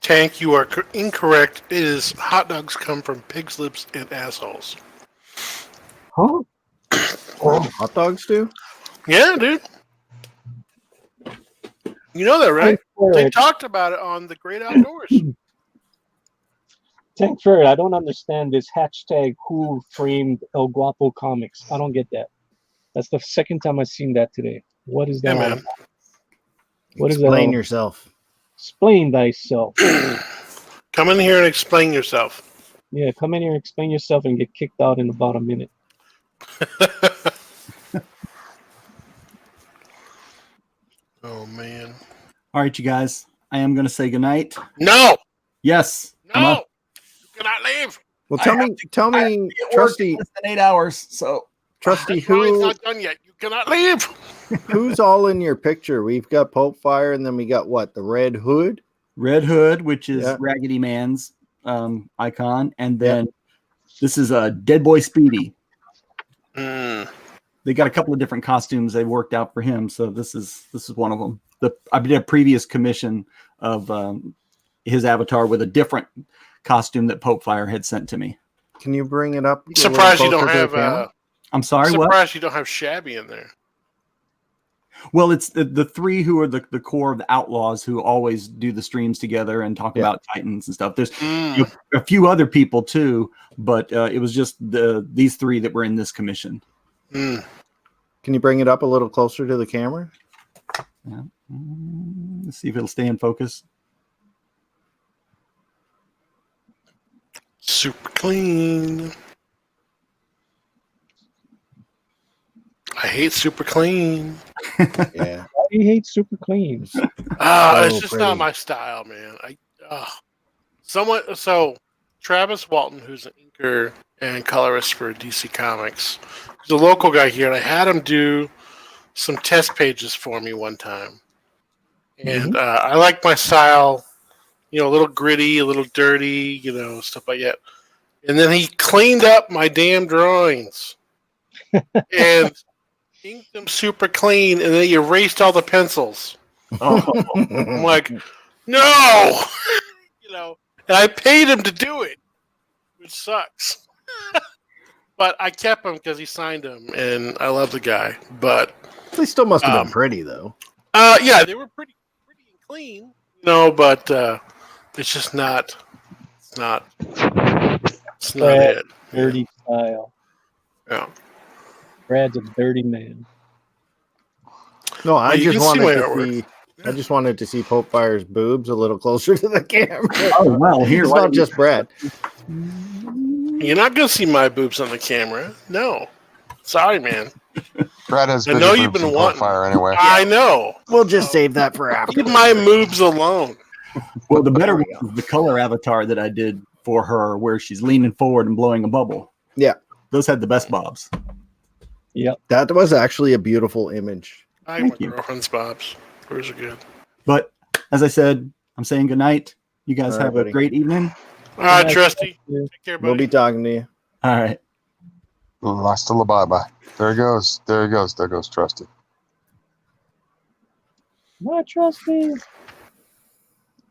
Tank, you are incorrect. It is hot dogs come from pig's lips and assholes. Huh? Hot dogs do? Yeah, dude. You know that, right? They talked about it on The Great Outdoors. Tank Ferret, I don't understand this hashtag who framed El Guapo comics. I don't get that. That's the second time I've seen that today. What is that? Yeah, all man. about? What is that? Explain all- yourself. Explain thyself. Come in here and explain yourself. Yeah, come in here and explain yourself and get kicked out in about a minute. Oh, man. All right, you guys. I am going to say goodnight. No! Yes. I'm No! up. You cannot leave! Well, tell me, Trusty, Less than 8 hours. So Trusty, That's why it's who not done yet. You cannot leave! who's all in your picture? We've got Pope Fire, and then we got what? The Red Hood. Red Hood, which is Yeah. Raggedy Man's icon, and then this is a Dead Boy Speedy. They got a couple of different costumes they worked out for him, so this is one of them. I did a previous commission of his avatar with a different costume that Pope Fire had sent to me. Can you bring it up? Surprised you don't have. I'm sorry. What? Surprised you don't have Shabby in there. Well, it's the three who are the core of the Outlaws who always do the streams together and talk about Titans and stuff. There's a few other people too, but it was just these three that were in this commission. Can you bring it up a little closer to the camera? Yeah. Let's see if it'll stay in focus. Super clean. I hate super clean. Yeah. Why do you hate super clean? It's just pretty. not my style, man. So Travis Walton, who's an inker and colorist for DC Comics, he's a local guy here, and I had him do some test pages for me one time. And I like my style, a little gritty, a little dirty, stuff like that. And then he cleaned up my damn drawings and inked them super clean, and then he erased all the pencils. Oh. I'm like, no, and I paid him to do it, which sucks. But I kept him because he signed him, and I love the guy. But They still must have been pretty though. yeah, they were pretty and clean, but it's just not. It's not it. Dirty style. Yeah. Brad's a dirty man. No, I you just can see my wanted to artwork. see. I just wanted to see Pope Fire's boobs a little closer to the camera. Oh well, here. It's not just Brad. You're not gonna see my boobs on the camera. No. Sorry, man. Brad has I bigger know you've boobs been than wanting. Fire anyway. I know. We'll just save that for after. Leave my moves alone. Well, the better one was the color avatar that I did for her, where she's leaning forward and blowing a bubble. Yeah, those had the best bobs. Yep, that was actually a beautiful image. I like my girlfriend's bobs. Hers are good. But as I said, I'm saying good night. You guys All right, have buddy. a great evening. All right, Trusty. Take care, buddy. We'll be talking to you. All right. Hasta la bye-bye. There he goes. There he goes. There goes Trusty. not Trusty.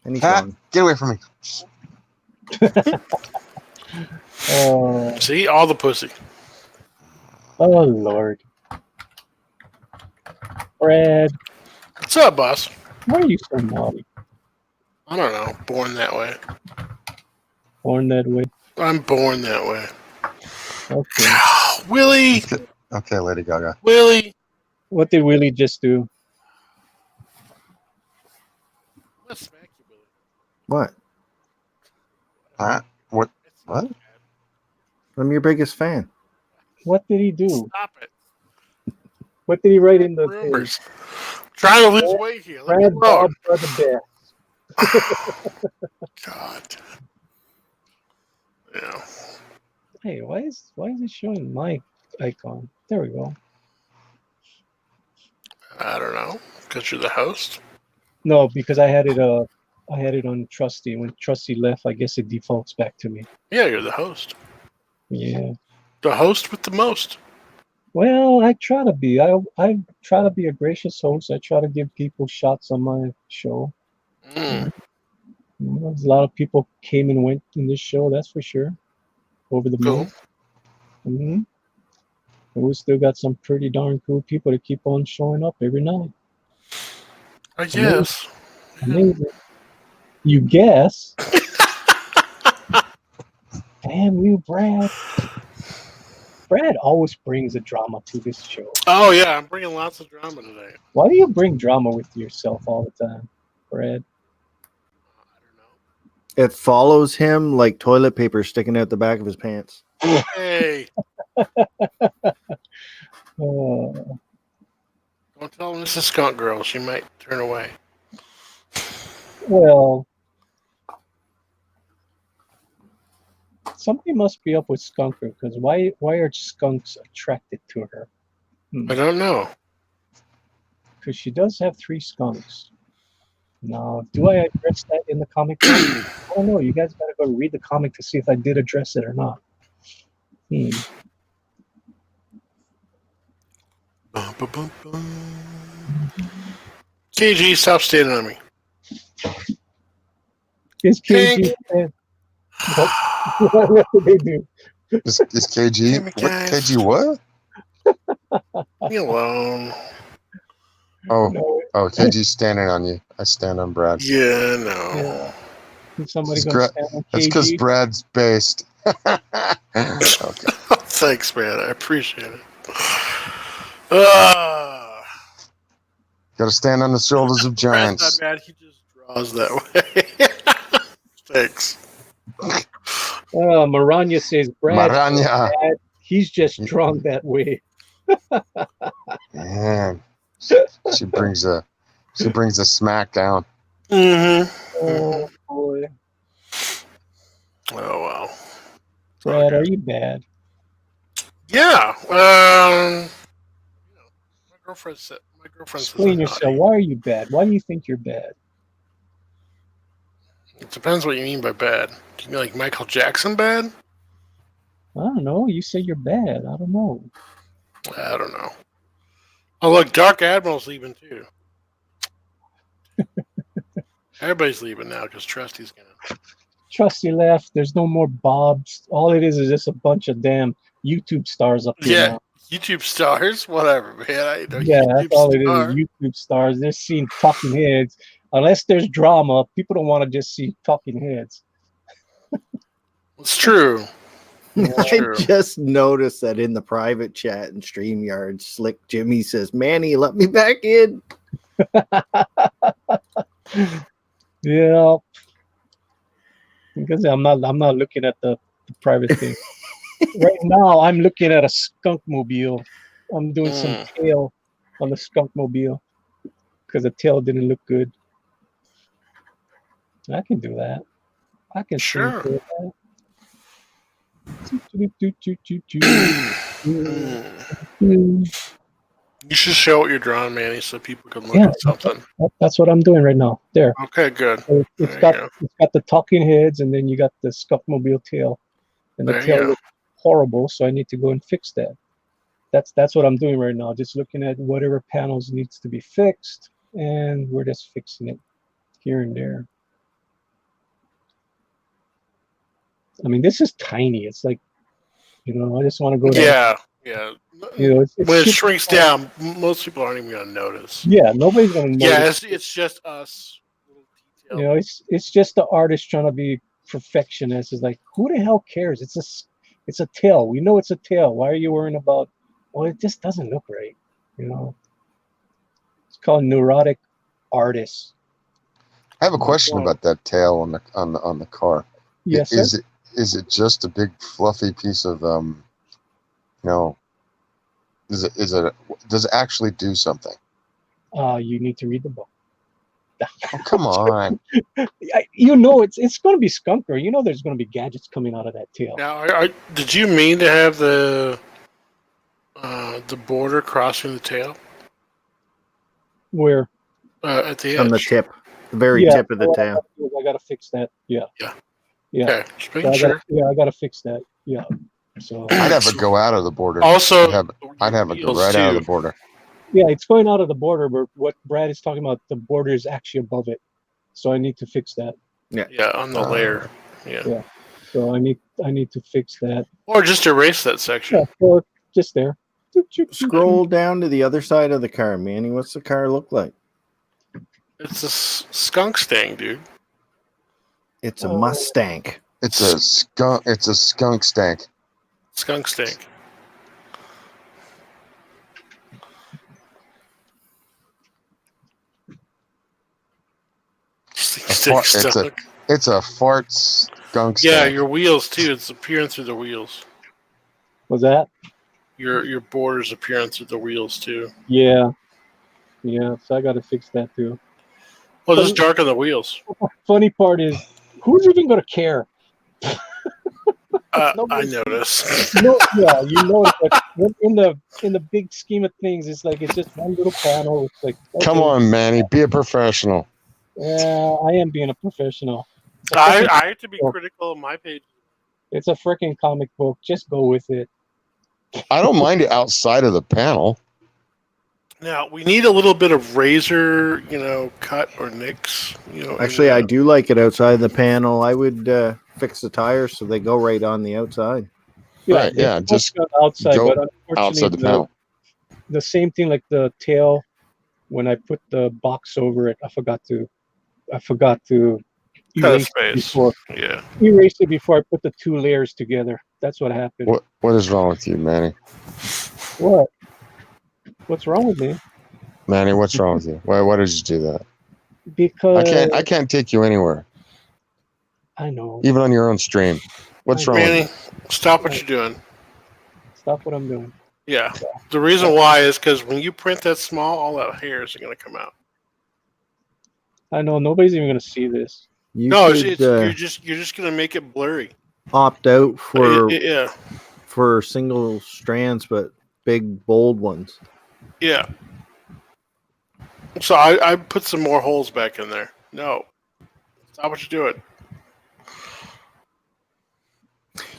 And he's Pat, gone. get away from me. Oh, See, all the pussy. oh Lord. Brad, What's up, boss? why are you so naughty? I don't know. Born that way. Born that way. I'm born that way. Okay. Willie! Okay, Lady Gaga. Willie! What did Willie just do? Let's smack you, Willie. What? Huh? What? What? I'm your biggest fan. What did he do? Stop it. What did he write in the Rumors. Trying to lose weight here. Let me Brad know. Bob are the best. God. Yeah. Hey, why is it showing my icon? There we go. I don't know. Because you're the host? No, because I had it on Trusty. When Trusty left, I guess it defaults back to me. Yeah, you're the host. Yeah. The host with the most. Well, I try to be. I try to be a gracious host. I try to give people shots on my show. Mm. There's a lot of people came and went in this show, that's for sure. Over the Cool. month. Mm-hmm. And we still got some pretty darn cool people that keep on showing up every night. I guess. Amazing. You guess? Damn you, Brad. Brad always brings a drama to this show. Oh, yeah. I'm bringing lots of drama today. Why do you bring drama with yourself all the time, Brad? It follows him like toilet paper sticking out the back of his pants. Hey. Oh, Don't tell Mrs. Skunk Girl. She might turn away. well, something must be up with Skunker, because why are skunks attracted to her? I don't know. Because she does have 3 skunks. Now, do I address that in the comic? I don't know. You guys gotta go read the comic to see if I did address it or not. KG, stop standing on me. Is KG what did they do? Is KG? Damn it, What? guys. KG what? Leave me alone. Oh, No, KG's standing on you. I stand on Brad. Yeah, no. yeah. Is somebody It's gonna stand on That's because KG? Brad's based. Okay. Thanks, man. I appreciate it. Got to stand on the shoulders of Brad's giants. not bad. He just draws that way. Thanks. Maranya says, Brad, Maranya. he's just drawn that way. Man, she brings a smack down. Oh boy, Oh wow. Brad, are you bad? Yeah. My girlfriend says Explain I'm yourself. naughty. Why are you bad? Why do you think you're bad? It depends what you mean by bad. Do you mean like Michael Jackson bad? I don't know. You say you're bad. I don't know. I don't know. Oh look, Dark Admiral's leaving too. Everybody's leaving now because Trusty's gonna. Trusty left. There's no more Bobs. All it is just a bunch of damn YouTube stars up here Yeah, now. YouTube stars, whatever, man. I know Yeah, that's YouTube all it is. star. YouTube stars. They're seeing talking heads. Unless there's drama, people don't want to just see talking heads. It's true. I True. just noticed that in the private chat in StreamYard, Slick Jimmy says, Manny, let me back in. Yeah, because I'm not looking at the private thing right now. I'm looking at a skunk mobile. I'm doing some tail on the skunk mobile because the tail didn't look good. I can do that. I can sing Sure. for that. You should show what you're drawing, Manny, so people can look Yeah, at something. that's what I'm doing right now. There. Okay, good. So it's got the talking heads, and then you got the skunk mobile tail, and the There you tail go. looks horrible. So I need to go and fix that. That's what I'm doing right now. Just looking at whatever panels needs to be fixed, and we're just fixing it here and there. I mean, this is tiny. It's like, I just want to go down. Yeah. It's When it super shrinks small. down, most people aren't even gonna notice. Yeah, nobody's gonna notice. Yeah, it's just us. It's just the artist trying to be perfectionist. It's like, who the hell cares? It's a tail. We know it's a tail. Why are you worrying about? Well, it just doesn't look right. It's called neurotic artists. I have a question about that tail on the car. Yes, Is sir? it just a big fluffy piece of does it actually do something? You need to read the book. Oh, come on. It's going to be Skunker. There's going to be gadgets coming out of that tail. Now, did you mean to have the border crossing the tail? Where? At the edge. On the tip. The very tip of the tail. I got to fix that. Yeah. Okay, just making sure. I got to fix that. Yeah. So I'd have it go out of the border. Also, I'd have it go right out of the border. yeah, it's going out of the border, but what Brad is talking about, the border is actually above it. So I need to fix that. Yeah, on the layer. Yeah. So I need to fix that. Or just erase that section. Yeah, or just there. Scroll down to the other side of the car, Manny. What's the car look like? It's a skunk stang, dude. It's a Mustang. It's a skunk. It's a skunk stank. Skunk stang. It's a fart skunk stank. Yeah, your wheels too. It's appearing through the wheels. Was that? Your borders appearing through the wheels too. Yeah. So I got to fix that too. Well, just darken the wheels. Funny part is, who's even going to care? I notice. You know that in the big scheme of things, it's like it's just one little panel. It's like, okay, Come on, Manny, be a professional. Yeah, I am being a professional. I have to be critical of my page. It's a freaking comic book. Just go with it. I don't mind it outside of the panel. Now we need a little bit of razor, cut or nicks. Actually, I do like it outside the panel. I would fix the tires so they go right on the outside. Right, yeah, just outside, go but unfortunately, outside the panel. The same thing like the tail. When I put the box over it, I forgot to erase it before. Yeah. Erase it before I put the two layers together. That's what happened. What is wrong with you, Manny? What? What's wrong with me? Manny, what's wrong with you? Why did you do that? Because I can't take you anywhere. I know. Even on your own stream. What's wrong Manny, with you? stop what you're doing. Stop what I'm doing. Yeah. The reason why is because when you print that small, all that hair is going to come out. I know nobody's even gonna see this. You No, could you're just going to make it blurry. opt out for Yeah. for single strands, but big bold ones. Yeah. So I put some more holes back in there. No. Stop what you're doing.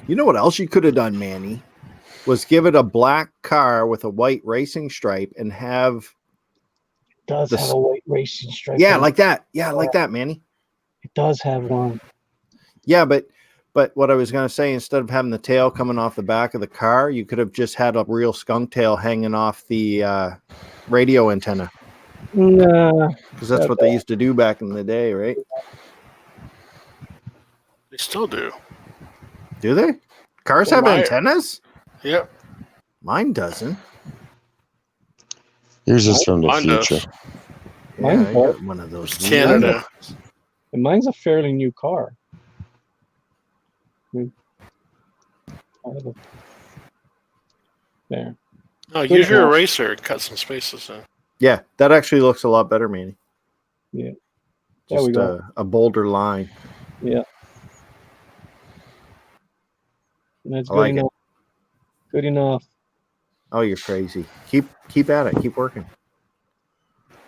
You know what else you could have done, Manny? Was give it a black car with a white racing stripe and have It does have a white racing stripe. yeah, on like it. that. Yeah, like that, Manny. It does have one. Yeah, but what I was gonna say, instead of having the tail coming off the back of the car, you could have just had a real skunk tail hanging off the radio antenna. Nah, Because that's what they used to do back in the day, right? They still do. Do they? Cars Well, have mine- antennas? Yep. Mine doesn't. Yours is from the Mine does. future. Yeah, Mine's I not. got one of those. It's Canada. And mine's a fairly new car. I have a- There. No, use your eraser and cut some spaces in. Yeah, that actually looks a lot better, Manny. Yeah. There Just we go. a bolder line. Yeah. That's I good like it. enough. Good enough. Oh, you're crazy. Keep at it. Keep working.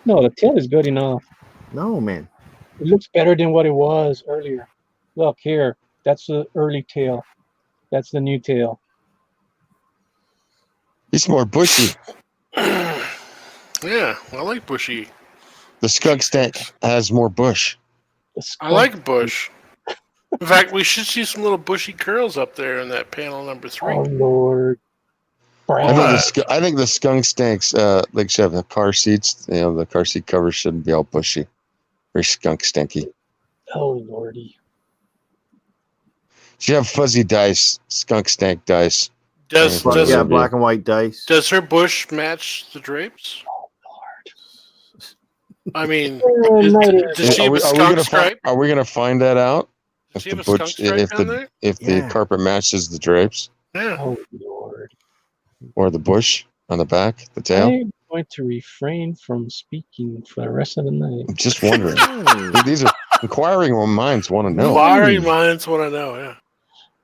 No, the tail is good enough. No, man. It looks better than what it was earlier. Look here. That's the early tail. That's the new tail. He's more bushy. Yeah, I like bushy. The skunk stank has more bush. I like bush. In fact, we should see some little bushy curls up there in that panel number 3. Oh Lord. I think the skunk stanks like should have the car seats. You know, the car seat covers shouldn't be all bushy. Very skunk stinky. Oh Lordy. Should have fuzzy dice, skunk stank dice. Does black and white dice. Does her bush match the drapes? Oh Lord. I mean, Does she have a skunk stripe? Are we gonna find that out? Does she have a skunk stripe on there? If the carpet matches the drapes? Yeah. Oh Lord. Or the bush on the back, the tail? I'm going to refrain from speaking for the rest of the night. I'm just wondering. These are inquiring minds want to know. Inquiring minds want to know,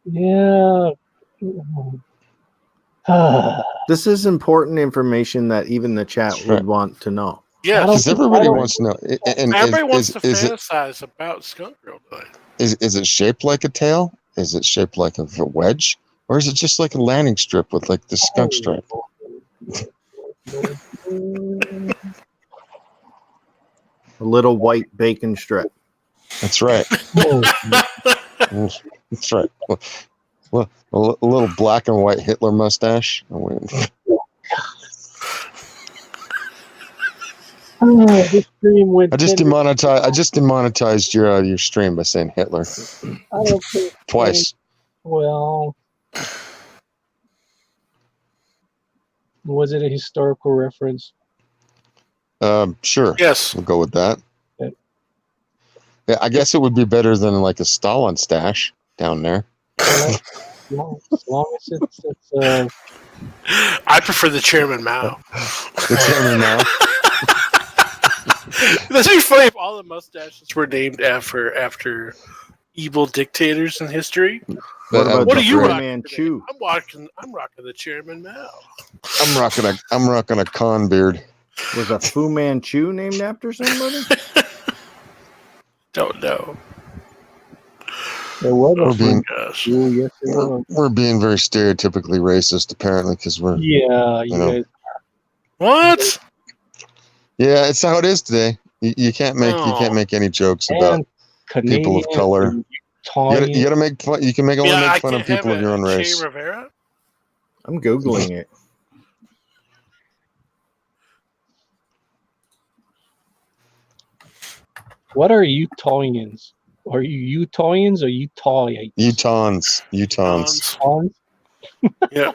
yeah. Yeah. This is important information that even the chat would want to know. Yeah, because everybody wants to know. And everybody wants to is it fantasize about Skunk Girl today. is it shaped like a tail? Is it shaped like a wedge? Or is it just like a landing strip with like the skunk stripe? A little white bacon strip. That's right. That's right. A little black and white Hitler mustache. This stream went I just demonetized your stream by saying Hitler I don't think twice. Well, was it a historical reference? Sure. Yes. We'll go with that. Okay. Yeah, I guess it would be better than like a Stalin stash down there. As long as it's I prefer the Chairman Mao. The Chairman Mao. That's really funny if all the mustaches were named after evil dictators in history. What are you rocking? Manchu? I'm rocking the Chairman Mao. I'm rocking a con beard. Was a Fu Manchu named after somebody? Don't know. there was We're a being, yes, there was. we're being very stereotypically racist, apparently, because we're Yeah, you know. guys. What? Yeah, it's how it is today. You can't make any jokes about And people of Canadians color. and Italians. You gotta make fun. You can only I make fun of can't have people of your own a race. Che Rivera? I'm Googling it. What are Utahnians? Are you Utahnians or Utahnians? Utahns. Utahns? Yeah.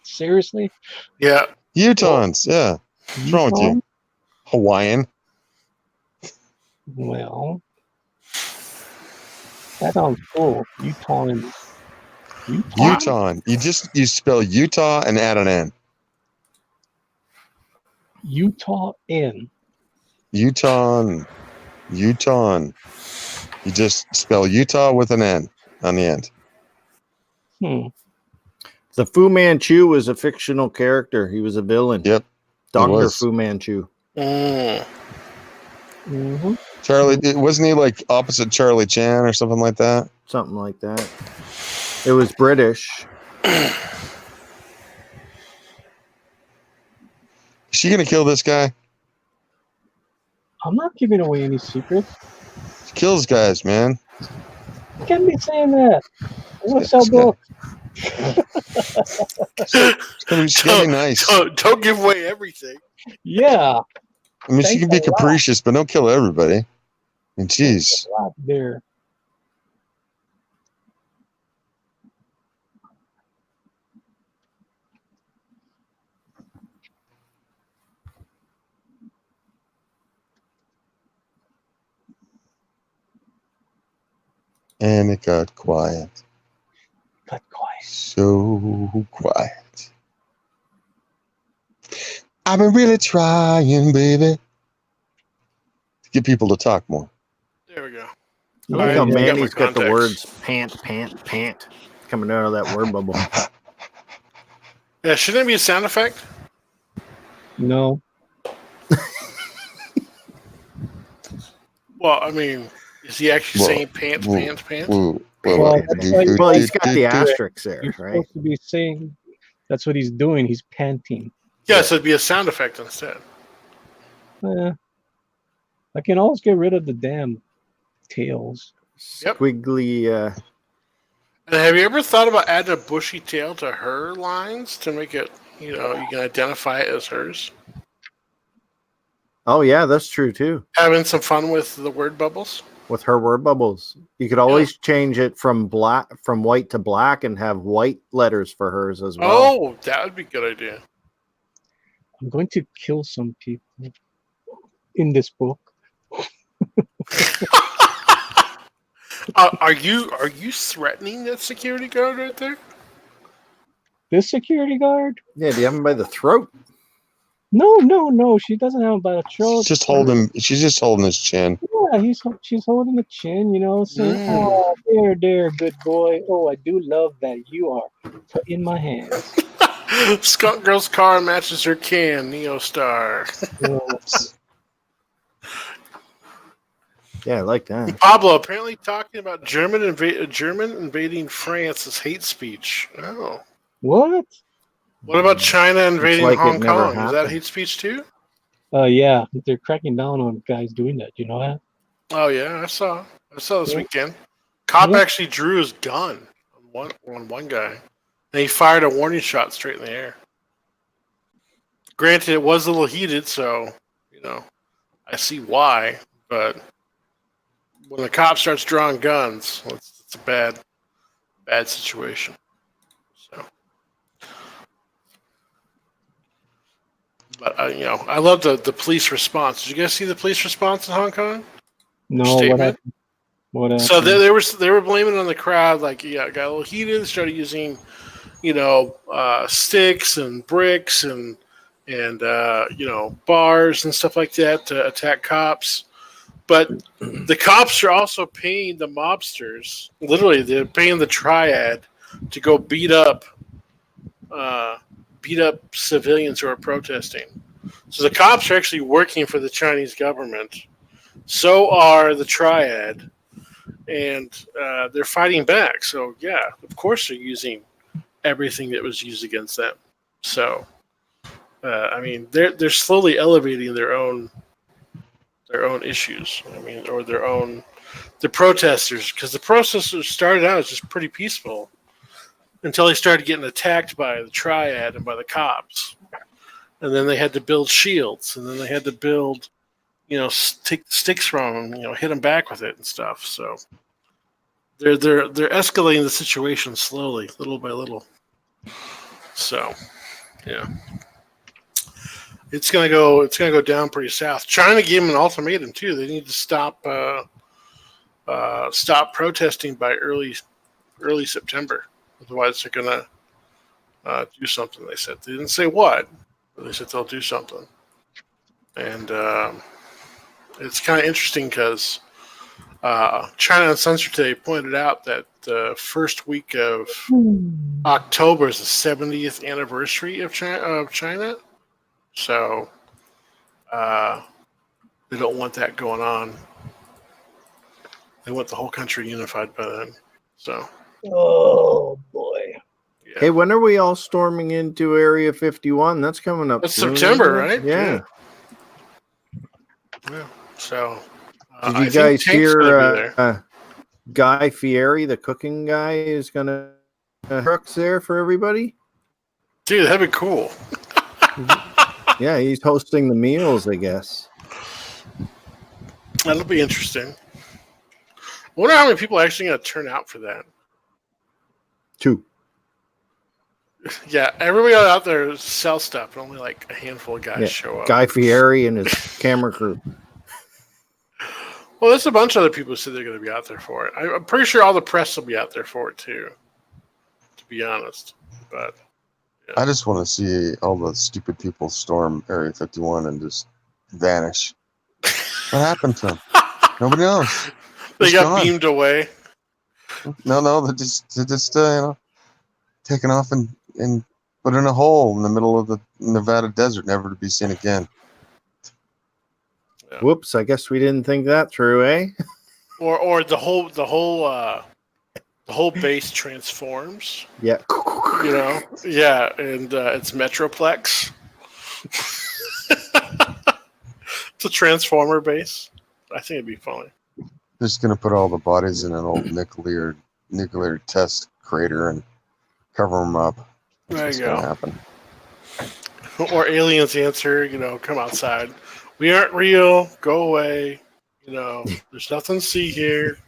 Seriously? Yeah. Utahns. Yeah. What's wrong with you? Hawaiian. Well, that sounds cool. Utahns. Utah. You spell Utah and add an N. Utah N. Utah. You just spell Utah with an N on the end. The Fu Manchu was a fictional character. He was a villain. Yep. Dr. Fu Manchu. Mm-hmm. Charlie, wasn't he like opposite Charlie Chan or something like that? Something like that. It was British. Is she gonna kill this guy? I'm not giving away any secrets. She kills guys, man. You can't be saying that. I want to sell books. She's gonna be nice. Don't give away everything. Yeah. I mean, she can be capricious, but don't kill everybody. I mean, jeez. A lot there. And it got quiet. Got quiet. So quiet. I've been really trying, baby, to get people to talk more. There we go. I like how Manny's got the words pant coming out of that word bubble. Yeah, shouldn't it be a sound effect? No. Well, I mean, is he actually saying pants? Well, he's got the asterisks there, You're right? supposed to be saying that's what he's doing. He's panting. Yeah, so it'd be a sound effect instead. I can always get rid of the damn tails. Yep. Squiggly. And have you ever thought about adding a bushy tail to her lines to make it, you can identify it as hers? Oh yeah, that's true too. Having some fun with the word bubbles? With her word bubbles, you could always change it from white to black, and have white letters for hers as well. Oh, that would be a good idea. I'm going to kill some people in this book. Are you threatening that security guard right there? This security guard? Yeah, do you have him by the throat? No. She doesn't have him by the throat. She's just holding his chin. Yeah, she's holding the chin, saying, "Oh, there, good boy. Oh, I do love that you are in my hands." Skunk Girl's car matches her can, Neo Star. Yeah, I like that. Pablo apparently talking about German invading France is hate speech. Oh. What? What about China invading like Hong it never Kong? Is that happened. hate speech too? Yeah, they're cracking down on guys doing that. You know that? Oh yeah, I saw this weekend. Cop actually drew his gun on one guy, and he fired a warning shot straight in the air. Granted, it was a little heated, so I see why. But when the cop starts drawing guns, it's a bad situation. So, but I love the police response. Did you guys see the police response in Hong Kong? No. Statement? What happened? So they were blaming it on the crowd. Like, got a little heated. Started using, sticks and bricks and bars and stuff like that to attack cops. But the cops are also paying the mobsters. Literally, they're paying the triad to go beat up civilians who are protesting. So the cops are actually working for the Chinese government. So are the triad, and they're fighting back. So yeah, of course they're using everything that was used against them. So they're slowly elevating their own issues. Or the protesters, because the protesters started out as just pretty peaceful until they started getting attacked by the triad and by the cops, and then they had to build shields, and then they had to build, take sticks from them, hit them back with it and stuff. So they're escalating the situation slowly, little by little. So yeah. It's gonna go down pretty south. China gave them an ultimatum too. They need to stop protesting by early September. Otherwise, they're gonna do something. They said they didn't say what, but they said they'll do something. And it's kind of interesting because China Uncensored today pointed out that the first week of October is the 70th anniversary of China. So they don't want that going on. They want the whole country unified by then. So. Oh boy. Yeah. Hey, when are we all storming into Area 51? That's coming up. It's soon, September, isn't it? right? Yeah. Yeah. So. Did you I guys think Tank's gonna be hear there. Guy Fieri, the cooking guy, is going to Crux there for everybody? Dude, that'd be cool. Yeah, he's hosting the meals, I guess. That'll be interesting. I wonder how many people are actually going to turn out for that. 2. Yeah, everybody out there sell stuff, but only like a handful of guys show up. Guy Fieri and his camera crew. Well, there's a bunch of other people who said they're going to be out there for it. I'm pretty sure all the press will be out there for it too, to be honest. But I just want to see all the stupid people storm Area 51 and just vanish. What happened to them? Nobody knows. They It's got gone. beamed away. No, they're just taken off and put in a hole in the middle of the Nevada desert, never to be seen again. Yeah. Whoops, I guess we didn't think that through, eh? Or the whole base transforms. Yeah. You know, yeah, and it's Metroplex. It's a transformer base. I think it'd be funny. They're just gonna put all the bodies in an old nuclear test crater and cover them up. That's There what's you gonna go. happen. Or aliens answer, come outside. We aren't real. Go away. There's nothing to see here.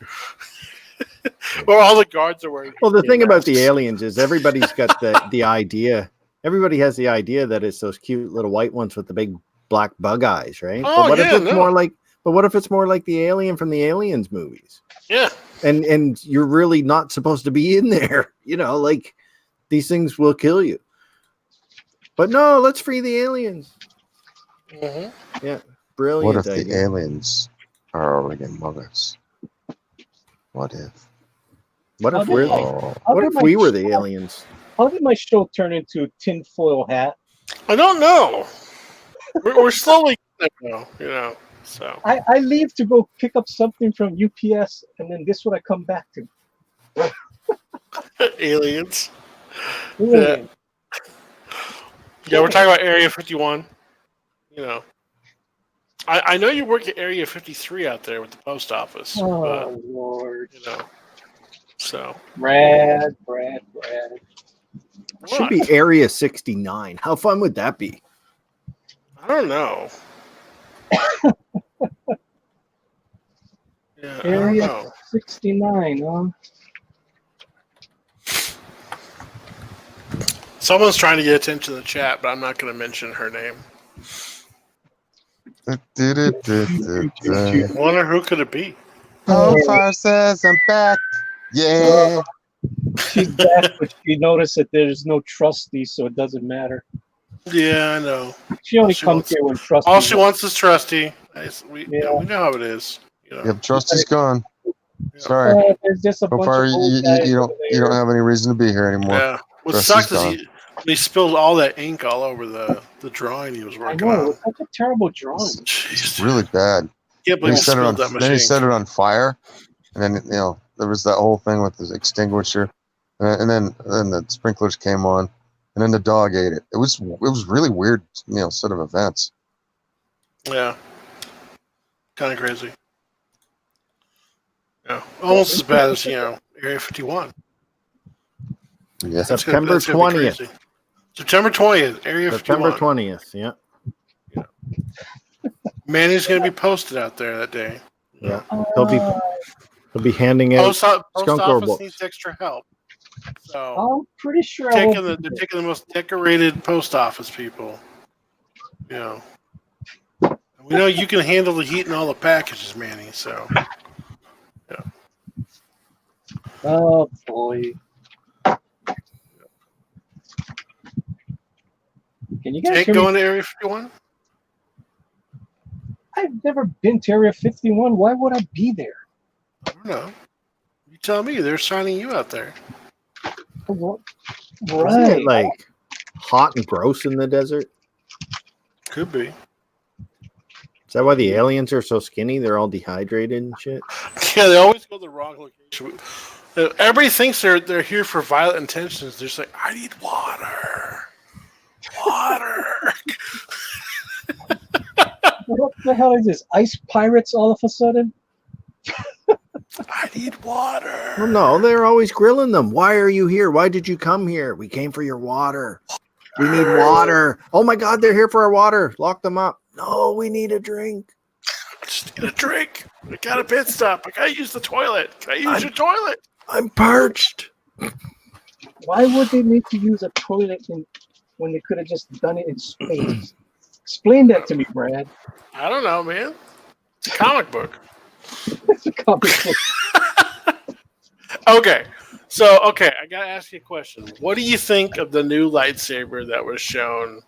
Or all the guards are wearing. Well, the thing about the masks. aliens is everybody's got the idea. Everybody has the idea that it's those cute little white ones with the big black bug eyes, right? Oh, but what yeah, if it's no. more like? But what if it's more like the alien from the Aliens movies? Yeah. And you're really not supposed to be in there. Like these things will kill you. But no, let's free the aliens. Mm-hmm. Yeah, brilliant. What if the idea. aliens are already among us? What if? What if How we're did the, How what did if my we were the show- aliens? How did my show turn into a tinfoil hat? I don't know. We're slowly getting there, So I leave to go pick up something from UPS, and then this is what I come back to. aliens. Alien. Yeah, we're talking about Area 51. I know you work at Area 53 out there with the post office. Oh Lord. So Brad. Should be Area 69. How fun would that be? I don't know. Yeah, I don't Area know. 69, huh? Someone's trying to get attention in the chat, but I'm not going to mention her name. I wonder who could it be? Fire says I'm back. Yeah. She's back, but she noticed that there's no trustee, so it doesn't matter. Yeah, I know. She only She comes wants- here when trustee. All she wants is Trusty. We Yeah. know how it is. Yep, Trusty's gone. Sorry. There's just a So bunch far, of old you guys don't over you don't there. have any reason to be here anymore. Yeah. What Trusty's sucked is gone. he spilled all that ink all over the drawing he was I working know, it on. was such a terrible drawing. It's really bad. Can't Then believe he he set it on. spilled that much Then he ink. set it on fire, and then there was that whole thing with the extinguisher, and then the sprinklers came on, and then the dog ate it. It was really weird, set of events. Yeah. Kind of crazy. Yeah. Almost as bad as, Area 51. Yeah. September That's gonna be 20th. crazy. September 20th, Area September 51. 20th. Yeah. Manny's going to be posted out there that day. Yeah. He'll be handing out Post skunk office books. needs extra help. So I'm pretty sure I won't they're taking the most decorated post office people. We know you can handle the heat and all the packages, Manny. So Oh boy. Can you guys Can't hear go me? into Area 51? I've never been to Area 51. Why would I be there? I don't know. You tell me. They're signing you out there. What? Isn't Right. it like hot and gross in the desert? Could be. Is that why the aliens are so skinny? They're all dehydrated and shit. Yeah, they always go to the wrong location. Everybody thinks they're here for violent intentions. They're just like, I need water. Water. What the hell is this? Ice pirates all of a sudden? I need water. Well, no, they're always grilling them. Why are you here? Why did you come here? We came for your water. We need water. Oh my God, they're here for our water. Lock them up. No, we need a drink. I just need a drink. I got a pit stop. I gotta use the toilet. Can I use your toilet? I'm parched. Why would they need to use a toilet when they could have just done it in space? Explain that to me, Brad. I don't know, man. It's a comic book. It's a comic book. Okay. So, I gotta ask you a question. What do you think of the new lightsaber that was shown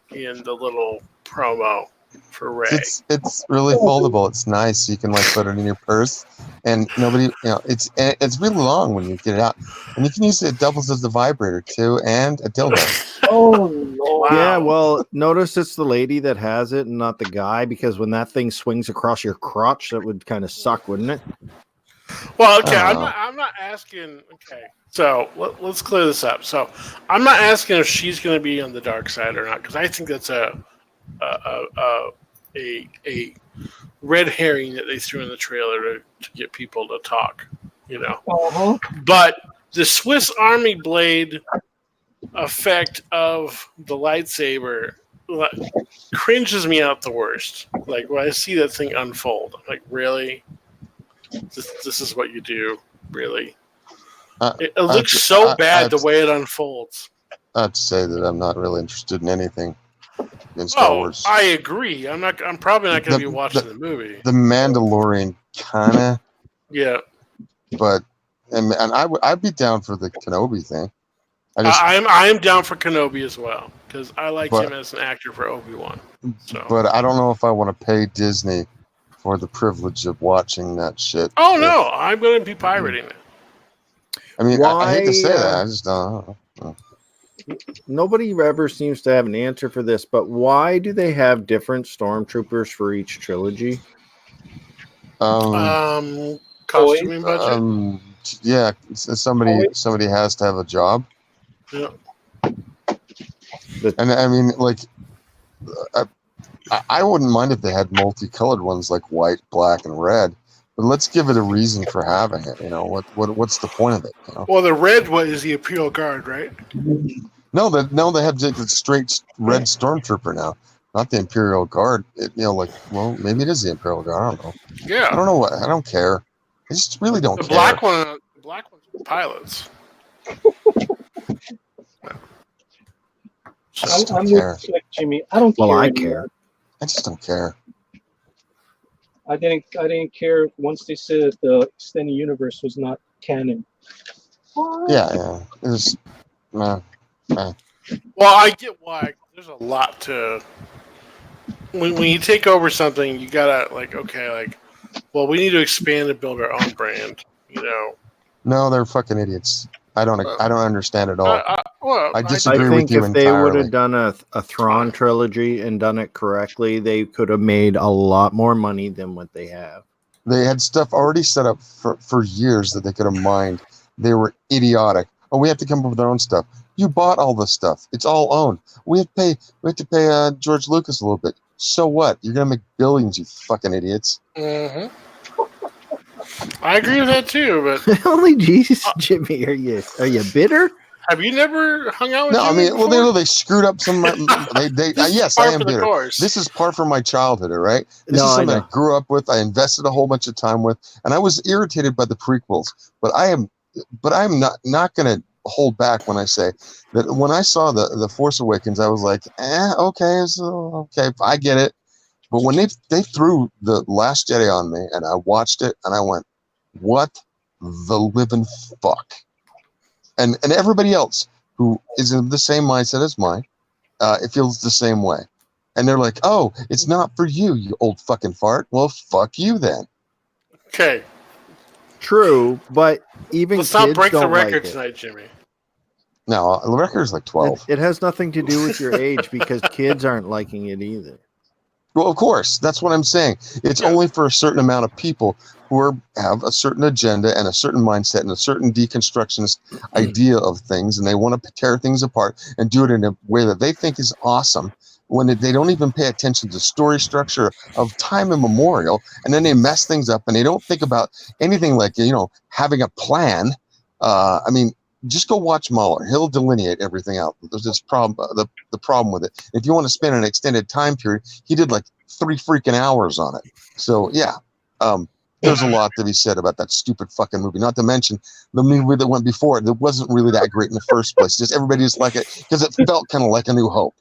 in the little promo for Rey? It's really foldable. It's nice. You can like put it in your purse, and nobody, it's really long when you get it out, and you can use it doubles as a vibrator too, and a dildo. Oh Lord. Yeah, well, notice it's the lady that has it and not the guy, because when that thing swings across your crotch, that would kind of suck, wouldn't it? Well, okay, I'm not asking. Okay, so let's clear this up. So I'm not asking if she's going to be on the dark side or not, because I think that's a red herring that they threw in the trailer to get people to talk, Uh-huh. But the Swiss Army blade effect of the lightsaber cringes me out the worst. Like when I see that thing unfold, I'm like, really? This is what you do, really? It looks so bad the way it unfolds. I have to say that I'm not really interested in anything in Star Wars. I agree. I'm probably not going to be watching the movie. The Mandalorian, kinda. Yeah. But and I'd be down for the Kenobi thing. I'm down for Kenobi as well, because I liked him as an actor for Obi-Wan. So. But I don't know if I want to pay Disney for the privilege of watching that shit. Oh no, I'm going to be pirating it. I mean, I hate to say that. I just don't know. Nobody ever seems to have an answer for this, but why do they have different stormtroopers for each trilogy? Costuming budget. Yeah, somebody has to have a job. Yeah. And I mean, like, I wouldn't mind if they had multicolored ones like white, black, and red. But let's give it a reason for having it. What's the point of it? Well, the red one is the Imperial Guard, right? No, they have the straight red stormtrooper now, not the Imperial Guard. Maybe it is the Imperial Guard. I don't know. Yeah. I don't know what. I don't care. I just really don't care. The black one's the pilots. I'm with Jimmy. I don't care. Well, I anymore. care. I just don't care. I didn't care once they said the extended universe was not canon. Yeah. It was. Well, I get why. There's a lot to. When you take over something, you gotta well, we need to expand and build our own brand. No, they're fucking idiots. I don't understand it all. I disagree think with you if they would entirely. have done a Thrawn trilogy and done it correctly, they could have made a lot more money than what they have. They had stuff already set up for years that they could have mined. They were idiotic. Oh, we have to come up with our own stuff. You bought all this stuff. It's all owned. We have to pay George Lucas a little bit. So what? You're gonna make billions, you fucking idiots. Mm-hmm. I agree with that too, but Holy Jesus, Jimmy, are you bitter? Have you never hung out with? No, Jimmy before? they screwed up some. Yes, I am bitter. This is part from my childhood, all right? This is something I grew up with. I invested a whole bunch of time with, and I was irritated by the prequels. But I'm not going to hold back when I say that when I saw the Force Awakens, I was like, okay, I get it. But when they threw the Last Jedi on me, and I watched it, and I went, what the living fuck? And everybody else who is in the same mindset as mine, it feels the same way. And they're like, oh, it's not for you, you old fucking fart. Well, fuck you then. Okay. True, but even Let's not kids break the don't like record it. tonight, Jimmy. No, the record's like 12. It has nothing to do with your age because kids aren't liking it either. Well, of course, that's what I'm saying. It's Yeah. only for a certain amount of people who have a certain agenda and a certain mindset and a certain deconstructionist idea of things, and they want to tear things apart and do it in a way that they think is awesome. When they don't even pay attention to story structure of time immemorial, and then they mess things up, and they don't think about anything like having a plan. I mean, just go watch Mahler. He'll delineate everything out. There's this problem, the problem with it. If you want to spend an extended time period, he did like 3 freaking hours on it. So yeah, there's a lot to be said about that stupid fucking movie. Not to mention the movie that went before it that wasn't really that great in the first place. Just everybody just like it because it felt kind of like A New Hope.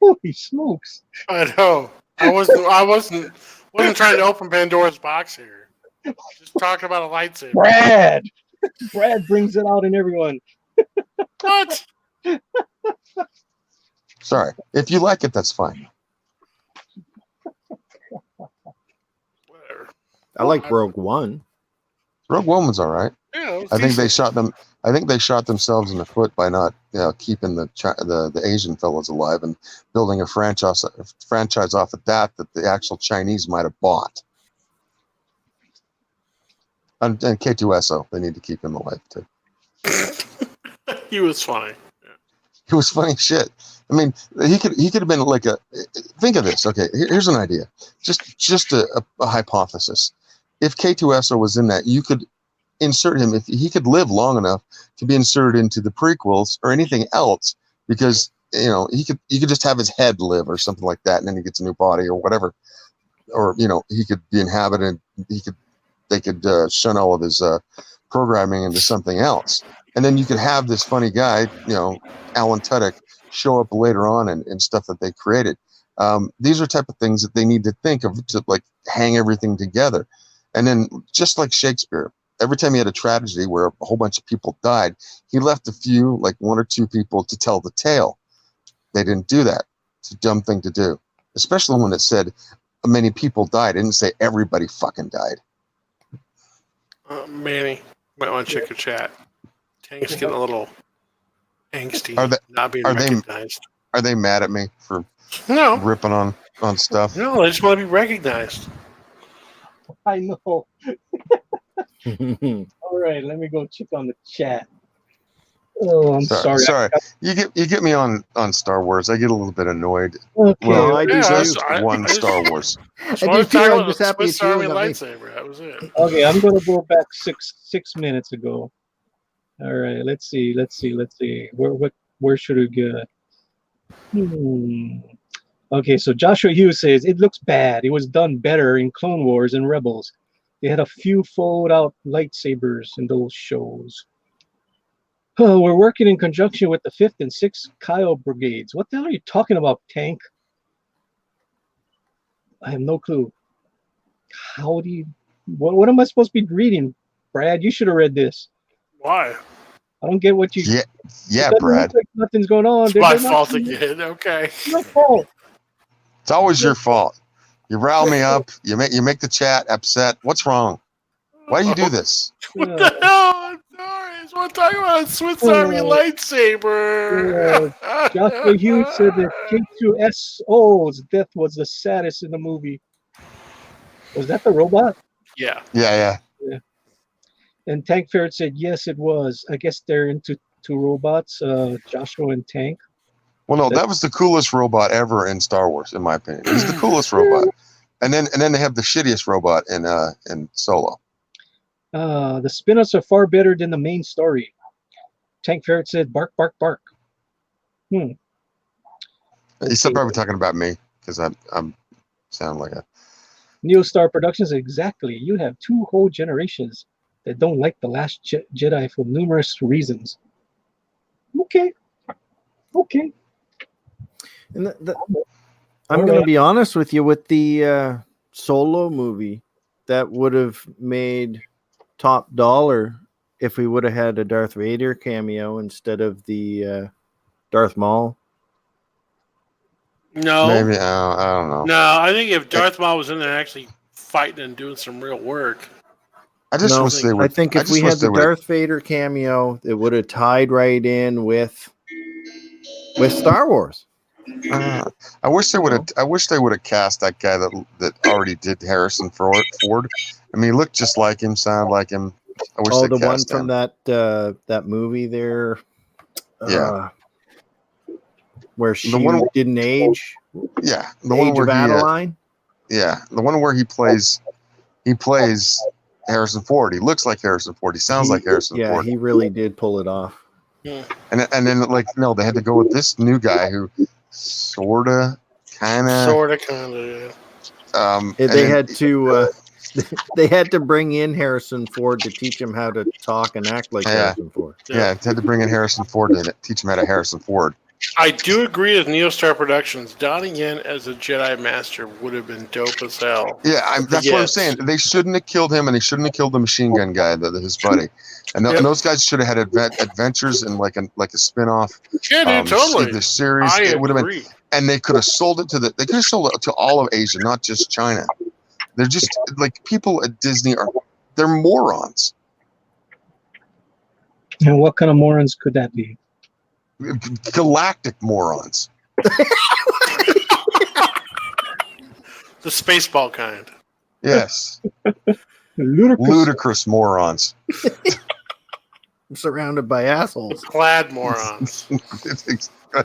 Holy smokes! I know. I wasn't trying to open Pandora's box here. Just talking about a lightsaber. Brad brings it out in everyone. What? Sorry, if you like it, that's fine. Whatever. I like Rogue One. Rogue One was all right. Yeah, I think they shot them. I think they shot themselves in the foot by not keeping the Asian fellas alive and building a franchise off of that the actual Chinese might have bought. And K2SO, they need to keep him alive too. He was funny. He was funny shit. I mean, he could have been like a. Think of this. Okay, here's an idea. Just a hypothesis. If K2SO was in that, you could insert him if he could live long enough to be inserted into the prequels or anything else, because he could just have his head live or something like that, and then he gets a new body or whatever, or he could be inhabited. They could shun all of his programming into something else, and then you could have this funny guy, Alan Tudyk, show up later on and stuff that they created. These are type of things that they need to think of to like hang everything together, and then just like Shakespeare. Every time he had a tragedy where a whole bunch of people died, he left a few, like 1 or 2 people to tell the tale. They didn't do that. It's a dumb thing to do, especially when it said many people died. It didn't say everybody fucking died. Manny, might want to check your chat. Tank's getting a little angsty, not being are recognized. Are they mad at me for No ripping on stuff? No, they just want to be recognized. I know. All right, let me go check on the chat. Oh, I'm sorry. Sorry, you get me on Star Wars. I get a little bit annoyed. Okay. Well, I do just too. one Star Wars. I do too. I'm just happy it's you. Army lightsaber. That was it. Okay, I'm gonna go back six minutes ago. All right, let's see. Where should we go? Okay, so Joshua Hughes says it looks bad. It was done better in Clone Wars and Rebels. They had a few fold-out lightsabers in those shows. Oh, we're working in conjunction with the 5th and 6th Kyle brigades. What the hell are you talking about, Tank? I have no clue. How do you... What am I supposed to be reading, Brad? You should have read this. Why? I don't get what you... Yeah, Brad. Like nothing's going on. It's my fault again. Okay. It's my fault. It's always your fault. You rile me up. You make the chat upset. What's wrong? Why do you do this? What the hell? I'm sorry. I just want to talk about a Swiss Army lightsaber. Joshua Hughes said that K2SO's death was the saddest in the movie. Was that the robot? Yeah. Yeah. And Tank Ferret said, yes, it was. I guess they're into 2 robots, Joshua and Tank. Well, no, that was the coolest robot ever in Star Wars, in my opinion. He's the coolest robot. And then they have the shittiest robot in Solo. The spin-offs are far better than the main story. Tank Ferret said, bark, bark, bark. He's still probably talking about me because I'm sound like a... Neostar Productions, exactly. You have 2 whole generations that don't like The Last Jedi for numerous reasons. Okay. And I'm going to be honest with you, with the Solo movie, that would have made top dollar if we would have had a Darth Vader cameo instead of the Darth Maul No, Maybe I don't know. no. I think if Darth Maul was in there actually fighting and doing some real work, I just No, wish they I would. think I if just we wish had they the would. Darth Vader cameo, it would have tied right in with Star Wars. I wish they would have. I wish they would have cast that guy that already did Harrison Ford. I mean, he looked just like him, sounded like him. I wish Oh, they the one cast from him. that movie there. Yeah. Where she didn't age. Yeah, the Age one where of Adeline. yeah, the one where he plays Harrison Ford. He looks like Harrison Ford. He sounds like Harrison Yeah, Ford. he really did pull it off. And then like no, they had to go with this new guy who sorta, kinda. They had to they had to bring in Harrison Ford to teach him how to talk and act like Harrison Ford. Yeah, they had to bring in Harrison Ford to teach him how to Harrison Ford. I do agree with NeoStar Productions. Donnie Yen as a Jedi Master would have been dope as hell. Yeah, that's what I'm saying. They shouldn't have killed him, and they shouldn't have killed the machine gun guy, his buddy. And those guys should have had adventures and like a spin-off. Yeah, dude, totally. The series. I It would have agree. been, and they could have sold it to all of Asia, not just China. They're just like people at Disney they're morons. And what kind of morons could that be? Galactic morons. The Spaceball kind. Yes. Ludicrous morons. I'm surrounded by assholes. Plaid morons.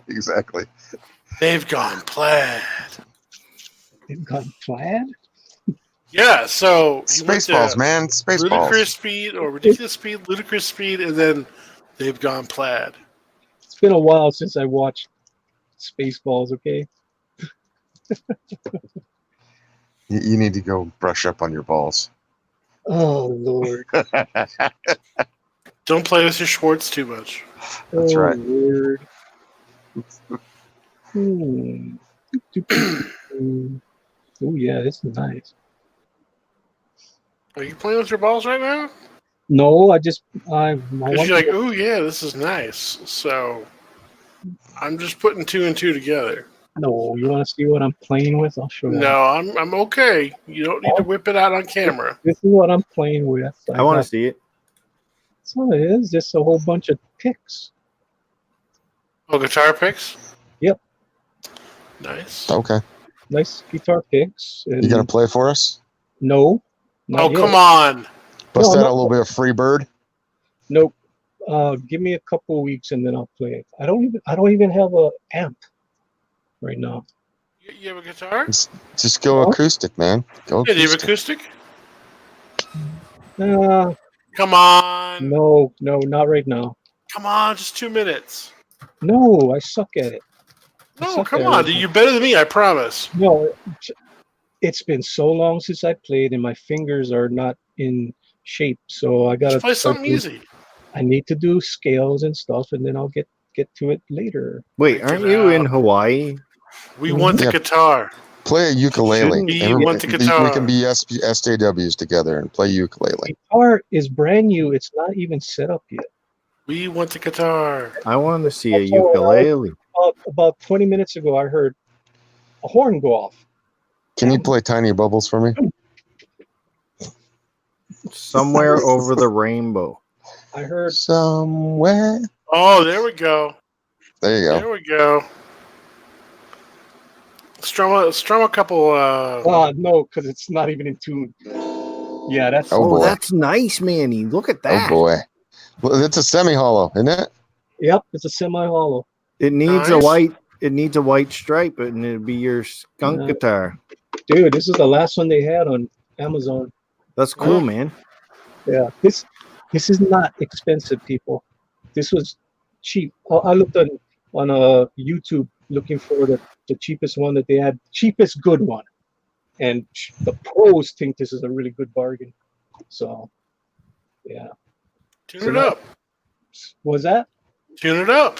Exactly. They've gone plaid. They've gone plaid? Yeah, so Spaceballs, man. Spaceballs. Ludicrous speed or ridiculous speed, ludicrous speed, and then they've gone plaid. It's been a while since I watched Spaceballs, okay? You need to go brush up on your balls. Oh, Lord. Don't play with your Schwartz too much. That's right. Lord. Oh, yeah, this is nice. Are you playing with your balls right now? No, because Because you're like, oh yeah, this is nice. So I'm just putting two and two together. No, you want to see what I'm playing with? I'll show you. No, I'm okay. You don't need to whip it out on camera. This is what I'm playing with. I want to see it. That's all it is. Just a whole bunch of picks. Oh, guitar picks? Yep. Nice. Okay. Nice guitar picks. And You gonna play for us? No. Oh, come on. Bust out a little bit of free bird. Nope. Give me a couple weeks and then I'll play it. I don't even have a amp right now. You have a guitar? Just go acoustic, man. Go Yeah, do you have acoustic. acoustic? Come on. No, not right now. Come on, just 2 minutes. No, I suck at it. No, come on. You're better than me, I promise. No, it's been so long since I played and my fingers are not in shape. So I got to play something easy. I need to do scales and stuff and then I'll get to it later. Wait, aren't you in Hawaii? We want the guitar. Play a ukulele. We want the guitar. We can be SJWs together and play ukulele. Guitar is brand new. It's not even set up yet. We want the guitar. I want to see a ukulele. About 20 minutes ago, I heard a horn go off. Can you play Tiny Bubbles for me? Somewhere over the rainbow. I heard somewhere. Oh, there we go. There you go. There we go. Strum a couple. No, because it's not even in tune. Yeah, that's. Oh, that's nice, Manny. Look at that. Oh boy, well, it's a semi-hollow, isn't it? Yep, it's a semi-hollow. It needs a white. It needs a white stripe, and it'd be your skunk guitar. Dude, this is the last one they had on Amazon. That's cool, man. Yeah, this is not expensive, people. This was cheap. I looked on YouTube looking for the cheapest one that they had, cheapest good one, and the pros think this is a really good bargain. So, yeah. Tune it up. Was that? Tune it up.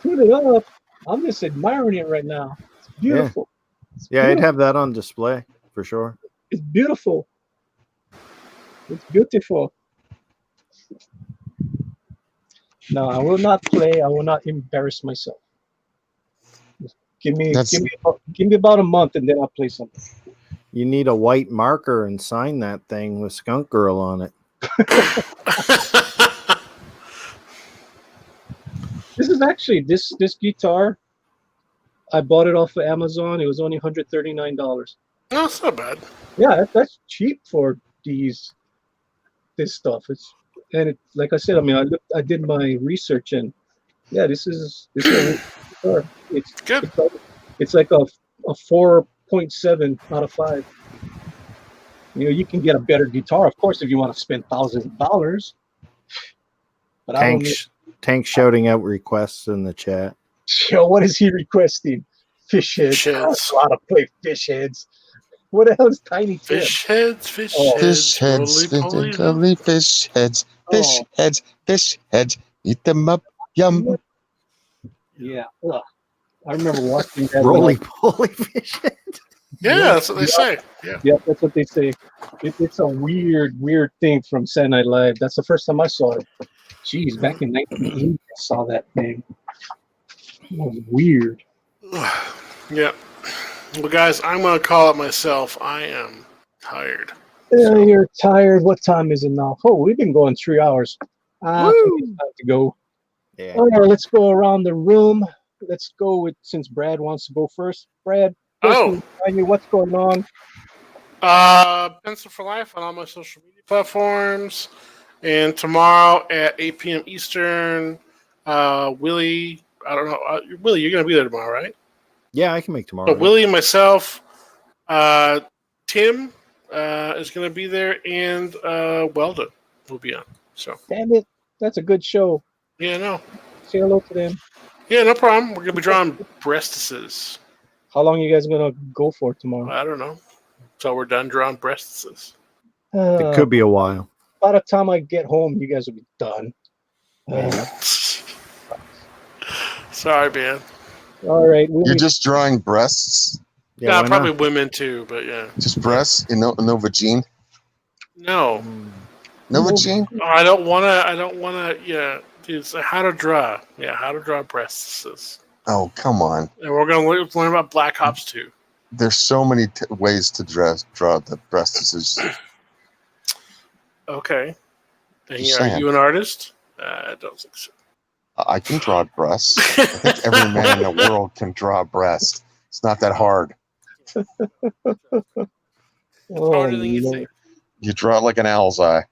Tune it up. I'm just admiring it right now. It's beautiful. Yeah, I'd have that on display for sure. It's beautiful. It's beautiful. No, I will not play. I will not embarrass myself. Give me That's- give me about a month, and then I'll play something. You need a white marker and sign that thing with Skunk Girl on it. This is actually this guitar. I bought it off of Amazon. It was only $139. No, it's not bad. Yeah, that's cheap for this stuff. Like I said. I mean, I did my research, and yeah, this is a real guitar. It's Good. It's like a 4.7 out of 5. You know, you can get a better guitar, of course, if you want to spend thousands of dollars. But I don't. Tank shouting out requests in the chat. Yo, what is he requesting? Fish heads. Fish heads. I want to play fish heads. What the hell is Tiny Tim? Fish heads, fish Oh. heads, Fish heads, roly-poly. lovely fish heads, fish Oh. heads, fish heads. Eat them up, yum. Yeah. Ugh. I remember watching that. Roly poly fish. Yeah, that's what they say. Yeah. Yeah, that's what they say. It's a weird thing from Saturday Night Live. That's the first time I saw it. Jeez, back in 1980, I saw that thing. It was weird. Yeah. Well, guys, I'm going to call it myself. I am tired. Yeah, you're tired. What time is it now? Oh, we've been going 3 hours. I think it's time to go. Yeah. All right, let's go around the room. Let's go with, since Brad wants to go first. Brad, Oh. what's going on? Pencil for Life on all my social media platforms. And tomorrow at 8 p.m. Eastern, Willie, I don't know. Willie, you're going to be there tomorrow, right? Yeah, I can make tomorrow. But Willie and myself, Tim is going to be there, and Welda will be on. So Damn it. That's a good show. yeah, no. Say hello to them. Yeah, no problem. We're going to be drawing breastises. How long you guys going to go for tomorrow? I don't know. So we're done drawing breastises. It could be a while. By the time I get home, you guys will be done. Sorry, man. All right. You're just drawing breasts? Yeah, why probably not? women too, but yeah. Just breasts? No vagine? No. No vagine? Oh, I don't wanna. Yeah, it's how to draw. Yeah, how to draw breastises. Oh, come on. And we're gonna learn about Black Ops too. There's so many ways to draw the breasts. Okay. And Just are saying. you an artist? I don't think so. I can draw breasts. I think every man in the world can draw a breast. It's not that hard. Oh, Harder than you think. You draw it like an owl's eye.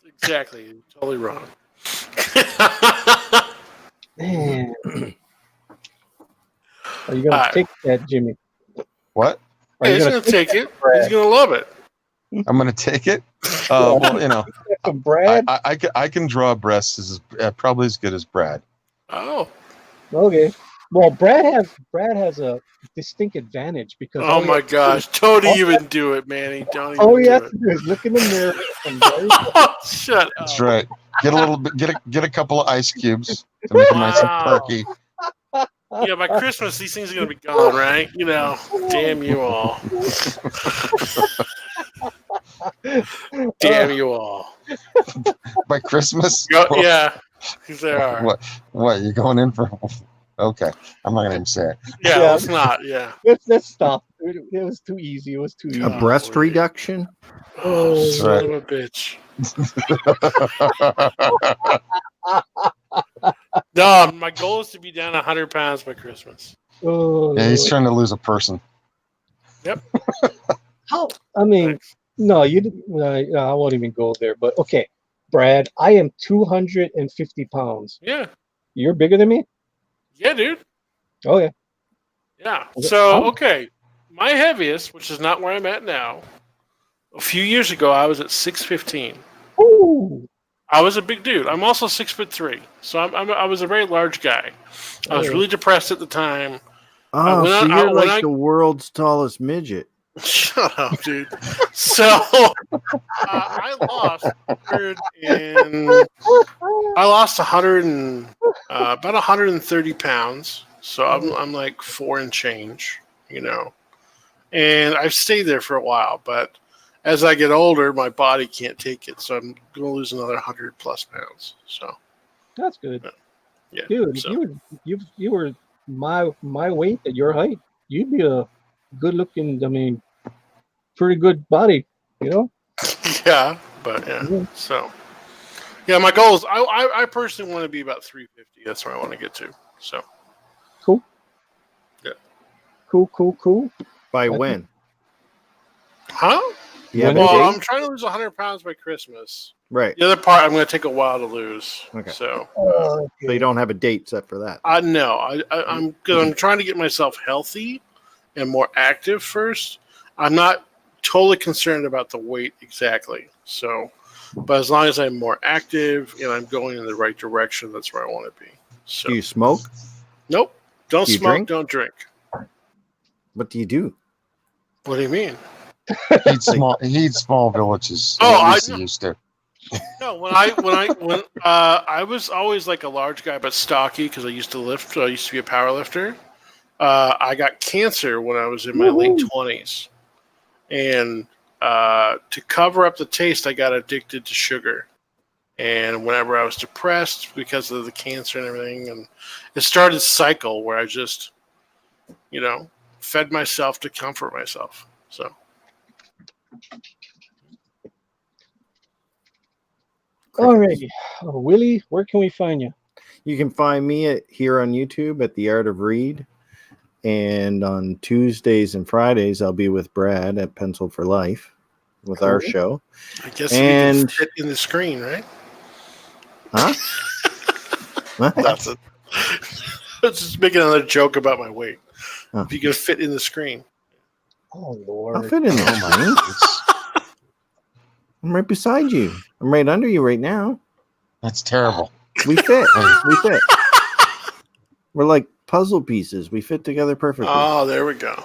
Exactly. You're totally wrong. man. Are you going to take that, Jimmy? What? Are Hey, you he's gonna gonna take it. Brad? He's gonna love it. I'm going to take it? Well, you know, From Brad? I can draw breasts probably as good as Brad. Oh. Okay. Well, Brad has a distinct advantage because Oh my gosh! Don't even do it, Manny. Don't all even you do have it. to do is look in the mirror and very Oh, shut up. That's right. Get a little bit. Get a couple of ice cubes to make it nice and Wow. perky. Yeah, by Christmas these things are gonna be gone, right? You know, damn you all. Damn you all. By Christmas? Yeah, because they are. What? You going in for? Okay, I'm not gonna even say it. Yeah, Yeah. let's not. Yeah. let's stop. It was too easy. It was too easy. A breast reduction? Oh, Oh, son right. of a bitch. No, my goal is to be down 100 pounds by Christmas. Oh, Yeah, he's trying to lose a person. how? I mean, no, you didn't. I won't even go there. But okay, Brad, I am 250 pounds. Yeah. You're bigger than me. Yeah, dude. Oh yeah. Yeah. So, okay. My heaviest, which is not where I'm at now, a few years ago, I was at 615. Ooh. I was a big dude. I'm also 6'3", so I was a very large guy. I was really depressed at the time. Oh, when so I- you're when like I- the world's tallest midget. Shut up, dude. So I lost 100 and about 130 pounds. So I'm like 4 and change, you know. And I've stayed there for a while, but as I get older, my body can't take it, so I'm going to lose another 100 plus pounds. So That's good. yeah, Dude, so. you were my weight at your height, you'd be a good looking. I mean, pretty good body. You know. Yeah, but yeah. Yeah. So yeah, my goal is I personally want to be about 350. That's where I want to get to. So Cool. Yeah. Cool. By I when? Huh? Yeah, When but is Well, it? I'm trying to lose 100 pounds by Christmas. right. The other part, I'm going to take a while to lose. Okay. So, Oh, So you don't have a date set for that. I know. I'm because I'm trying to get myself healthy and more active first. I'm not totally concerned about the weight exactly. So, but as long as I'm more active and I'm going in the right direction, that's where I want to be. So, Do you smoke? nope. Don't Do you smoke. drink? Don't drink. What do you do? What do you mean? He needs small villages. Oh, At I least he know. used to. No, when I was always like a large guy but stocky because I used to lift. I used to be a power lifter. I got cancer when I was in my late 20s, and to cover up the taste, I got addicted to sugar. And whenever I was depressed because of the cancer and everything, and it started a cycle where I just, fed myself to comfort myself. So Alrighty. Willie, where can we find you? You can find me here on YouTube at The Art of Read. And on Tuesdays and Fridays, I'll be with Brad at Pencil for Life with our Cool. show. I guess And- we can fit in the screen, right? Huh? What? That's it. Let's just make another joke about my weight. Oh. If you can fit in the screen. Oh I'll Lord. fit in there, man. I'm right beside you. I'm right under you right now. That's terrible. We fit. Hey. We fit. We're like puzzle pieces. We fit together perfectly. Oh, there we go.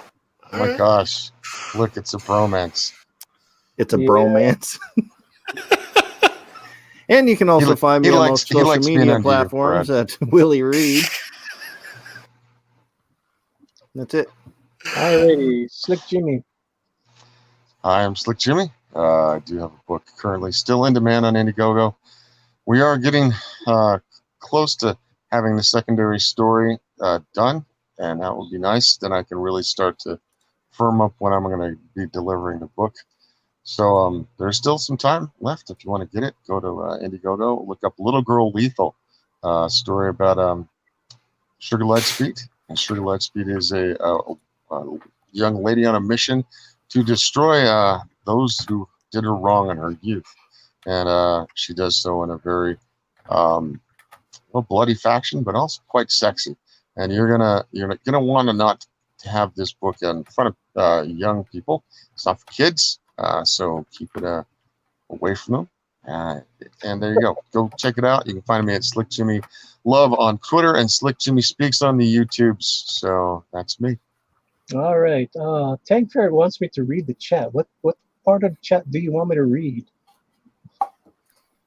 Oh my gosh. Look, it's a bromance. It's a Yeah. bromance. And you can also find me on most social being media under you, platforms Brad. at Willie Reed. That's it. Alrighty, Slick Jimmy. Hi, I'm Slick Jimmy. I do have a book currently still in demand on Indiegogo. We are getting close to having the secondary story done, and that would be nice. Then I can really start to firm up when I'm going to be delivering the book. So there's still some time left. If you want to get it, go to Indiegogo, look up Little Girl Lethal, story about Sugar Lightspeed. And Sugar Lightspeed is a young lady on a mission to destroy those who did her wrong in her youth. And she does so in a very bloody fashion, but also quite sexy. And you're gonna want to not to have this book in front of young people. It's not for kids, so keep it away from them. And there you go. Go check it out. You can find me at Slick Jimmy Love on Twitter and Slick Jimmy Speaks on the YouTubes. So that's me. All right. Tank Ferret wants me to read the chat. What part of the chat do you want me to read?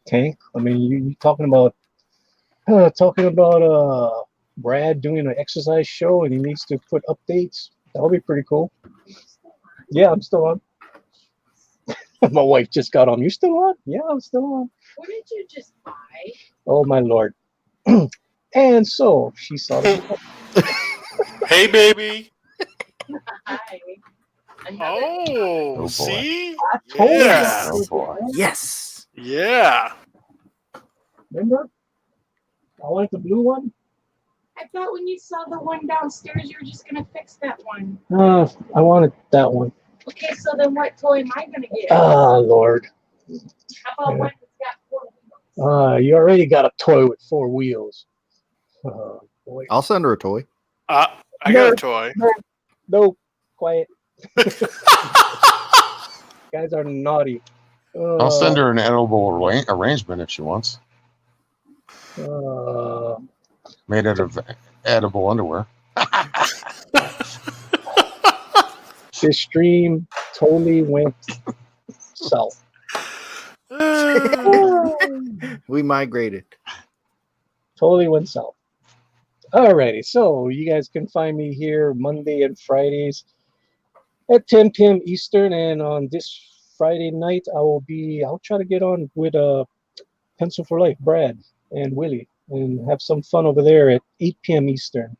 Tank? I mean, you talking about Brad doing an exercise show and he needs to put updates. That'll be pretty cool. Yeah, I'm still on. My wife just got on. You still on? Yeah, I'm still on. What did you just buy? Oh my Lord. And so she saw the Hey, baby. Hi. Oh, boy. see? I told Yeah. you. Oh boy. Yes. Yeah. Remember? I wanted the blue one. I thought when you saw the one downstairs, you were just gonna fix that one. I wanted that one. Okay, so then what toy am I gonna get? Ah, Lord. How about one that's got 4 wheels? You already got a toy with 4 wheels. Boy. I'll send her a toy. I got a toy. No, quiet. Guys are naughty. I'll send her an edible arrangement if she wants. Made out of edible underwear. This stream totally went south. We migrated. Totally went south. Alrighty, so you guys can find me here Monday and Fridays at 10 p.m. Eastern, and on this Friday night I'll try to get on with Pencil for Life, Brad and Willie, and have some fun over there at 8 p.m. Eastern.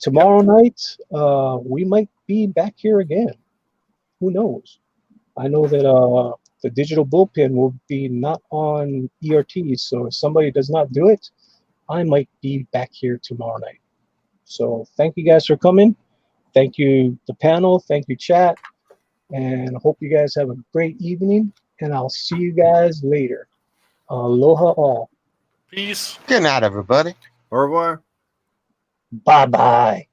Tomorrow night, we might be back here again. Who knows? I know that the digital bullpen will be not on ERT, so if somebody does not do it, I might be back here tomorrow night. So thank you guys for coming. Thank you, the panel. Thank you, chat. And I hope you guys have a great evening. And I'll see you guys later. Aloha all. Peace. Good night, everybody. Au revoir. Bye-bye.